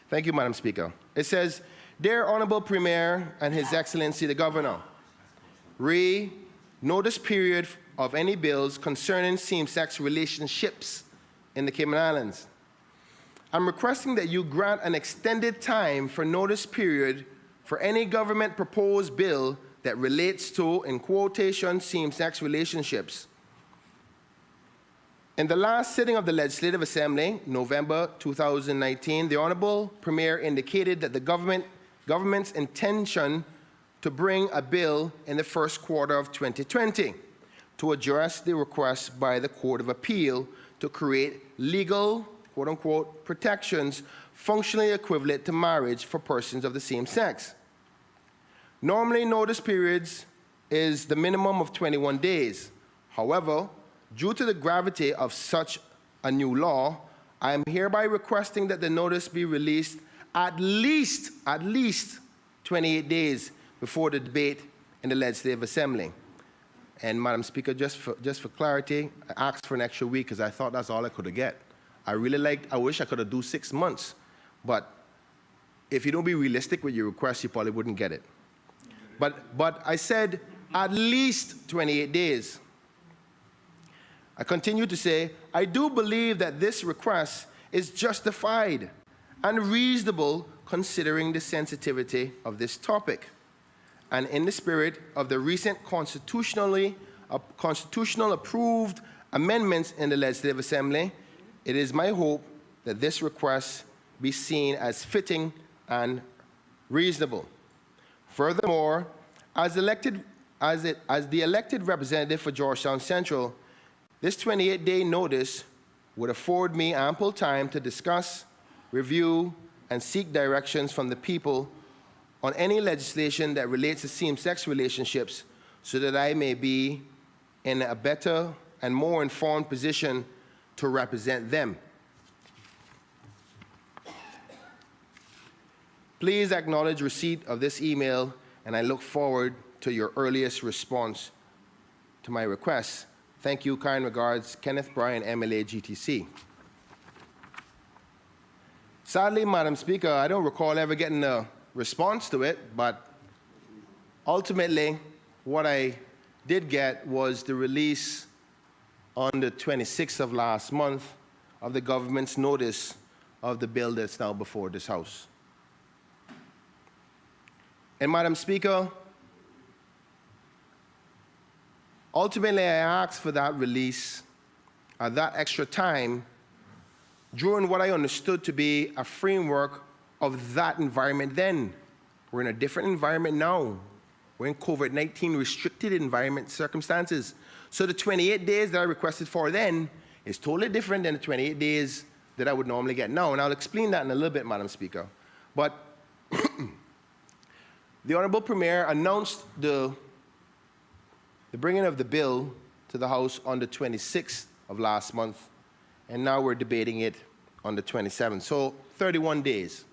Thank you, Madam Speaker. It says, Dear Honorable Premier and His Excellency the Governor, notice period of any bills concerning same-sex relationships in the Cayman Islands. I'm requesting that you grant an extended time for notice period for any government proposed bill that relates to, in quotation, same-sex relationships. In the last sitting of the Legislative Assembly, November 2019, the Honorable Premier indicated that the government's intention to bring a bill in the first quarter of 2020 to address the request by the Court of Appeal to create legal, quote-unquote, protections functionally equivalent to marriage for persons of the same sex. Normally, notice periods is the minimum of 21 days. However, due to the gravity of such a new law, I am hereby requesting that the notice be released at least 28 days before the debate in the Legislative Assembly. And Madam Speaker, just for clarity, I asked for an extra week because I thought that's all I could get. I wish I could have do 6 months, but if you don't be realistic with your request, you probably wouldn't get it. But I said at least 28 days. I continue to say, I do believe that this request is justified and reasonable considering the sensitivity of this topic. And in the spirit of the recent constitutional approved amendments in the Legislative Assembly, it is my hope that this request be seen as fitting and reasonable. Furthermore, as the elected representative for Georgetown Central, this 28-day notice would afford me ample time to discuss, review, and seek directions from the people on any legislation that relates to same-sex relationships so that I may be in a better and more informed position to represent them. Please acknowledge receipt of this email, and I look forward to your earliest response to my request. Thank you, kind regards, Kenneth Bryan, MLA, GTC. Sadly, Madam Speaker, I don't recall ever getting a response to it, but ultimately, what I did get was the release on the 26th of last month of the government's notice of the bill that's now before this House. And Madam Speaker, ultimately I asked for that release, that extra time, during what I understood to be a framework of that environment then. We're in a different environment now. We're in COVID-19 restricted environment circumstances. So the 28 days that I requested for then is totally different than the 28 days that I would normally get now. And I'll explain that in a little bit, Madam Speaker. But the Honorable Premier announced the bringing of the bill to the House on the 26th of last month, and now we're debating it on the 27th. So 31 days.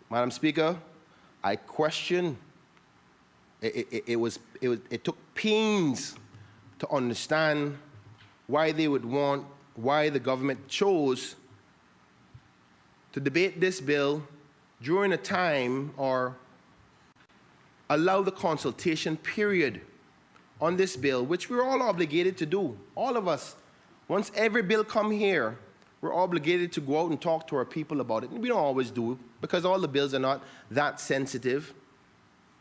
Madam Speaker, I question, it took pains to understand why they would want, why the government chose to debate this bill during a time or allow the consultation period on this bill, which we're all obligated to do, all of us. Once every bill come here, we're obligated to go out and talk to our people about it. And we don't always do, because all the bills are not that sensitive,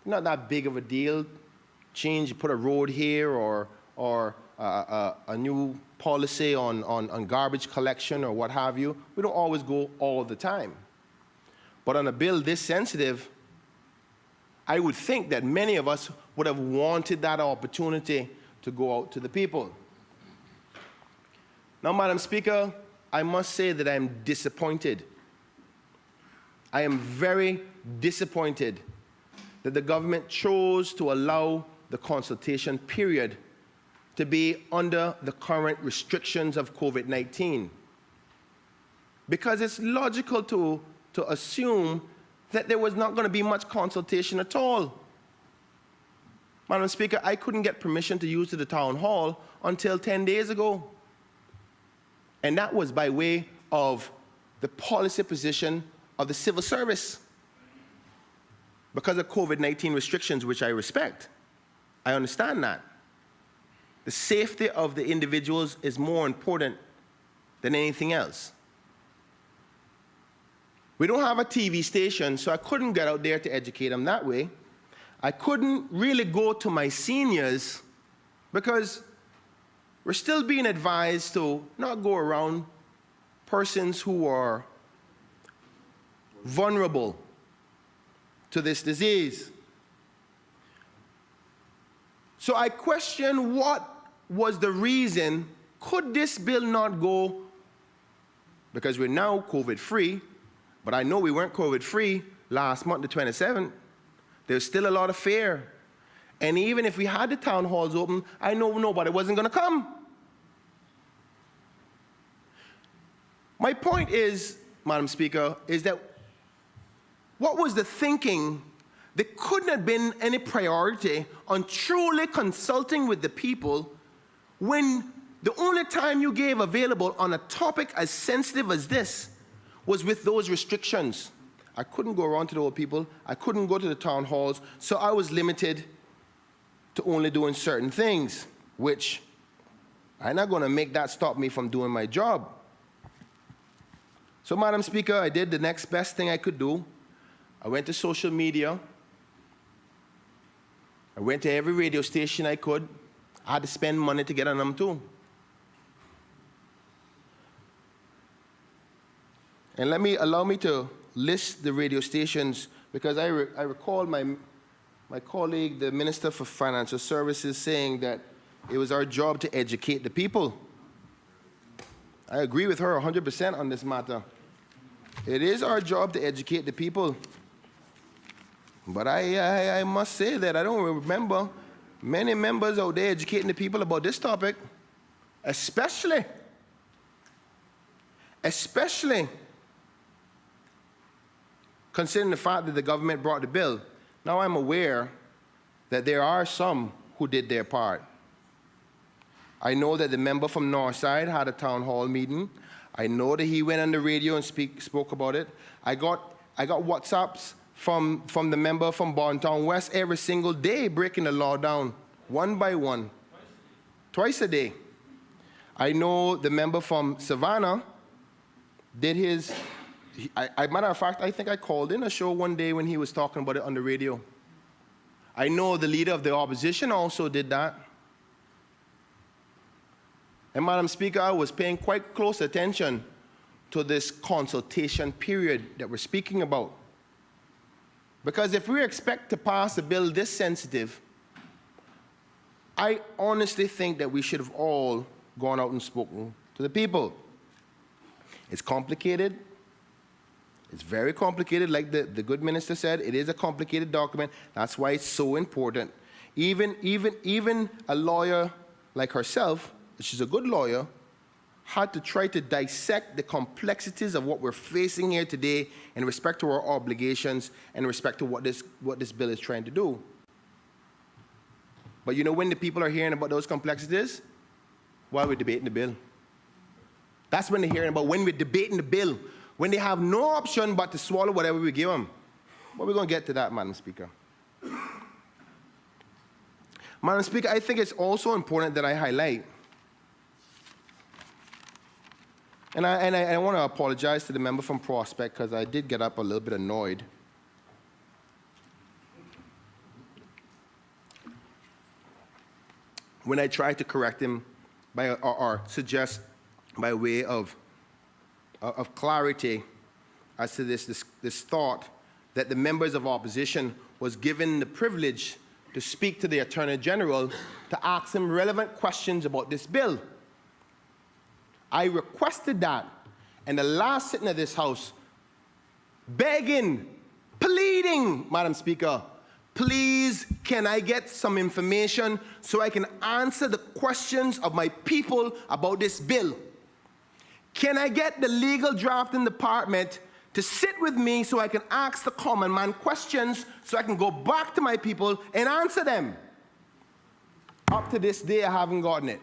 not that big of a deal. Change, put a road here or a new policy on garbage collection or what have you. We don't always go all the time. But on a bill this sensitive, I would think that many of us would have wanted that opportunity to go out to the people. Now, Madam Speaker, I must say that I am disappointed. I am very disappointed that the government chose to allow the consultation period to be under the current restrictions of COVID-19. Because it's logical to assume that there was not going to be much consultation at all. Madam Speaker, I couldn't get permission to use the town hall until 10 days ago. And that was by way of the policy position of the civil service. Because of COVID-19 restrictions, which I respect. I understand that. The safety of the individuals is more important than anything else. We don't have a TV station, so I couldn't get out there to educate them that way. I couldn't really go to my seniors because we're still being advised to not go around persons who are vulnerable to this disease. So I question what was the reason. Could this bill not go, because we're now COVID-free, but I know we weren't COVID-free last month, the 27th. There's still a lot of fear. And even if we had the town halls open, I know nobody wasn't going to come. My point is, Madam Speaker, is that what was the thinking? There couldn't have been any priority on truly consulting with the people when the only time you gave available on a topic as sensitive as this was with those restrictions. I couldn't go around to the old people. I couldn't go to the town halls. So I was limited to only doing certain things, which I'm not going to make that stop me from doing my job. So, Madam Speaker, I did the next best thing I could do. I went to social media. I went to every radio station I could. I had to spend money to get on them too. And allow me to list the radio stations, because I recall my colleague, the Minister for Financial Services, saying that it was our job to educate the people. I agree with her 100% on this matter. It is our job to educate the people. But I must say that I don't remember many members out there educating the people about this topic, especially considering the fact that the government brought the bill. Now I'm aware that there are some who did their part. I know that the member from Northside had a town hall meeting. I know that he went on the radio and spoke about it. I got WhatsApps from the member from Bontown West every single day, breaking the law down, one by one. Twice a day. I know the member from Savannah did his, matter of fact, I think I called in a show one day when he was talking about it on the radio. I know the leader of the opposition also did that. And Madam Speaker, I was paying quite close attention to this consultation period that we're speaking about. Because if we expect to pass a bill this sensitive, I honestly think that we should have all gone out and spoken to the people. It's complicated. It's very complicated. Like the good minister said, it is a complicated document. That's why it's so important. Even a lawyer like herself, she's a good lawyer, had to try to dissect the complexities of what we're facing here today in respect to our obligations and in respect to what this bill is trying to do. But you know when the people are hearing about those complexities? While we're debating the bill. That's when they're hearing about when we're debating the bill, when they have no option but to swallow whatever we give them. But we're going to get to that, Madam Speaker. Madam Speaker, I think it's also important that I highlight, and I want to apologize to the member from Prospect because I did get up a little bit annoyed. When I tried to correct him or suggest by way of clarity as to this thought that the members of opposition was given the privilege to speak to the Attorney General to ask him relevant questions about this bill. I requested that in the last sitting of this House, begging, pleading, Madam Speaker, please can I get some information so I can answer the questions of my people about this bill? Can I get the legal drafting department to sit with me so I can ask the common man questions so I can go back to my people and answer them? Up to this day, I haven't gotten it.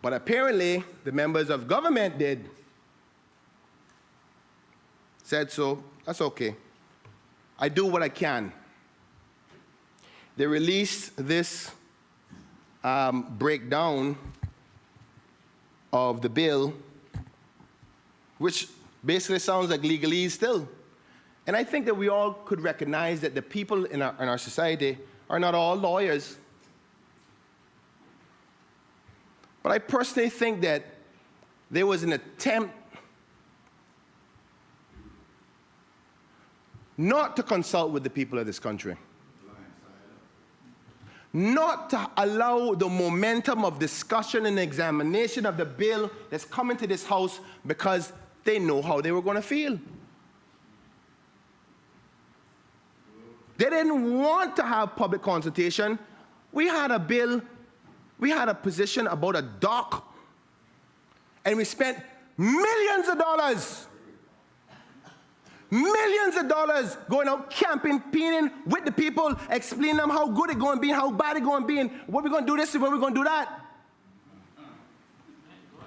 But apparently, the members of government did. Said so, that's okay. I do what I can. They released this breakdown of the bill, which basically sounds like legalese still. And I think that we all could recognize that the people in our society are not all lawyers. But I personally think that there was an attempt not to consult with the people of this country. Not to allow the momentum of discussion and examination of the bill that's coming to this House because they know how they were going to feel. They didn't want to have public consultation. We had a bill, we had a position about a dock, and we spent millions of dollars going out campaigning with the people, explaining them how good it's going to be, how bad it's going to be, and what we're going to do this and what we're going to do that.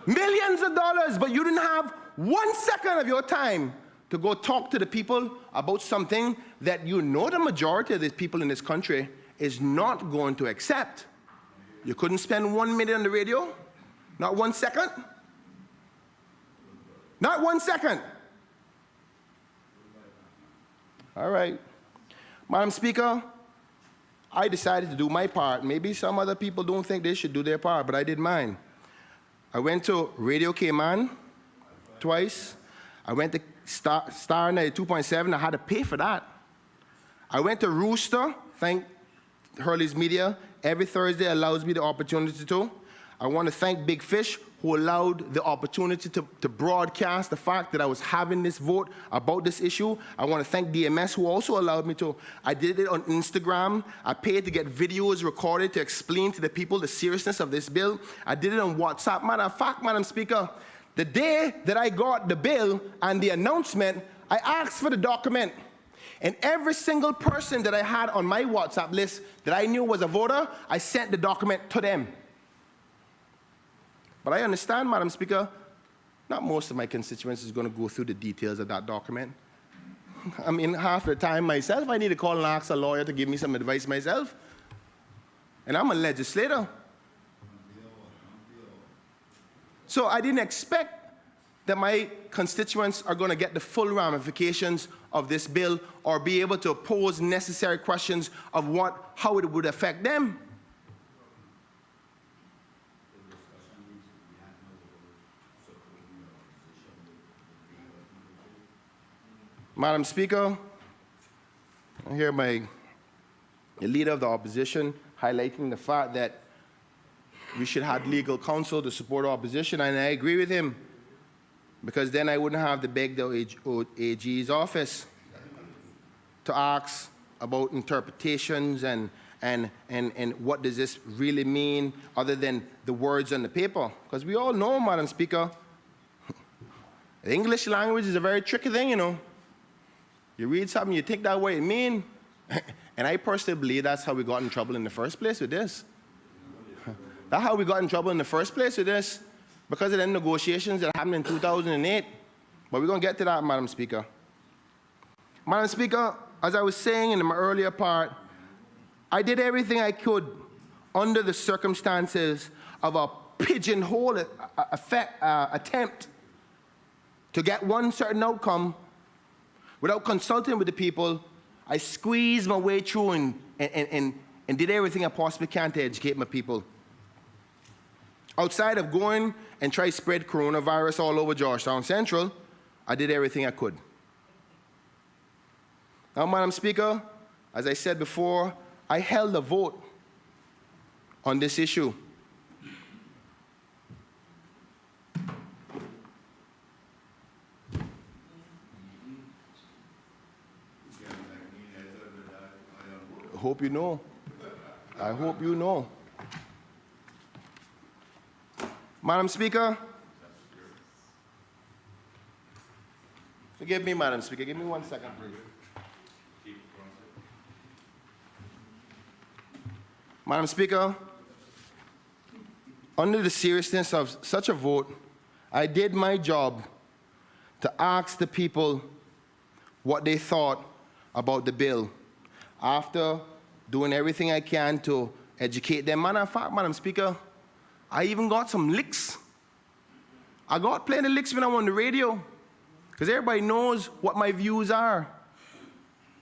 Millions of dollars, but you didn't have 1 second of your time to go talk to the people about something that you know the majority of the people in this country is not going to accept. You couldn't spend 1 minute on the radio? Not 1 second? Not 1 second. All right. Madam Speaker, I decided to do my part. Maybe some other people don't think they should do their part, but I did mine. I went to Radio Cayman twice. I went to Star 92.7. I had to pay for that. I went to Rooster, thank Hurley's Media. Every Thursday allows me the opportunity to. I want to thank Big Fish, who allowed the opportunity to broadcast the fact that I was having this vote about this issue. I want to thank DMS, who also allowed me to. I did it on Instagram. I paid to get videos recorded to explain to the people the seriousness of this bill. I did it on WhatsApp. Matter of fact, Madam Speaker, the day that I got the bill and the announcement, I asked for the document. And every single person that I had on my WhatsApp list that I knew was a voter, I sent the document to them. But I understand, Madam Speaker, not most of my constituents is going to go through the details of that document. I mean, half the time myself, I need to call and ask a lawyer to give me some advice myself. And I'm a legislator. So I didn't expect that my constituents are going to get the full ramifications of this bill or be able to pose necessary questions of how it would affect them. Madam Speaker, I hear the leader of the opposition highlighting the fact that we should have legal counsel to support our opposition, and I agree with him, because then I wouldn't have to beg the AG's office to ask about interpretations and what does this really mean other than the words on the paper. Because we all know, Madam Speaker, the English language is a very tricky thing, you know. You read something, you think that way it means. And I personally believe that's how we got in trouble in the first place with this. That's how we got in trouble in the first place with this, because of the negotiations that happened in 2008. But we're going to get to that, Madam Speaker. Madam Speaker, as I was saying in my earlier part, I did everything I could under the circumstances of a pigeonhole attempt to get one certain outcome. Without consulting with the people, I squeezed my way through and did everything I possibly can to educate my people. Outside of going and try to spread coronavirus all over Georgetown Central, I did everything I could. Now, Madam Speaker, as I said before, I held a vote on this issue. I hope you know. I hope you know. Madam Speaker, forgive me, Madam Speaker. Give me 1 second, please. Madam Speaker, under the seriousness of such a vote, I did my job to ask the people what they thought about the bill, after doing everything I can to educate them. Matter of fact, Madam Speaker, I even got some licks. I got plenty of licks when I'm on the radio, because everybody knows what my views are.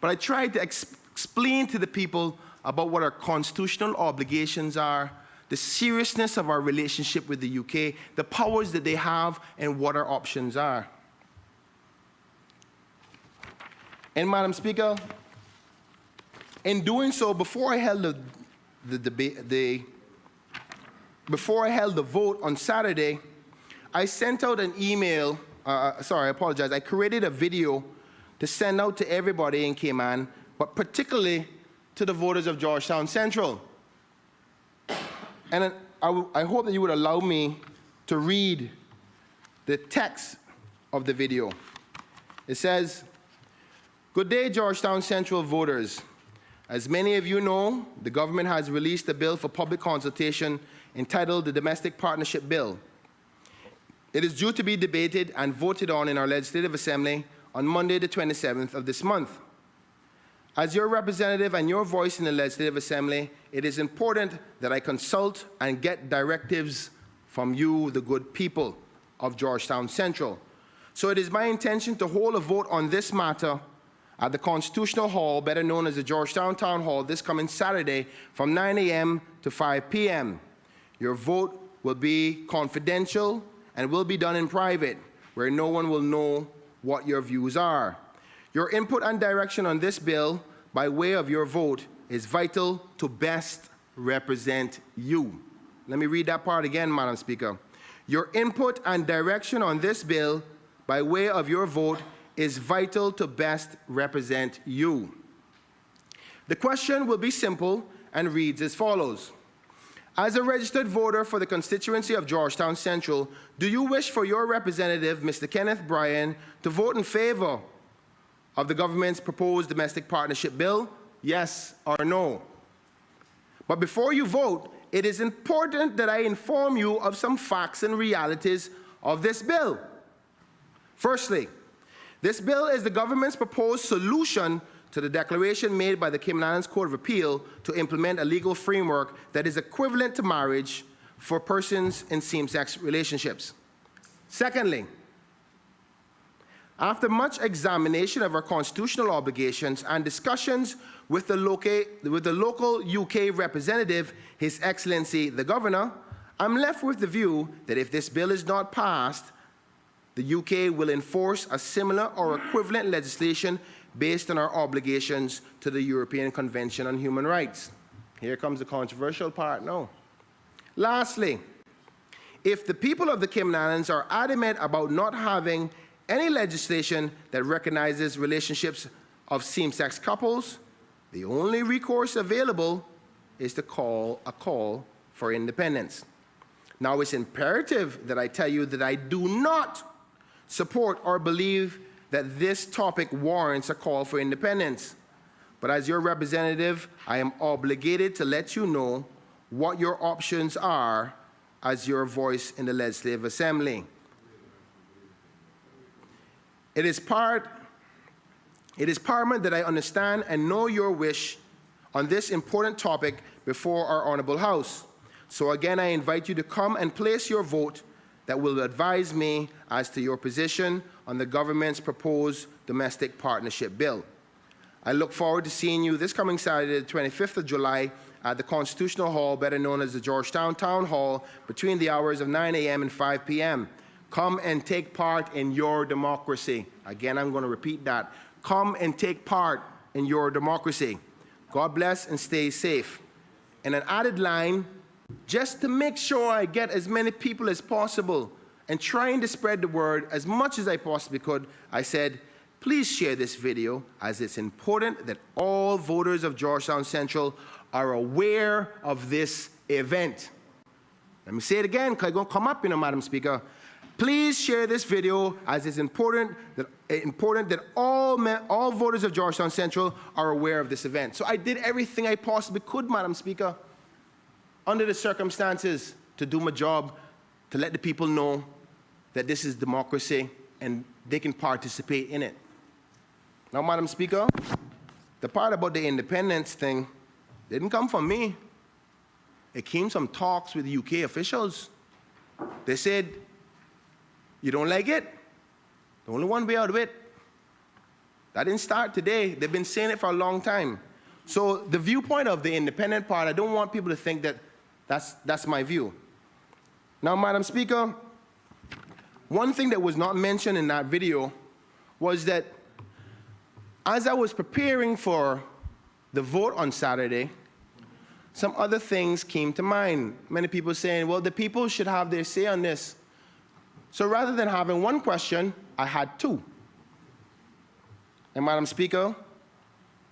But I tried to explain to the people about what our constitutional obligations are, the seriousness of our relationship with the UK, the powers that they have, and what our options are. And Madam Speaker, in doing so, before I held before I held the vote on Saturday, I sent out an email, I apologize, I created a video to send out to everybody in Cayman but particularly to the voters of Georgetown Central. And I hope that you would allow me to read the text of the video. It says, "Good day, Georgetown Central voters. As many of you know, the government has released a bill for public consultation entitled the Domestic Partnership Bill. It is due to be debated and voted on in our Legislative Assembly on Monday, the 27th of this month. As your representative and your voice in the Legislative Assembly, it is important that I consult and get directives from you, the good people of Georgetown Central. So it is my intention to hold a vote on this matter at the Constitutional Hall, better known as the Georgetown Town Hall, this coming Saturday from 9 a.m. to 5 p.m. Your vote will be confidential and will be done in private, where no one will know what your views are. Your input and direction on this bill, by way of your vote, is vital to best represent you." Let me read that part again, Madam Speaker. Your input and direction on this bill, by way of your vote, is vital to best represent you. The question will be simple and reads as follows. As a registered voter for the constituency of Georgetown Central, do you wish for your representative, Mr. Kenneth Bryan, to vote in favor of the government's proposed domestic partnership bill? Yes or no? But before you vote, it is important that I inform you of some facts and realities of this bill. Firstly, this bill is the government's proposed solution to the declaration made by the Cayman Islands Court of Appeal to implement a legal framework that is equivalent to marriage for persons in same-sex relationships. Secondly, after much examination of our constitutional obligations and discussions with the local UK representative, His Excellency the Governor, I'm left with the view that if this bill is not passed, the UK will enforce a similar or equivalent legislation based on our obligations to the European Convention on Human Rights. Here comes the controversial part now. Lastly, if the people of the Cayman Islands are adamant about not having any legislation that recognizes relationships of same-sex couples, the only recourse available is to call a call for independence. Now, it's imperative that I tell you that I do not support or believe that this topic warrants a call for independence. But as your representative, I am obligated to let you know what your options are as your voice in the Legislative Assembly. It is paramount that I understand and know your wish on this important topic before our Honorable House. So again, I invite you to come and place your vote that will advise me as to your position on the government's proposed domestic partnership bill. I look forward to seeing you this coming Saturday, the 25th of July, at the Constitutional Hall, better known as the Georgetown Town Hall, between the hours of 9 a.m. and 5 p.m. Come and take part in your democracy. Again, I'm going to repeat that. Come and take part in your democracy. God bless and stay safe. And an added line, just to make sure I get as many people as possible and trying to spread the word as much as I possibly could, I said, please share this video, as it's important that all voters of Georgetown Central are aware of this event. Let me say it again, because it's going to come up, Madam Speaker. Please share this video, as it's important that all voters of Georgetown Central are aware of this event. So I did everything I possibly could, Madam Speaker, under the circumstances, to do my job, to let the people know that this is democracy and they can participate in it. Now, Madam Speaker, the part about the independence thing didn't come from me. It came from talks with UK officials. They said, you don't like it? The only one way out of it. That didn't start today. They've been saying it for a long time. So the viewpoint of the independent part, I don't want people to think that that's my view. Now, Madam Speaker, one thing that was not mentioned in that video was that as I was preparing for the vote on Saturday, some other things came to mind. Many people saying, well, the people should have their say on this. So rather than having one question, I had two. And Madam Speaker,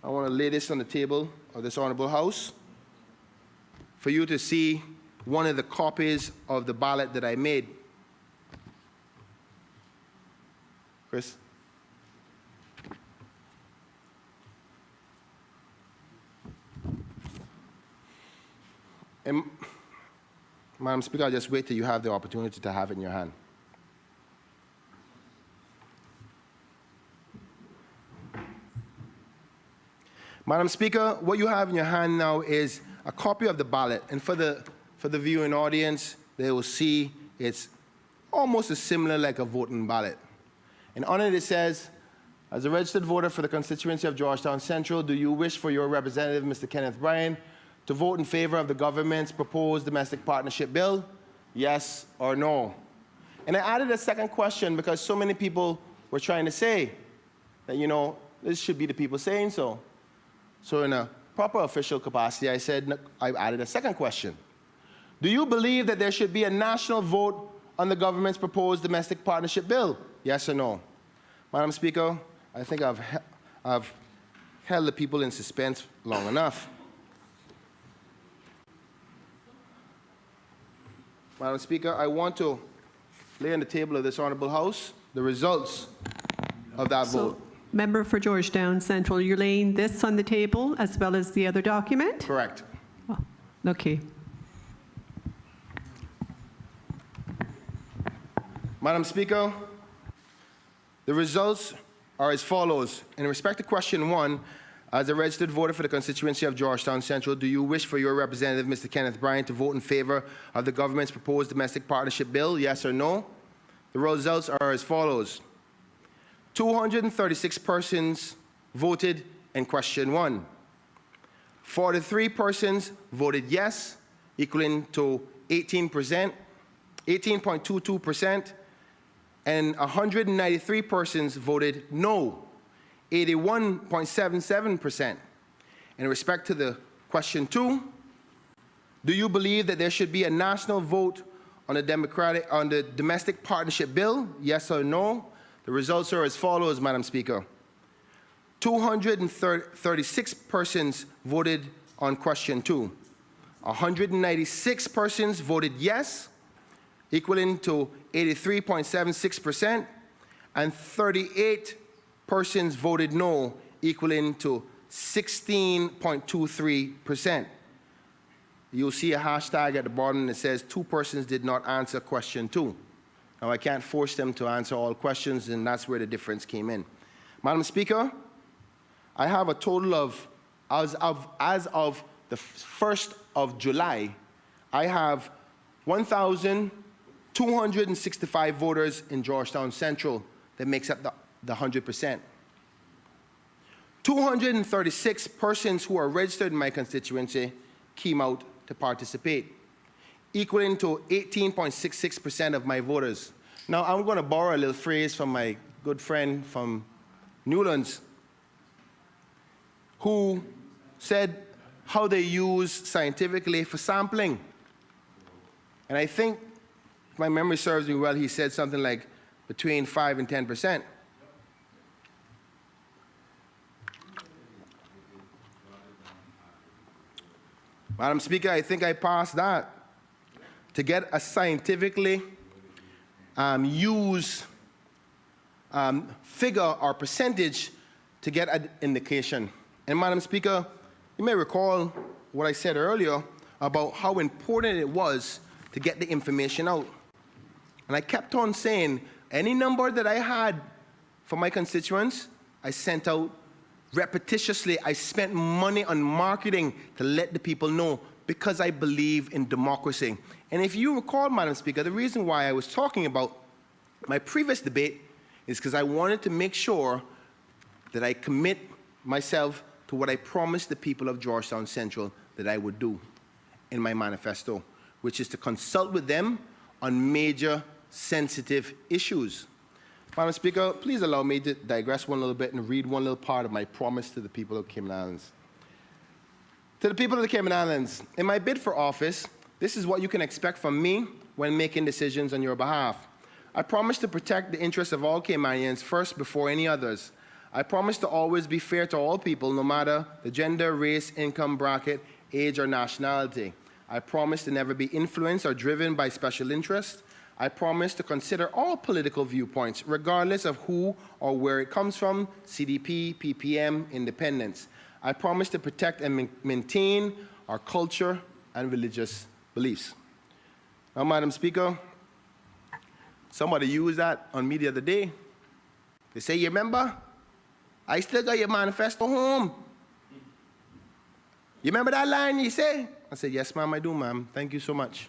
I want to lay this on the table of this Honorable House for you to see one of the copies of the ballot that I made. Chris? And, Madam Speaker, I'll just wait till you have the opportunity to have it in your hand. Madam Speaker, what you have in your hand now is a copy of the ballot. And for the viewing audience, they will see it's almost as similar like a voting ballot. And on it says, as a registered voter for the constituency of Georgetown Central, do you wish for your representative, Mr. Kenneth Bryan, to vote in favor of the government's proposed domestic partnership bill? Yes or no? And I added a second question because so many people were trying to say that, you know, this should be the people saying so. So in a proper official capacity, I added a second question. Do you believe that there should be a national vote on the government's proposed domestic partnership bill? Yes or no? Madam Speaker, I think I've held the people in suspense long enough. Madam Speaker, I want to lay on the table of this Honorable House the results of that vote. Member for Georgetown Central, you're laying this on the table as well as the other document? Correct. Oh, okay. Madam Speaker, the results are as follows. In respect to question 1, as a registered voter for the constituency of Georgetown Central, do you wish for your representative, Mr. Kenneth Bryan, to vote in favor of the government's proposed domestic partnership bill? Yes or no? The results are as follows. 236 persons voted in question 1. 43 persons voted yes, equaling to 18.22%, and 193 persons voted no, 81.77%. In respect to the question 2, do you believe that there should be a national vote on the domestic partnership bill? Yes or no? The results are as follows, Madam Speaker. 236 persons voted on question 2. 196 persons voted yes, equaling to 83.76%, and 38 persons voted no, equaling to 16.23%. You'll see a hashtag at the bottom that says 2 persons did not answer question 2. Now, I can't force them to answer all questions, and that's where the difference came in. Madam Speaker, I have a total of, as of the 1st of July, I have 1,265 voters in Georgetown Central that makes up the 100%. 236 persons who are registered in my constituency came out to participate, equaling to 18.66% of my voters. Now, I'm going to borrow a little phrase from my good friend from Newlands, who said how they use scientifically for sampling. And I think, if my memory serves me well, he said something like between 5 and 10%. Madam Speaker, I think I passed that. To get a scientifically used figure or percentage to get an indication. And Madam Speaker, you may recall what I said earlier about how important it was to get the information out. And I kept on saying, any number that I had for my constituents, I sent out repetitiously. I spent money on marketing to let the people know because I believe in democracy. And if you recall, Madam Speaker, the reason why I was talking about my previous debate is because I wanted to make sure that I commit myself to what I promised the people of Georgetown Central that I would do in my manifesto, which is to consult with them on major sensitive issues. Madam Speaker, please allow me to digress one little bit and read one little part of my promise to the people of Cayman Islands. To the people of the Cayman Islands, in my bid for office, this is what you can expect from me when making decisions on your behalf. I promise to protect the interests of all Caymanians first before any others. I promise to always be fair to all people, no matter the gender, race, income bracket, age, or nationality. I promise to never be influenced or driven by special interests. I promise to consider all political viewpoints, regardless of who or where it comes from, CDP, PPM, independence. I promise to protect and maintain our culture and religious beliefs. Now, Madam Speaker, somebody used that on me the other day. They say, you remember? I still got your manifesto home. You remember that line you say? I said, yes, ma'am, I do, ma'am. Thank you so much.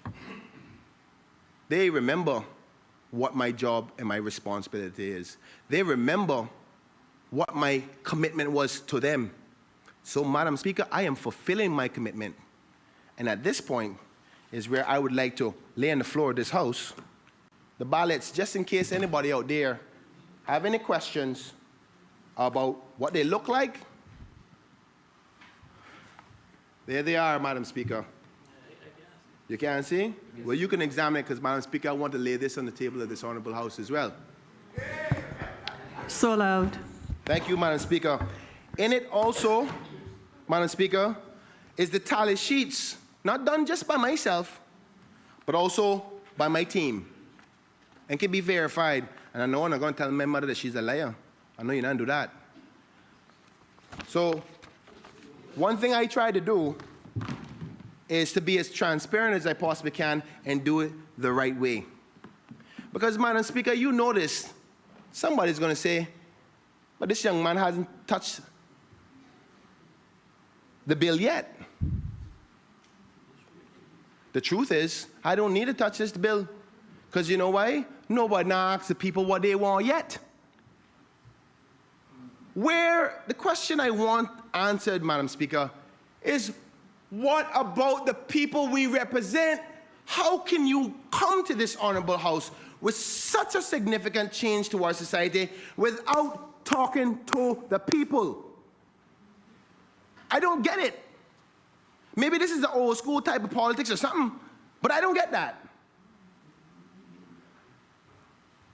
They remember what my job and my responsibility is. They remember what my commitment was to them. So, Madam Speaker, I am fulfilling my commitment. And at this point is where I would like to lay on the floor of this House the ballots, just in case anybody out there have any questions about what they look like. There they are, Madam Speaker. You can't see? Well, you can examine it, because, Madam Speaker, I want to lay this on the table of this honorable House as well. So loud. Thank you, Madam Speaker. In it also, Madam Speaker, is the tally sheets, not done just by myself, but also by my team, and can be verified. And I know I'm not going to tell my mother that she's a liar. I know you're not going to do that. So, one thing I try to do is to be as transparent as I possibly can and do it the right way. Because, Madam Speaker, you notice somebody's going to say, but this young man hasn't touched the bill yet. The truth is, I don't need to touch this bill, because you know why? Nobody asks the people what they want yet. Where the question I want answered, Madam Speaker, is what about the people we represent? How can you come to this honorable House with such a significant change to our society without talking to the people? I don't get it. Maybe this is the old school type of politics or something, but I don't get that.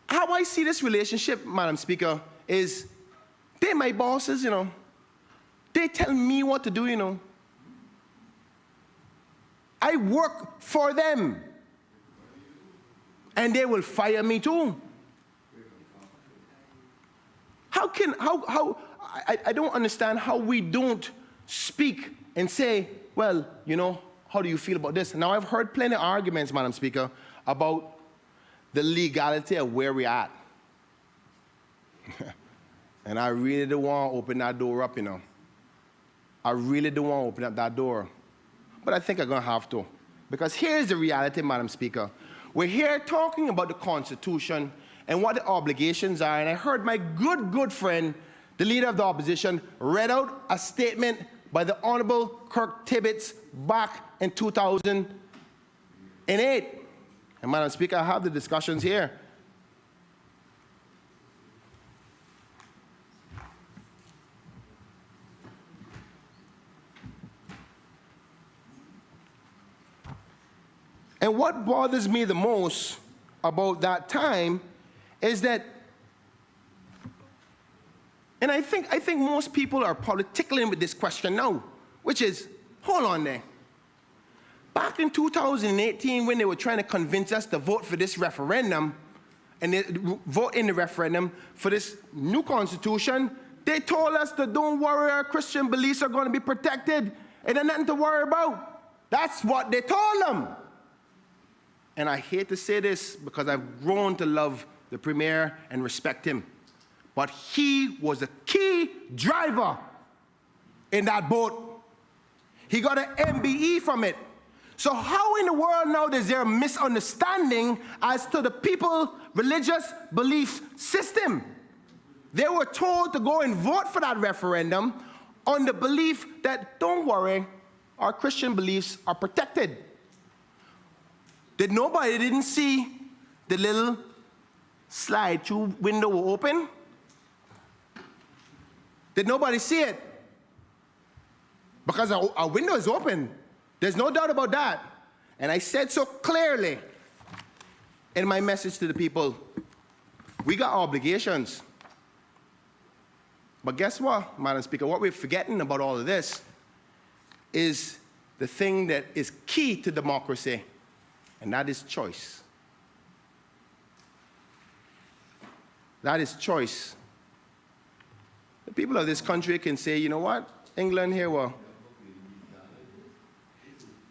How I see this relationship, Madam Speaker, is they're my bosses, you know. They tell me what to do, you know. I work for them. And they will fire me too. I don't understand how we don't speak and say, well, you know, how do you feel about this? Now, I've heard plenty of arguments, Madam Speaker, about the legality of where we're at. And I really don't want to open that door up, you know. I really don't want to open up that door. But I think I'm going to have to. Because here's the reality, Madam Speaker. We're here talking about the Constitution and what the obligations are. And I heard my good friend, the Leader of the Opposition, read out a statement by the Honorable Kirk Tibbetts back in 2008. And Madam Speaker, I have the discussions here. And what bothers me the most about that time is that, and I think most people are politicking with this question now, which is, hold on there. Back in 2018, when they were trying to convince us to vote for this referendum, and they vote in the referendum for this new Constitution, they told us that don't worry, our Christian beliefs are going to be protected, and there's nothing to worry about. That's what they told them. And I hate to say this because I've grown to love the Premier and respect him. But he was a key driver in that boat. He got an MBE from it. So how in the world now is there a misunderstanding as to the people's religious belief system? They were told to go and vote for that referendum on the belief that, don't worry, our Christian beliefs are protected. Nobody didn't see the little slide-through window open? Did nobody see it? Because our window is open. There's no doubt about that. And I said so clearly in my message to the people, we got obligations. But guess what, Madam Speaker? What we're forgetting about all of this is the thing that is key to democracy, and that is choice. That is choice. The people of this country can say, you know what, England, here what?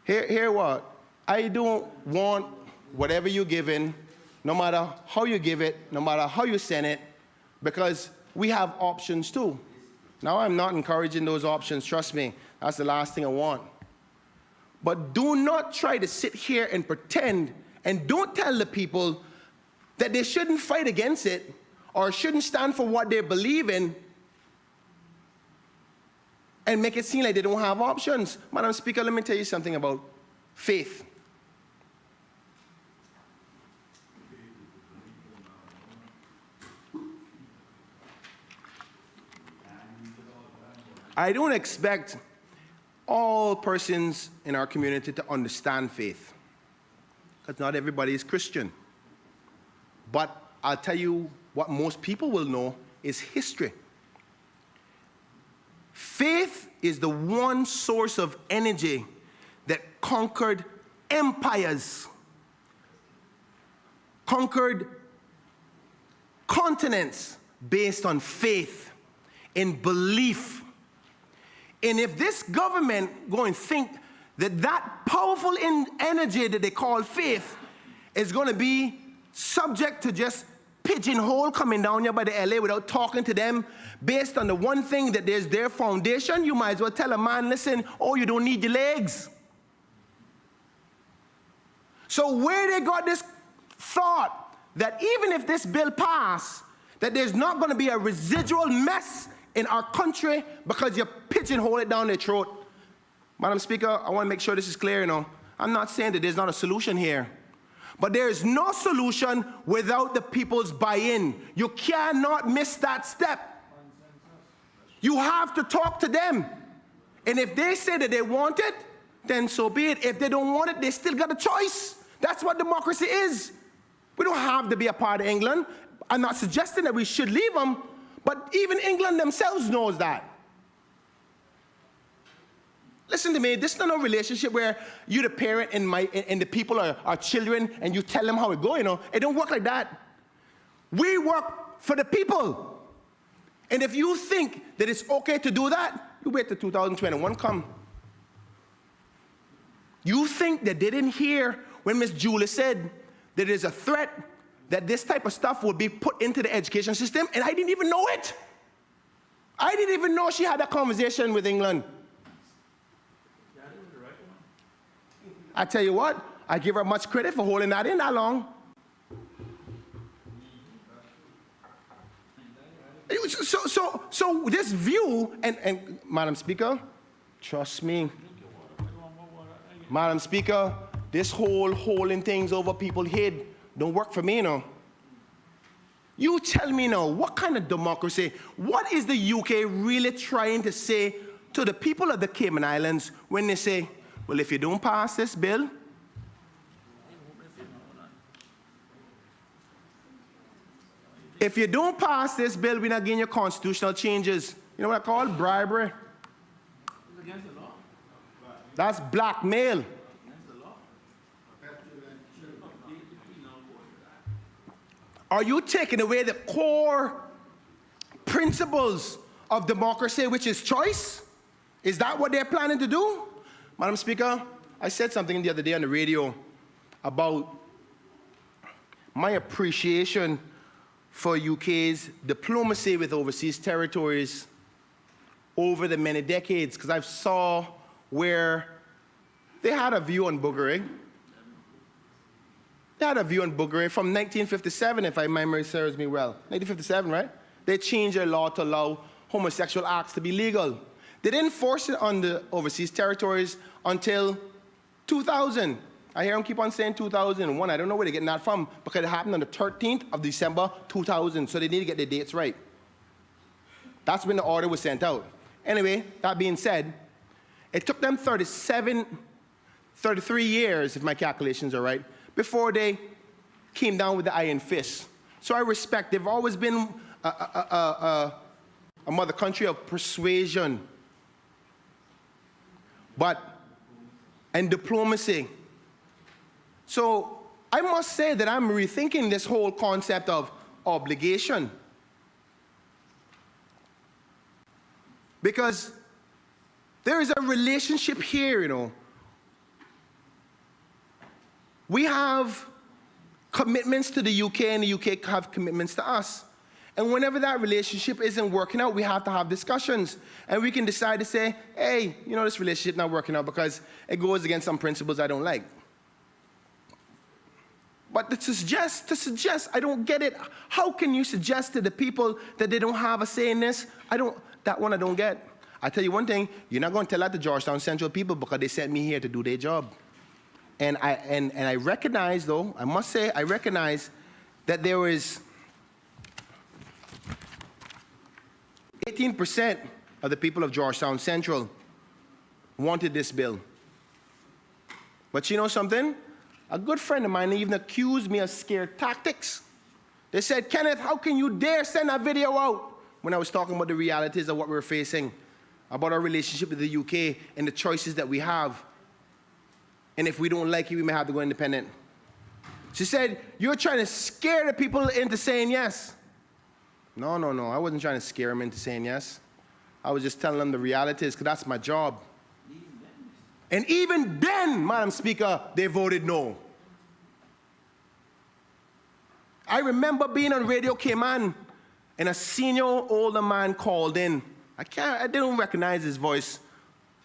Here what? I don't want whatever you're giving, no matter how you give it, no matter how you send it, because we have options too. Now, I'm not encouraging those options, trust me. That's the last thing I want. But do not try to sit here and pretend, and don't tell the people that they shouldn't fight against it or shouldn't stand for what they believe in and make it seem like they don't have options. Madam Speaker, let me tell you something about faith. I don't expect all persons in our community to understand faith, because not everybody is Christian. But I'll tell you what most people will know is history. Faith is the one source of energy that conquered empires, conquered continents based on faith, in belief. And if this government go and think that that powerful energy that they call faith is going to be subject to just pigeonhole coming down here by the LA without talking to them based on the one thing that there's their foundation, you might as well tell a man, listen, oh, you don't need your legs. So where they got this thought that even if this bill passed, that there's not going to be a residual mess in our country because you pigeonhole it down their throat. Madam Speaker, I want to make sure this is clear, you know. I'm not saying that there's not a solution here. But there is no solution without the people's buy-in. You cannot miss that step. You have to talk to them. And if they say that they want it, then so be it. If they don't want it, they still got a choice. That's what democracy is. We don't have to be a part of England. I'm not suggesting that we should leave them, but even England themselves knows that. Listen to me, this is not a relationship where you the parent and the people are children and you tell them how it goes, you know. It don't work like that. We work for the people. And if you think that it's okay to do that, you wait till 2021 come. You think that they didn't hear when Ms. Julie said that there's a threat that this type of stuff will be put into the education system, and I didn't even know it. I didn't even know she had that conversation with England. I tell you what, I give her much credit for holding that in that long. So this view, and Madam Speaker, trust me, Madam Speaker, this whole holding things over people's head don't work for me, you know. You tell me now, what kind of democracy, what is the UK really trying to say to the people of the Cayman Islands when they say, well, if you don't pass this bill, we're not getting your constitutional changes. You know what I call it? Bribery. It's against the law. That's blackmail. Against the law. Are you taking away the core principles of democracy, which is choice? Is that what they're planning to do? Madam Speaker, I said something the other day on the radio about my appreciation for UK's diplomacy with overseas territories over the many decades, because I saw where they had a view on boogering. They had a view on boogering from 1957, if my memory serves me well. 1957, right? They changed their law to allow homosexual acts to be legal. They didn't force it on the overseas territories until 2000. I hear them keep on saying 2001. I don't know where they're getting that from, because it happened on the 13th of December, 2000, so they need to get the dates right. That's when the order was sent out. Anyway, that being said, it took them 33 years, if my calculations are right, before they came down with the iron fist. So I respect, they've always been a mother country of persuasion, and diplomacy. So I must say that I'm rethinking this whole concept of obligation. Because there is a relationship here, you know. We have commitments to the UK, and the UK have commitments to us. And whenever that relationship isn't working out, we have to have discussions. And we can decide to say, hey, you know, this relationship not working out because it goes against some principles I don't like. But to suggest, I don't get it. How can you suggest to the people that they don't have a say in this? That one I don't get. I tell you one thing, you're not going to tell that to Georgetown Central people because they sent me here to do their job. And I recognize, though, I must say, I recognize that there is 18% of the people of Georgetown Central wanted this bill. But you know something? A good friend of mine even accused me of scare tactics. They said, Kenneth, how can you dare send that video out? When I was talking about the realities of what we're facing, about our relationship with the UK and the choices that we have. And if we don't like it, we may have to go independent. She said, you're trying to scare the people into saying yes. No, I wasn't trying to scare them into saying yes. I was just telling them the realities, because that's my job. And even then, Madam Speaker, they voted no. I remember being on Radio Cayman, and a senior older man called in. I didn't recognize his voice,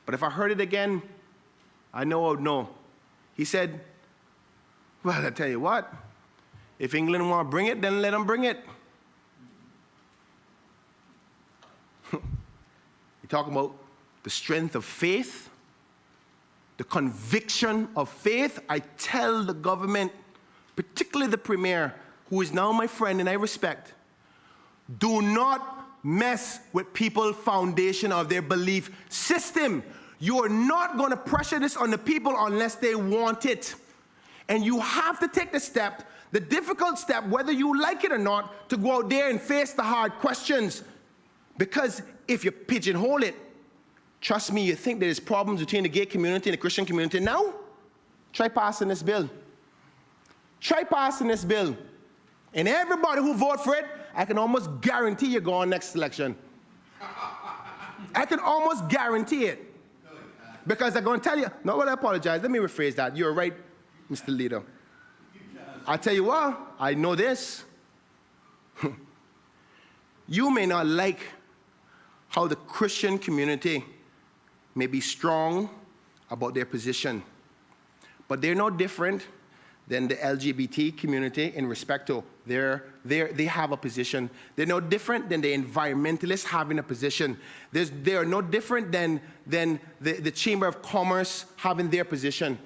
but if I heard it again, I know I would know. He said, well, I tell you what, if England want to bring it, then let them bring it. You're talking about the strength of faith, the conviction of faith. I tell the government, particularly the Premier, who is now my friend and I respect, do not mess with people's foundation of their belief system. You are not going to pressure this on the people unless they want it. And you have to take the step, the difficult step, whether you like it or not, to go out there and face the hard questions. Because if you pigeonhole it, trust me, you think there's problems between the gay community and the Christian community. Now, try passing this bill. Try passing this bill. And everybody who vote for it, I can almost guarantee you go on next election. I can almost guarantee it. Because they're going to tell you, no, well, I apologize. Let me rephrase that. You're right, Mr. Leader. I tell you what, I know this. You may not like how the Christian community may be strong about their position, but they're no different than the LGBT community in respect to they have a position. They're no different than the environmentalists having a position. They are no different than the Chamber of Commerce having their position.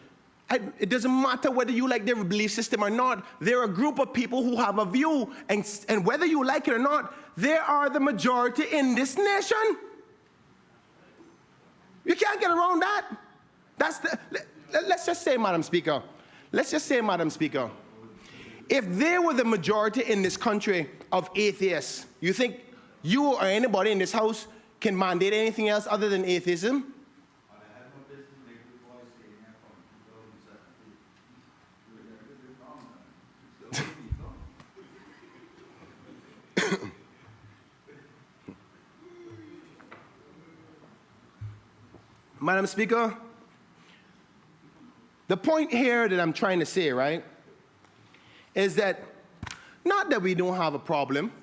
It doesn't matter whether you like their belief system or not. They're a group of people who have a view, and whether you like it or not, they are the majority in this nation. You can't get around that. Let's just say, Madam Speaker, if there were the majority in this country of atheists, you think you or anybody in this house can mandate anything else other than atheism? Madam Speaker, the point here that I'm trying to say, right, is that not that we don't have a problem.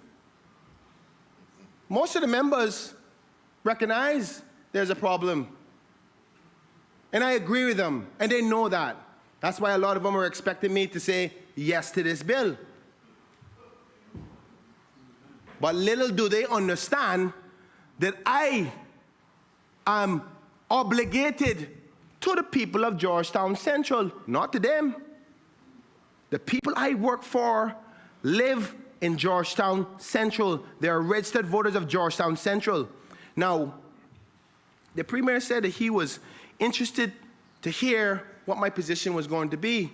Most of the members recognize there's a problem. And I agree with them, and they know that. That's why a lot of them are expecting me to say yes to this bill. But little do they understand that I am obligated to the people of Georgetown Central, not to them. The people I work for live in Georgetown Central. They are registered voters of Georgetown Central. Now, the Premier said that he was interested to hear what my position was going to be,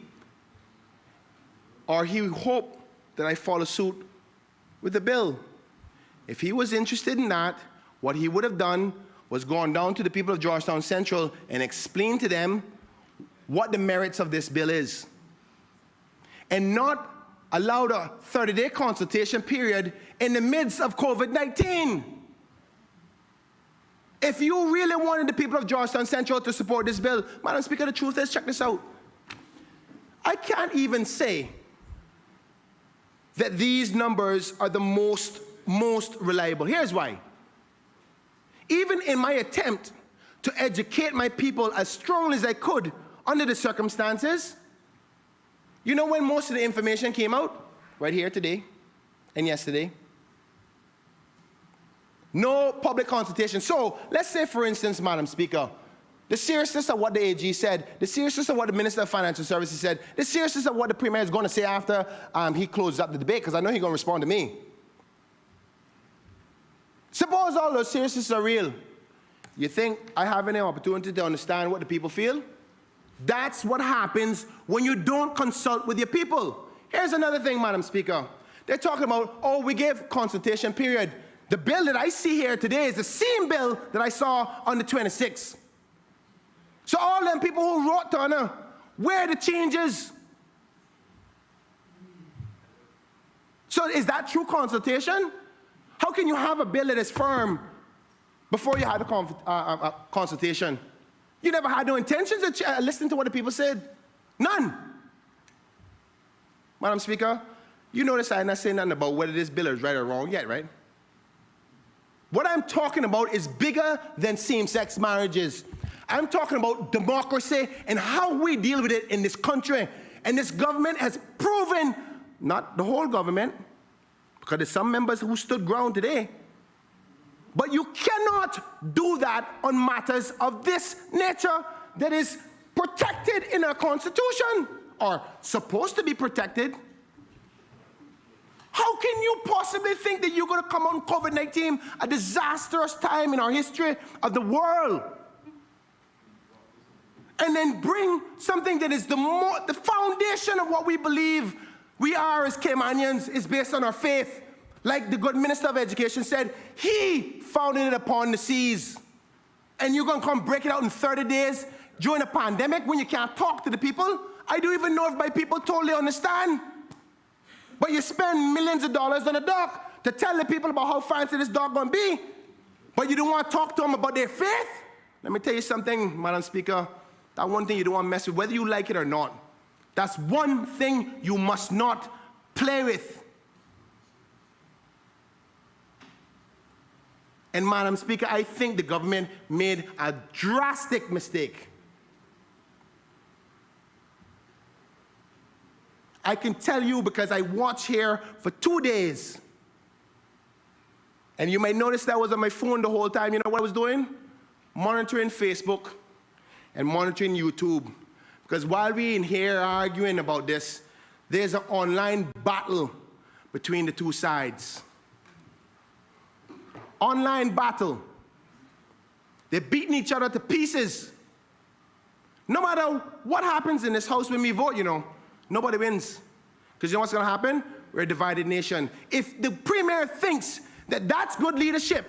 or he hoped that I follow suit with the bill. If he was interested in that, what he would have done was gone down to the people of Georgetown Central and explained to them what the merits of this bill is, and not allowed a 30-day consultation period in the midst of COVID-19. If you really wanted the people of Georgetown Central to support this bill, Madam Speaker, the truth is, check this out. I can't even say that these numbers are the most reliable. Here's why. Even in my attempt to educate my people as strongly as I could under the circumstances, you know when most of the information came out? Right here today and yesterday. No public consultation. So let's say, for instance, Madam Speaker, the seriousness of what the AG said, the seriousness of what the Minister of Financial Services said, the seriousness of what the Premier is going to say after he closes up the debate, because I know he's going to respond to me. Suppose all those seriousnesses are real. You think I have any opportunity to understand what the people feel? That's what happens when you don't consult with your people. Here's another thing, Madam Speaker. They're talking about, oh, we gave consultation period. The bill that I see here today is the same bill that I saw on the 26th. So all them people who wrote to her, where are the changes? So is that true consultation? How can you have a bill that is firm before you had a consultation? You never had no intentions of listening to what the people said. None. Madam Speaker, you notice I'm not saying nothing about whether this bill is right or wrong yet, right? What I'm talking about is bigger than same-sex marriages. I'm talking about democracy and how we deal with it in this country. And this government has proven, not the whole government, because there's some members who stood ground today, but you cannot do that on matters of this nature that is protected in our Constitution, or supposed to be protected. How can you possibly think that you're going to come on COVID-19, a disastrous time in our history of the world, and then bring something that is the foundation of what we believe we are as Caymanians is based on our faith? Like the good Minister of Education said, he founded it upon the seas. And you're going to come break it out in 30 days during a pandemic when you can't talk to the people? I don't even know if my people totally understand. But you spend millions of dollars on a dock to tell the people about how fancy this dock going to be, but you don't want to talk to them about their faith? Let me tell you something, Madam Speaker. That one thing you don't want to mess with, whether you like it or not. That's one thing you must not play with. And Madam Speaker, I think the government made a drastic mistake. I can tell you because I watched here for 2 days. And you might notice that I was on my phone the whole time. You know what I was doing? Monitoring Facebook and monitoring YouTube. Because while we in here arguing about this, there's an online battle between the two sides. Online battle. They're beating each other to pieces. No matter what happens in this house when we vote, you know, nobody wins. Because you know what's going to happen? We're a divided nation. If the Premier thinks that that's good leadership,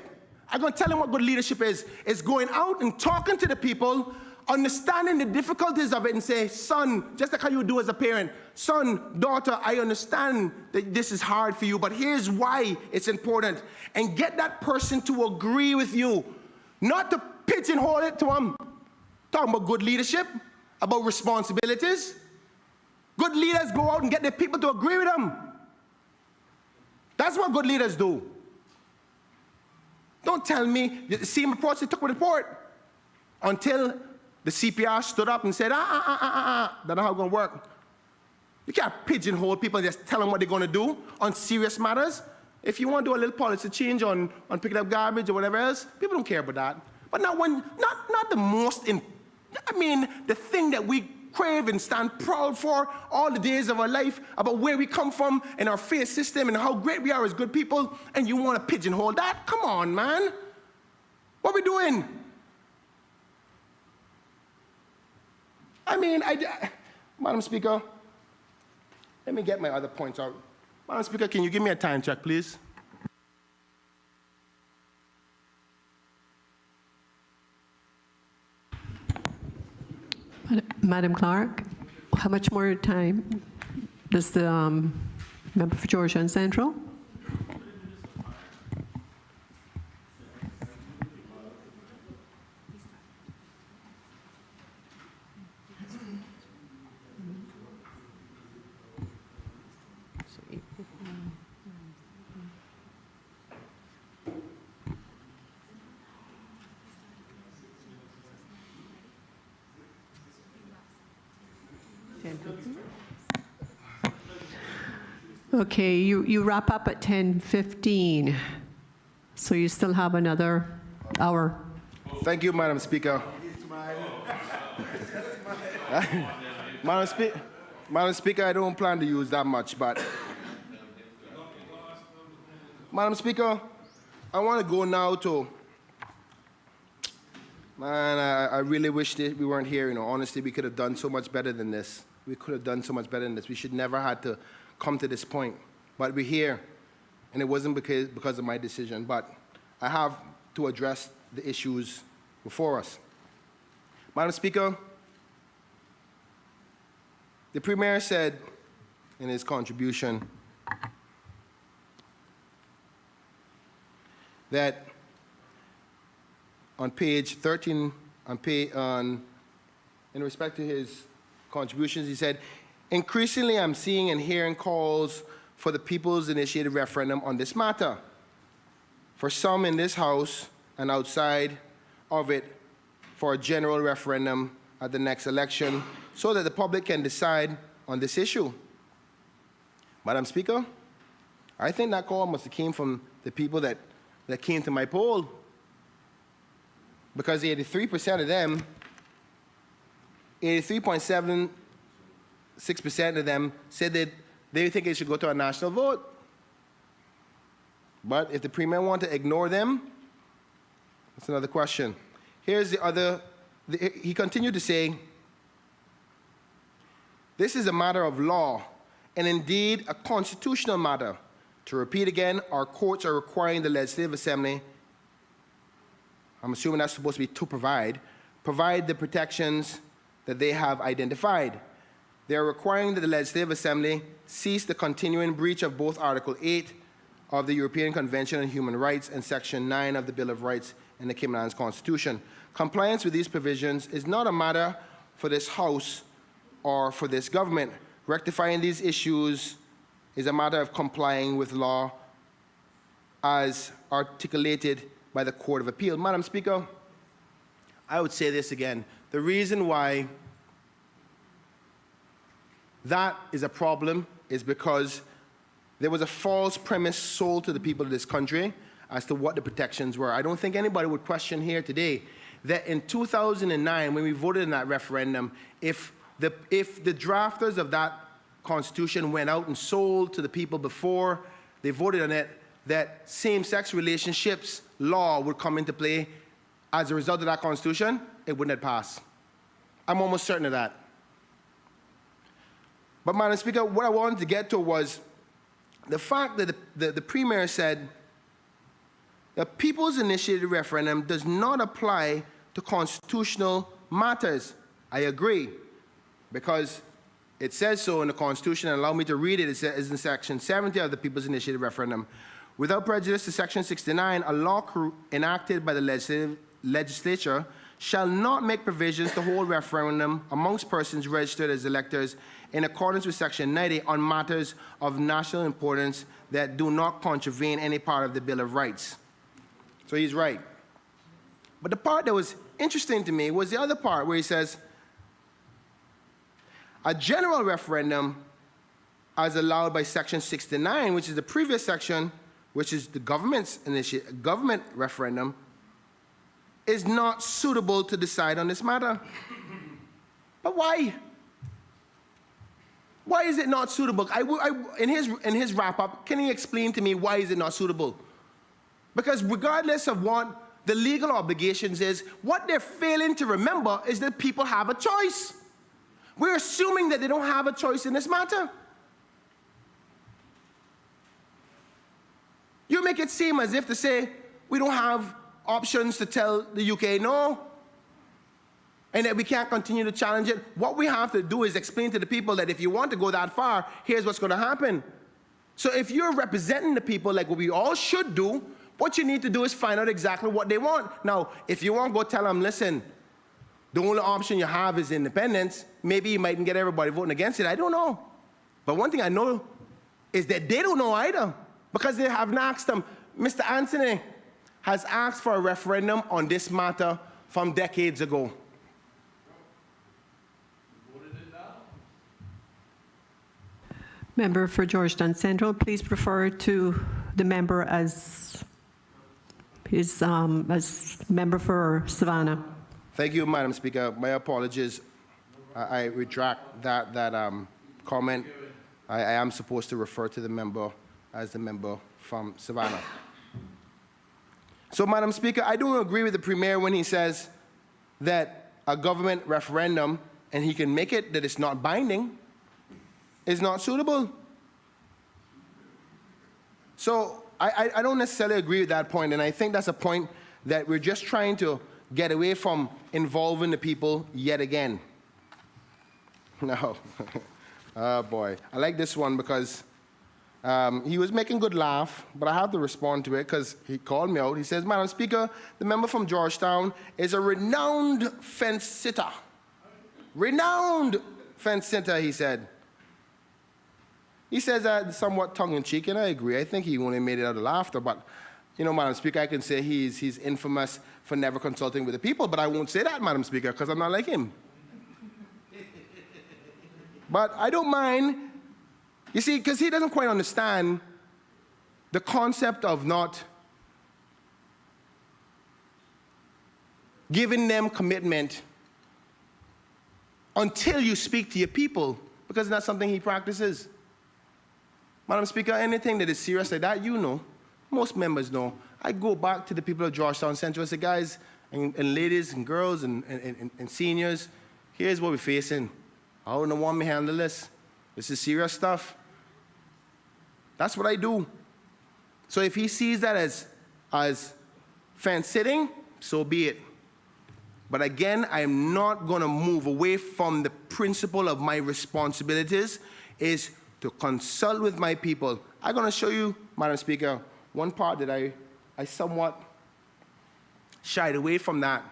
I'm going to tell him what good leadership is. It's going out and talking to the people, understanding the difficulties of it, and say, son, just like how you do as a parent, son, daughter, I understand that this is hard for you, but here's why it's important. And get that person to agree with you, not to pigeonhole it to them. Talking about good leadership, about responsibilities. Good leaders go out and get their people to agree with them. That's what good leaders do. Don't tell me the same approach they took with the report until the CPR stood up and said, that's not how it's going to work. You can't pigeonhole people and just tell them what they're going to do on serious matters. If you want to do a little policy change on picking up garbage or whatever else, people don't care about that. But not the most, the thing that we crave and stand proud for all the days of our life, about where we come from and our faith system and how great we are as good people, and you want to pigeonhole that? Come on, man. What are we doing? Madam Speaker, let me get my other points out. Madam Speaker, can you give me a time check, please? Madam Clerk, how much more time does the member for Georgetown Central? Okay, you wrap up at 10:15, so you still have another hour. Thank you, Madam Speaker. Madam Speaker, I don't plan to use that much, but Madam Speaker, I want to go now to, man, I really wish that we weren't here. You know, honestly, we could have done so much better than this. We could have done so much better than this. We should never had to come to this point. But we're here, and it wasn't because of my decision. But I have to address the issues before us. Madam Speaker, the Premier said in his contribution that on page 13, in respect to his contributions, he said, increasingly I'm seeing and hearing calls for the people's initiated referendum on this matter. For some in this House and outside of it, for a general referendum at the next election so that the public can decide on this issue. Madam Speaker, I think that call must have came from the people that came to my poll, because 83% of them, 83.76% of them said that they think it should go to a national vote. But if the Premier wants to ignore them, that's another question. Here's the other, he continued to say, this is a matter of law, and indeed a constitutional matter. To repeat again, our courts are requiring the Legislative Assembly, I'm assuming that's supposed to be to provide the protections that they have identified. They are requiring that the Legislative Assembly cease the continuing breach of both Article 8 of the European Convention on Human Rights and Section 9 of the Bill of Rights in the Cayman Islands Constitution. Compliance with these provisions is not a matter for this House or for this government. Rectifying these issues is a matter of complying with law as articulated by the Court of Appeal. Madam Speaker, I would say this again. The reason why that is a problem is because there was a false premise sold to the people of this country as to what the protections were. I don't think anybody would question here today that in 2009, when we voted in that referendum, if the drafters of that Constitution went out and sold to the people before they voted on it, that same-sex relationships law would come into play as a result of that Constitution, it wouldn't have passed. I'm almost certain of that. But, Madam Speaker, what I wanted to get to was the fact that the Premier said the people's initiated referendum does not apply to constitutional matters. I agree, because it says so in the Constitution, and allow me to read it. It says in Section 70 of the People's Initiative Referendum, without prejudice to Section 69, a law enacted by the legislature shall not make provisions to hold referendum amongst persons registered as electors in accordance with Section 90 on matters of national importance that do not contravene any part of the Bill of Rights. So he's right. But the part that was interesting to me was the other part where he says, a general referendum as allowed by Section 69, which is the previous section, which is the government referendum, is not suitable to decide on this matter. But why? Why is it not suitable? In his wrap-up, can he explain to me why is it not suitable? Because regardless of what the legal obligations is, what they're failing to remember is that people have a choice. We're assuming that they don't have a choice in this matter. You make it seem as if to say we don't have options to tell the UK no. and that we can't continue to challenge it. What we have to do is explain to the people that if you want to go that far, here's what's going to happen. So if you're representing the people like what we all should do, what you need to do is find out exactly what they want. Now, if you want to go tell them, listen, the only option you have is independence, maybe you mightn't get everybody voting against it. I don't know. But one thing I know is that they don't know either, because they haven't asked them. Mr. Anthony has asked for a referendum on this matter from decades ago. Member for Georgetown Central, please refer to the member as member for Savannah. Thank you, Madam Speaker. My apologies. I retract that comment. I am supposed to refer to the member as the member from Savannah. So, Madam Speaker, I don't agree with the Premier when he says that a government referendum, and he can make it that it's not binding, is not suitable. So I don't necessarily agree with that point, and I think that's a point that we're just trying to get away from involving the people yet again. No. Oh boy. I like this one because he was making good laugh, but I have to respond to it because he called me out. He says, Madam Speaker, the member from Georgetown is a renowned fence sitter. Renowned fence sitter, he said. He says that somewhat tongue-in-cheek, and I agree. I think he only made it out of laughter, but, you know, Madam Speaker, I can say he's infamous for never consulting with the people, but I won't say that, Madam Speaker, because I'm not like him. But I don't mind, you see, because he doesn't quite understand the concept of not giving them commitment until you speak to your people, because that's something he practices. Madam Speaker, anything that is serious like that, you know, most members know. I go back to the people of Georgetown Central and say, guys and ladies and girls and seniors, here's what we're facing. I don't want me to handle this. This is serious stuff. That's what I do. So if he sees that as fence sitting, so be it. But again, I am not going to move away from the principle of my responsibilities is to consult with my people. I'm going to show you, Madam Speaker, one part that I somewhat shied away from that.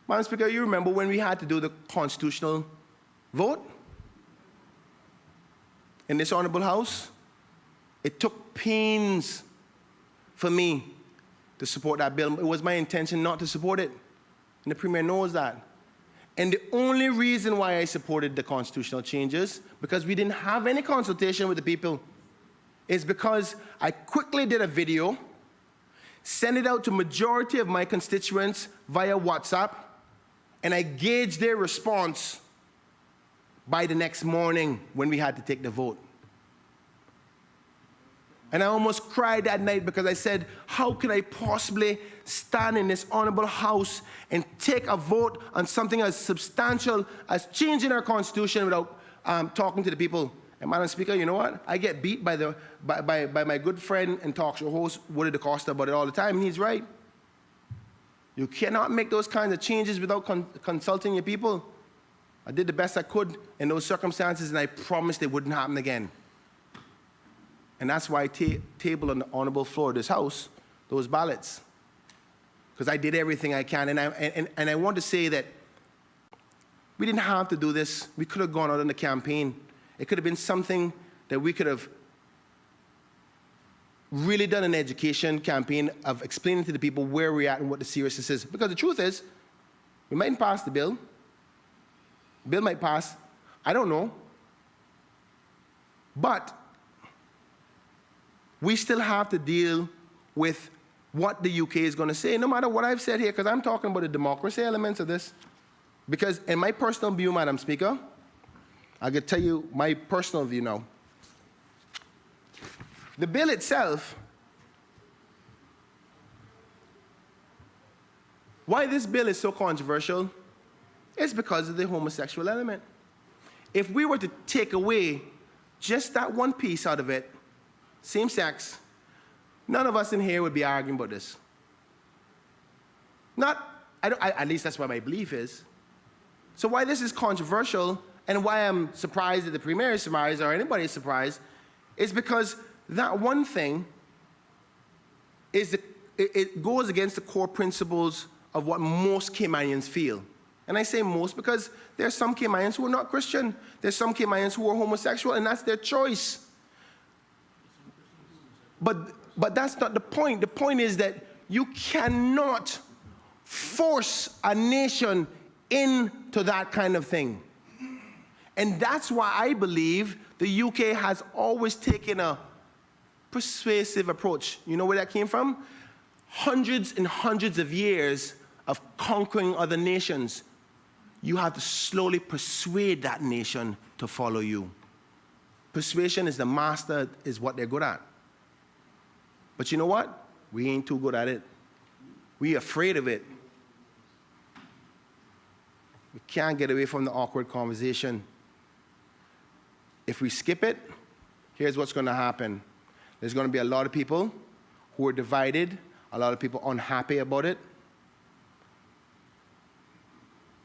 Madam Speaker, you remember when we had to do the constitutional vote in this honorable House? It took pains for me to support that bill. It was my intention not to support it, and the Premier knows that. And the only reason why I supported the constitutional changes, because we didn't have any consultation with the people, is because I quickly did a video, sent it out to majority of my constituents via WhatsApp, and I gauged their response by the next morning when we had to take the vote. And I almost cried that night because I said, how can I possibly stand in this honorable House and take a vote on something as substantial as changing our Constitution without talking to the people? And Madam Speaker, you know what? I get beat by my good friend and talk show host, Woody DaCosta, about it all the time, and he's right. You cannot make those kinds of changes without consulting your people. I did the best I could in those circumstances, and I promised it wouldn't happen again. And that's why I table on the honorable floor of this House those ballots, because I did everything I can. And I want to say that we didn't have to do this. We could have gone out in the campaign. It could have been something that we could have really done an education campaign of explaining to the people where we're at and what the seriousness is. Because the truth is, we mightn't pass the bill. The bill might pass. I don't know. But we still have to deal with what the UK is going to say, no matter what I've said here, because I'm talking about the democracy elements of this. Because in my personal view, Madam Speaker, I can tell you my personal view now. The bill itself, why this bill is so controversial is because of the homosexual element. If we were to take away just that one piece out of it, same sex, none of us in here would be arguing about this. Not at least that's what my belief is. So why this is controversial and why I'm surprised that the Premier is surprised or anybody is surprised is because that one thing is it goes against the core principles of what most Caymanians feel. And I say most because there are some Caymanians who are not Christian. There's some Caymanians who are homosexual, and that's their choice. But that's not the point. The point is that you cannot force a nation into that kind of thing. And that's why I believe the UK has always taken a persuasive approach. You know where that came from? Hundreds and hundreds of years of conquering other nations. You have to slowly persuade that nation to follow you. Persuasion is the master, is what they're good at. But you know what? We ain't too good at it. We're afraid of it. We can't get away from the awkward conversation. If we skip it, here's what's going to happen. There's going to be a lot of people who are divided, a lot of people unhappy about it.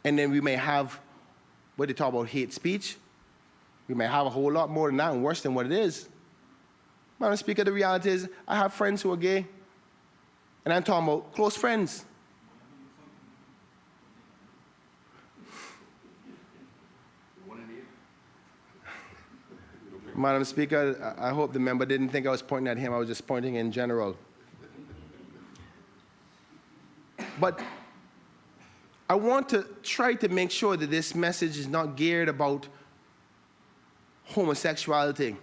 And then we may have what they talk about hate speech. We may have a whole lot more than that and worse than what it is. Madam Speaker, the reality is I have friends who are gay, and I'm talking about close friends. Madam Speaker, I hope the member didn't think I was pointing at him. I was just pointing in general. But I want to try to make sure that this message is not geared about homosexuality.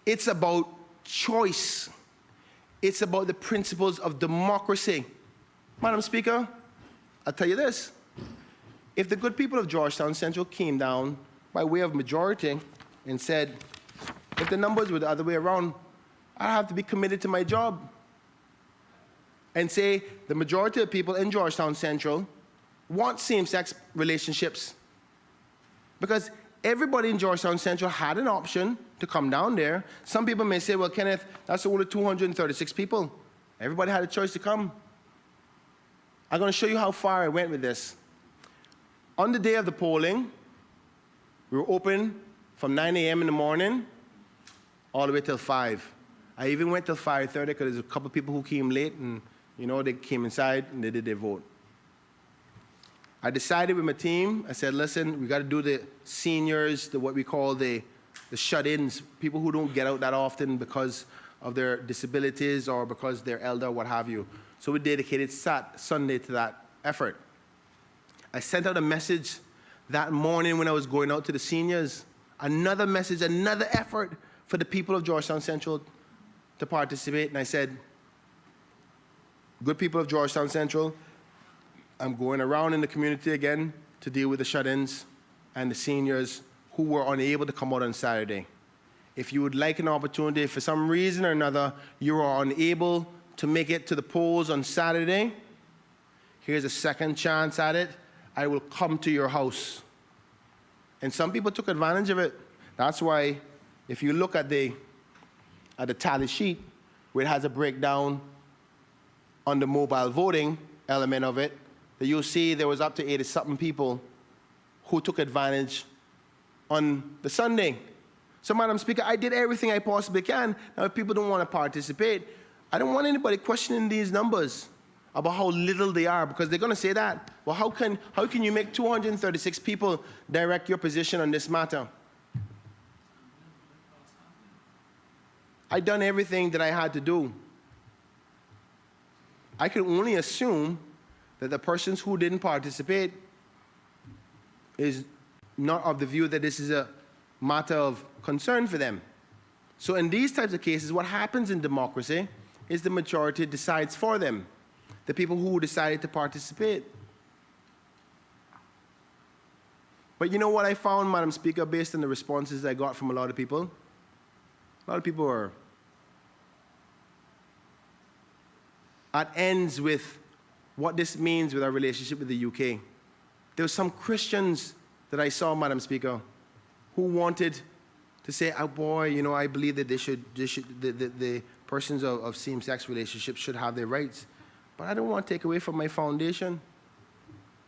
It's about choice. It's about the principles of democracy. Madam Speaker, I'll tell you this. If the good people of Georgetown Central came down by way of majority and said, if the numbers were the other way around, I have to be committed to my job. And say the majority of people in Georgetown Central want same-sex relationships. Because everybody in Georgetown Central had an option to come down there. Some people may say, well, Kenneth, that's only 236 people. Everybody had a choice to come. I'm going to show you how far I went with this. On the day of the polling, we were open from 9 a.m. in the morning all the way till 5. I even went till 5:30 because there's a couple of people who came late and they came inside and they did their vote. I decided with my team, I said, listen, we got to do the seniors, what we call the shut-ins, people who don't get out that often because of their disabilities or because they're elder, what have you. So we dedicated Sunday to that effort. I sent out a message that morning when I was going out to the seniors, another message, another effort for the people of Georgetown Central to participate. And I said, good people of Georgetown Central, I'm going around in the community again to deal with the shut-ins and the seniors who were unable to come out on Saturday. If you would like an opportunity, for some reason or another, you are unable to make it to the polls on Saturday, here's a second chance at it. I will come to your house. And some people took advantage of it. That's why, if you look at the tally sheet, where it has a breakdown on the mobile voting element of it, that you'll see there was up to 80-something people who took advantage on the Sunday. So, Madam Speaker, I did everything I possibly can. Now, if people don't want to participate, I don't want anybody questioning these numbers about how little they are, because they're going to say that. Well, how can you make 236 people direct your position on this matter? I done everything that I had to do. I can only assume that the persons who didn't participate is not of the view that this is a matter of concern for them. So in these types of cases, what happens in democracy is the majority decides for them, the people who decided to participate. But you know what I found, Madam Speaker, based on the responses I got from a lot of people? A lot of people are at ends with what this means with our relationship with the UK. There were some Christians that I saw, Madam Speaker, who wanted to say, oh boy, I believe that the persons of same-sex relationships should have their rights. but I don't want to take away from my foundation.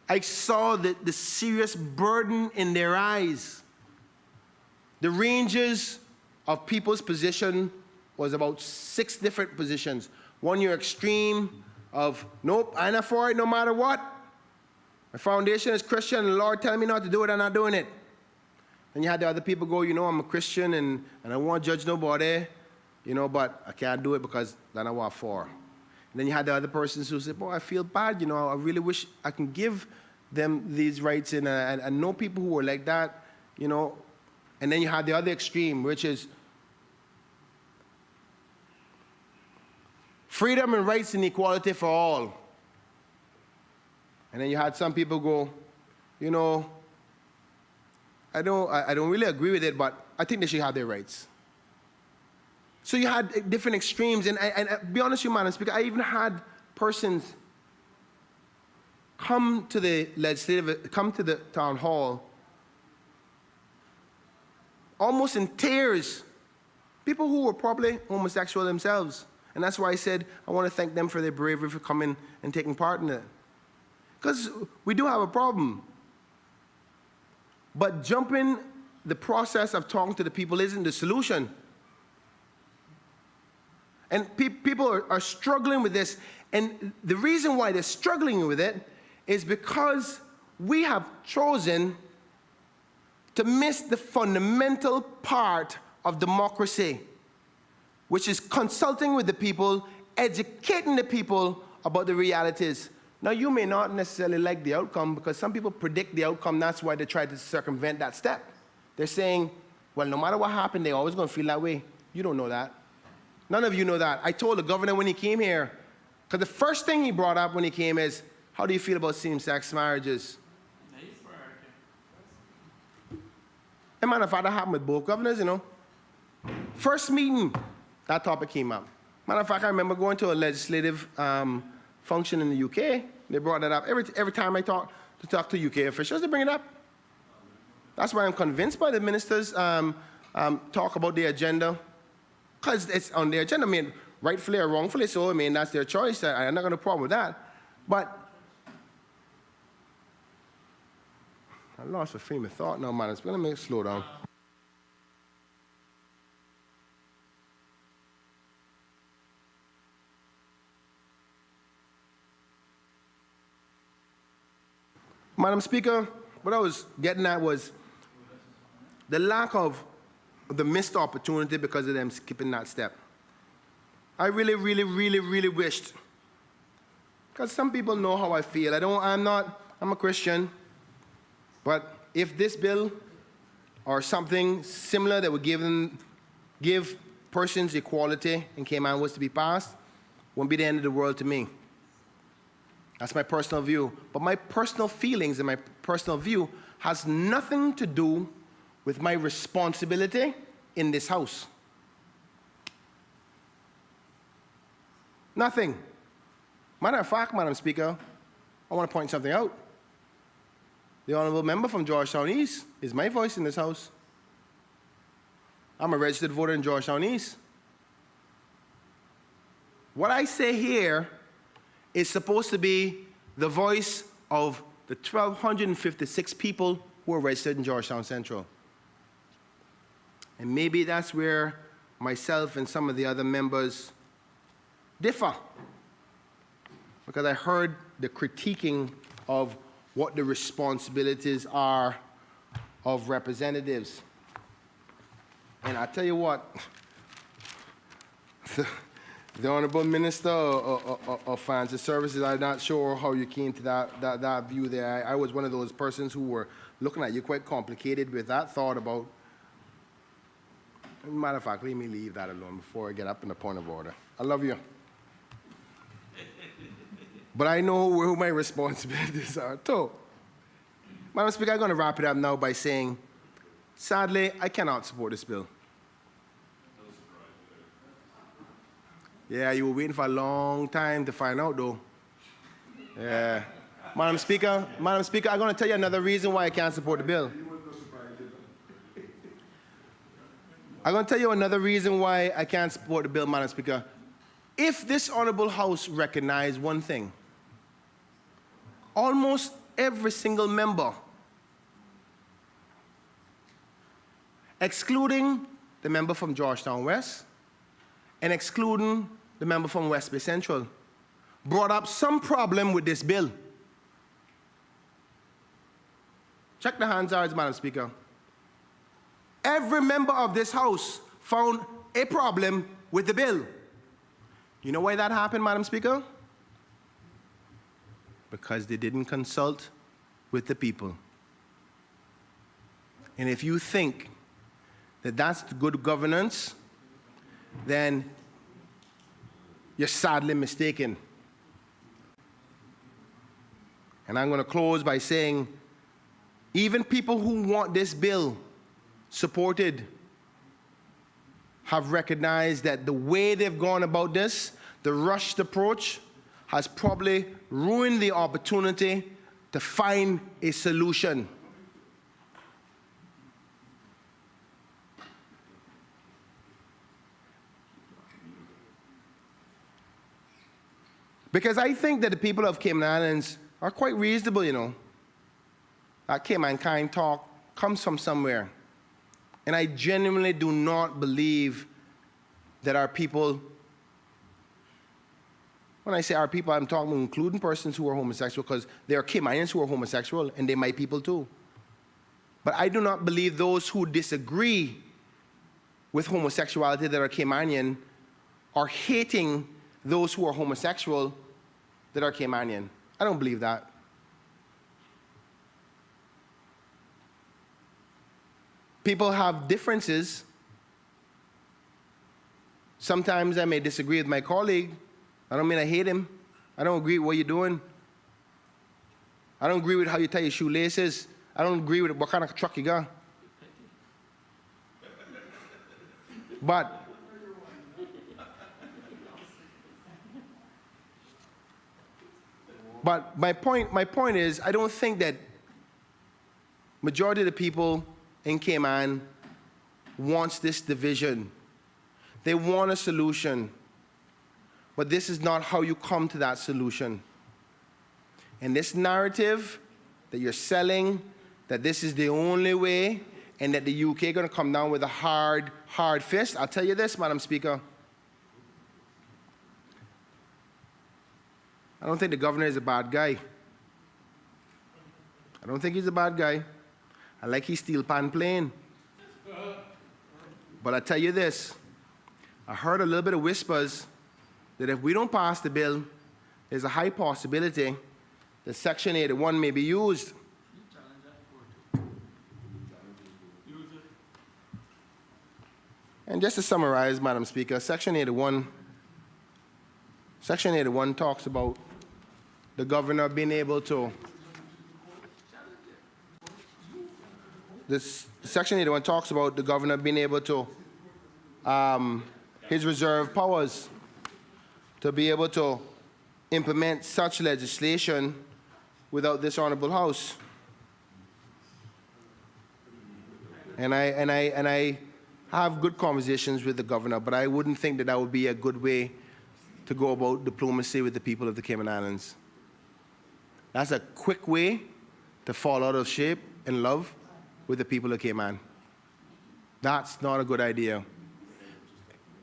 I saw the serious burden in their eyes. The ranges of people's position was about 6 different positions. One, your extreme of, nope, I'm not for it no matter what. My foundation is Christian, and the Lord telling me not to do it, I'm not doing it. And you had the other people go, you know, I'm a Christian and I don't want to judge nobody, you know, but I can't do it because that's not what I'm for. And then you had the other persons who said, boy, I feel bad, you know, I really wish I can give them these rights. And I know people who are like that, you know. And then you had the other extreme, which is freedom and rights and equality for all. And then you had some people go, you know, I don't really agree with it, but I think they should have their rights. So you had different extremes, and be honest with you, Madam Speaker, I even had persons come to the town hall, almost in tears, people who were probably homosexual themselves. And that's why I said I want to thank them for their bravery for coming and taking part in it. Because we do have a problem. But jumping the process of talking to the people isn't the solution. And people are struggling with this. And the reason why they're struggling with it is because we have chosen to miss the fundamental part of democracy, which is consulting with the people, educating the people about the realities. Now, you may not necessarily like the outcome because some people predict the outcome. That's why they try to circumvent that step. They're saying, well, no matter what happened, they're always going to feel that way. You don't know that. None of you know that. I told the governor when he came here, because the first thing he brought up when he came is, how do you feel about same-sex marriages? And matter of fact, that happened with both governors, you know. First meeting, that topic came up. Matter of fact, I remember going to a legislative function in the UK. They brought that up. Every time I talk to UK officials, they bring it up. That's why I'm convinced by the ministers talk about the agenda, because it's on their agenda. I mean, rightfully or wrongfully so, I mean, that's their choice. I'm not going to have a problem with that. But I lost a frame of thought now, man. Let me slow down. Madam Speaker, what I was getting at was the lack of the missed opportunity because of them skipping that step. I really, really, really, really wished, because some people know how I feel. I'm a Christian, but if this bill or something similar that would give persons equality in Cayman was to be passed, won't be the end of the world to me. That's my personal view. But my personal feelings and my personal view has nothing to do with my responsibility in this House. Nothing. Matter of fact, Madam Speaker, I want to point something out. The honourable member from Georgetown East is my voice in this House. I'm a registered voter in Georgetown East. What I say here is supposed to be the voice of the 1,256 people who are registered in Georgetown Central. And maybe that's where myself and some of the other members differ, because I heard the critiquing of what the responsibilities are of representatives. And I tell you what, the Honourable Minister of Financial Services, I'm not sure how you came to that view there. I was one of those persons who were looking at you quite complicated with that thought about. Matter of fact, let me leave that alone before I get up in the point of order. I love you. But I know where my responsibilities are too. Madam Speaker, I'm going to wrap it up now by saying, sadly, I cannot support this bill. Yeah, you were waiting for a long time to find out, though. Yeah. Madam Speaker, I'm going to tell you another reason why I can't support the bill. I'm going to tell you another reason why I can't support the bill, Madam Speaker. if this honorable House recognized one thing, almost every single member, excluding the member from Georgetown West and excluding the member from West Bay Central, brought up some problem with this bill. Check the Hansards, Madam Speaker. Every member of this House found a problem with the bill. You know why that happened, Madam Speaker? Because they didn't consult with the people. And if you think that that's good governance, then you're sadly mistaken. And I'm going to close by saying, even people who want this bill supported have recognized that the way they've gone about this, the rushed approach, has probably ruined the opportunity to find a solution. Because I think that the people of Cayman Islands are quite reasonable, you know. That Caymankind talk comes from somewhere. And I genuinely do not believe that our people, when I say our people, I'm talking including persons who are homosexual, because there are Caymanians who are homosexual, and they're my people too. But I do not believe those who disagree with homosexuality that are Caymanian are hating those who are homosexual that are Caymanian. I don't believe that. People have differences. Sometimes I may disagree with my colleague. I don't mean I hate him. I don't agree with what you're doing. I don't agree with how you tie your shoelaces. I don't agree with what kind of truck you got. But my point is, I don't think that majority of the people in Cayman wants this division. They want a solution. But this is not how you come to that solution. And this narrative that you're selling, that this is the only way, and that the UK is going to come down with a hard fist, I'll tell you this, Madam Speaker. I don't think the governor is a bad guy. I don't think he's a bad guy. I like his steel pan plane. But I tell you this, I heard a little bit of whispers that if we don't pass the bill, there's a high possibility that Section 81 may be used. And just to summarize, Madam Speaker, Section 81 talks about the governor being able to, Section 81 talks about the governor being able to, his reserve powers, to be able to implement such legislation without this honorable House. And I have good conversations with the governor, but I wouldn't think that that would be a good way to go about diplomacy with the people of the Cayman Islands. That's a quick way to fall out of shape and love with the people of Cayman. That's not a good idea.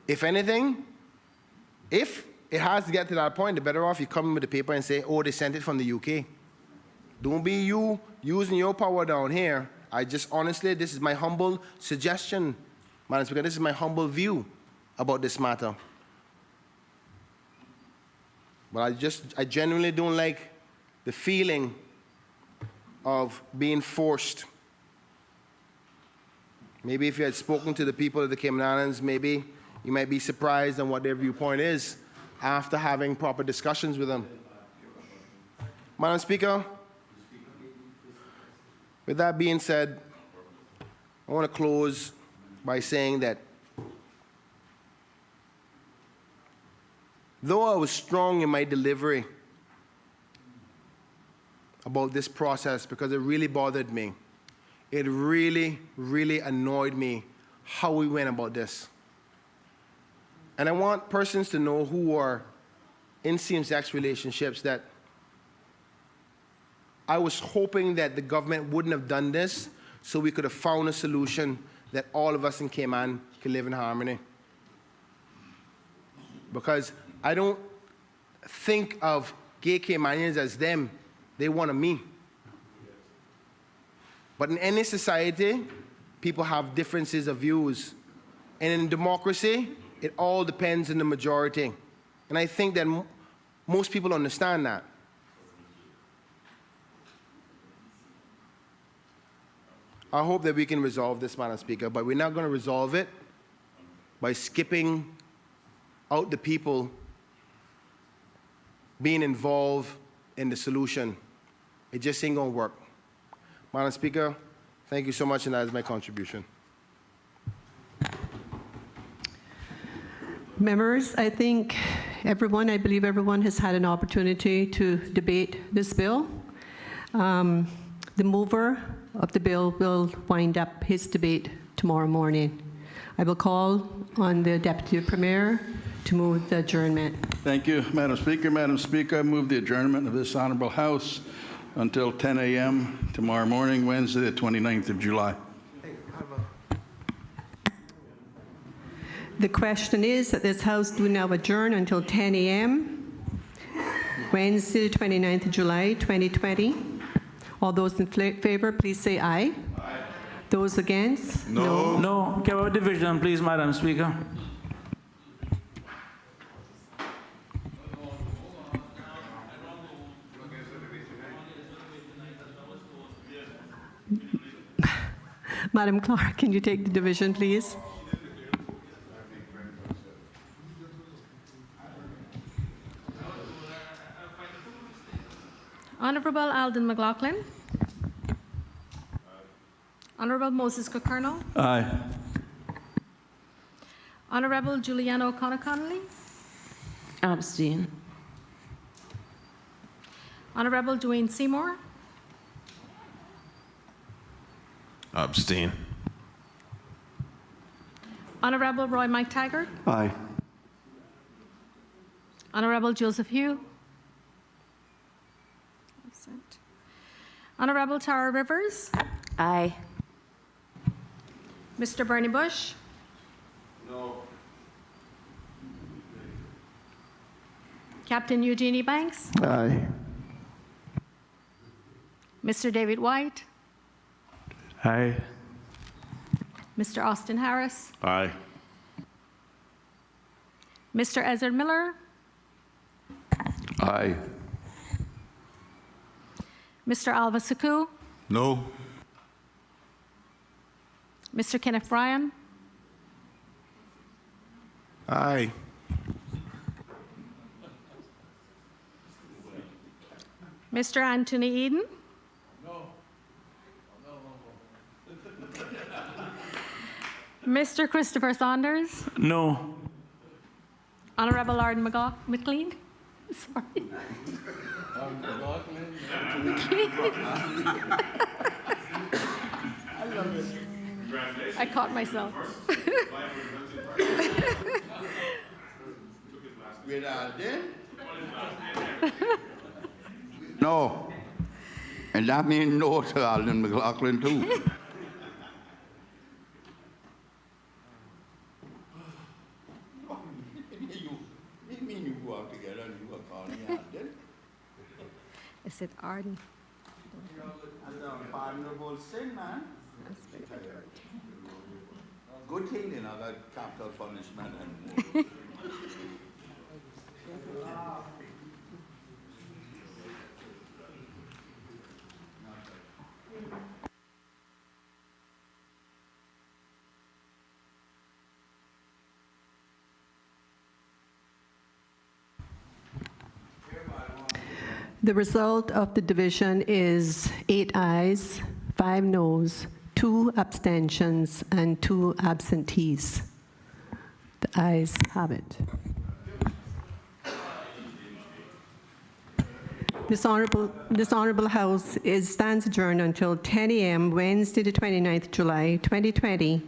If anything, if it has to get to that point, the better off you come with the paper and say, oh, they sent it from the UK. Don't be you using your power down here. Honestly, this is my humble suggestion, Madam Speaker, this is my humble view about this matter. But I genuinely don't like the feeling of being forced. Maybe if you had spoken to the people of the Cayman Islands, maybe you might be surprised on what their viewpoint is after having proper discussions with them. Madam Speaker, with that being said, I want to close by saying that though I was strong in my delivery about this process because it really bothered me, it really, really annoyed me how we went about this. And I want persons to know who are in same-sex relationships that I was hoping that the government wouldn't have done this so we could have found a solution that all of us in Cayman could live in harmony. Because I don't think of gay Caymanians as them. They want me. But in any society, people have differences of views. And in democracy, it all depends on the majority. And I think that most people understand that. I hope that we can resolve this, Madam Speaker, but we're not going to resolve it by skipping out the people being involved in the solution. It just ain't going to work. Madam Speaker, thank you so much, and that is my contribution. Members, I believe everyone has had an opportunity to debate this bill. The mover of the bill will wind up his debate tomorrow morning. I will call on the Deputy Premier to move the adjournment. Thank you, Madam Speaker. Madam Speaker, I move the adjournment of this Honourable House until 10 a.m. tomorrow morning, Wednesday, the 29th of July. The question is that this House do now adjourn until 10 a.m. Wednesday, the 29th of July, 2020. All those in favor, please say aye. Aye. Those against? No. No. Can we have a division, please, Madam Speaker? Madam Clerk, can you take the division, please? Honourable Alden McLaughlin. Honourable Moses Cockernall. Aye. Honourable Juliana O'Connor-Connolly. Abstain. Honourable Dwayne Seymour. Abstain. Honourable Roy Mike Taggart. Aye. Honourable Joseph Hugh. Absent. Honourable Tara Rivers. Aye. Mr. Bernie Bush. No. Captain Eugenie Banks. Aye. Mr. David White. Aye. Mr. Austin Harris. Aye. Mr. Ezra Miller. Aye. Mr. Alva Suku. No. Mr. Kenneth Bryan. Aye. Mr. Anthony Eden. Mr. Christopher Saunders. No. Honourable Lord McLean. Sorry. I caught myself. No. And that means no to Alden McLaughlin too. I said Arden. Pardonable sin, man. Good thing they not got capital punishment anymore. The result of the division is 8 ayes, 5 noes, 2 abstentions, and 2 absentees. The ayes have it. This honourable House stands adjourned until 10 a.m. Wednesday, the 29th of July, 2020.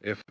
if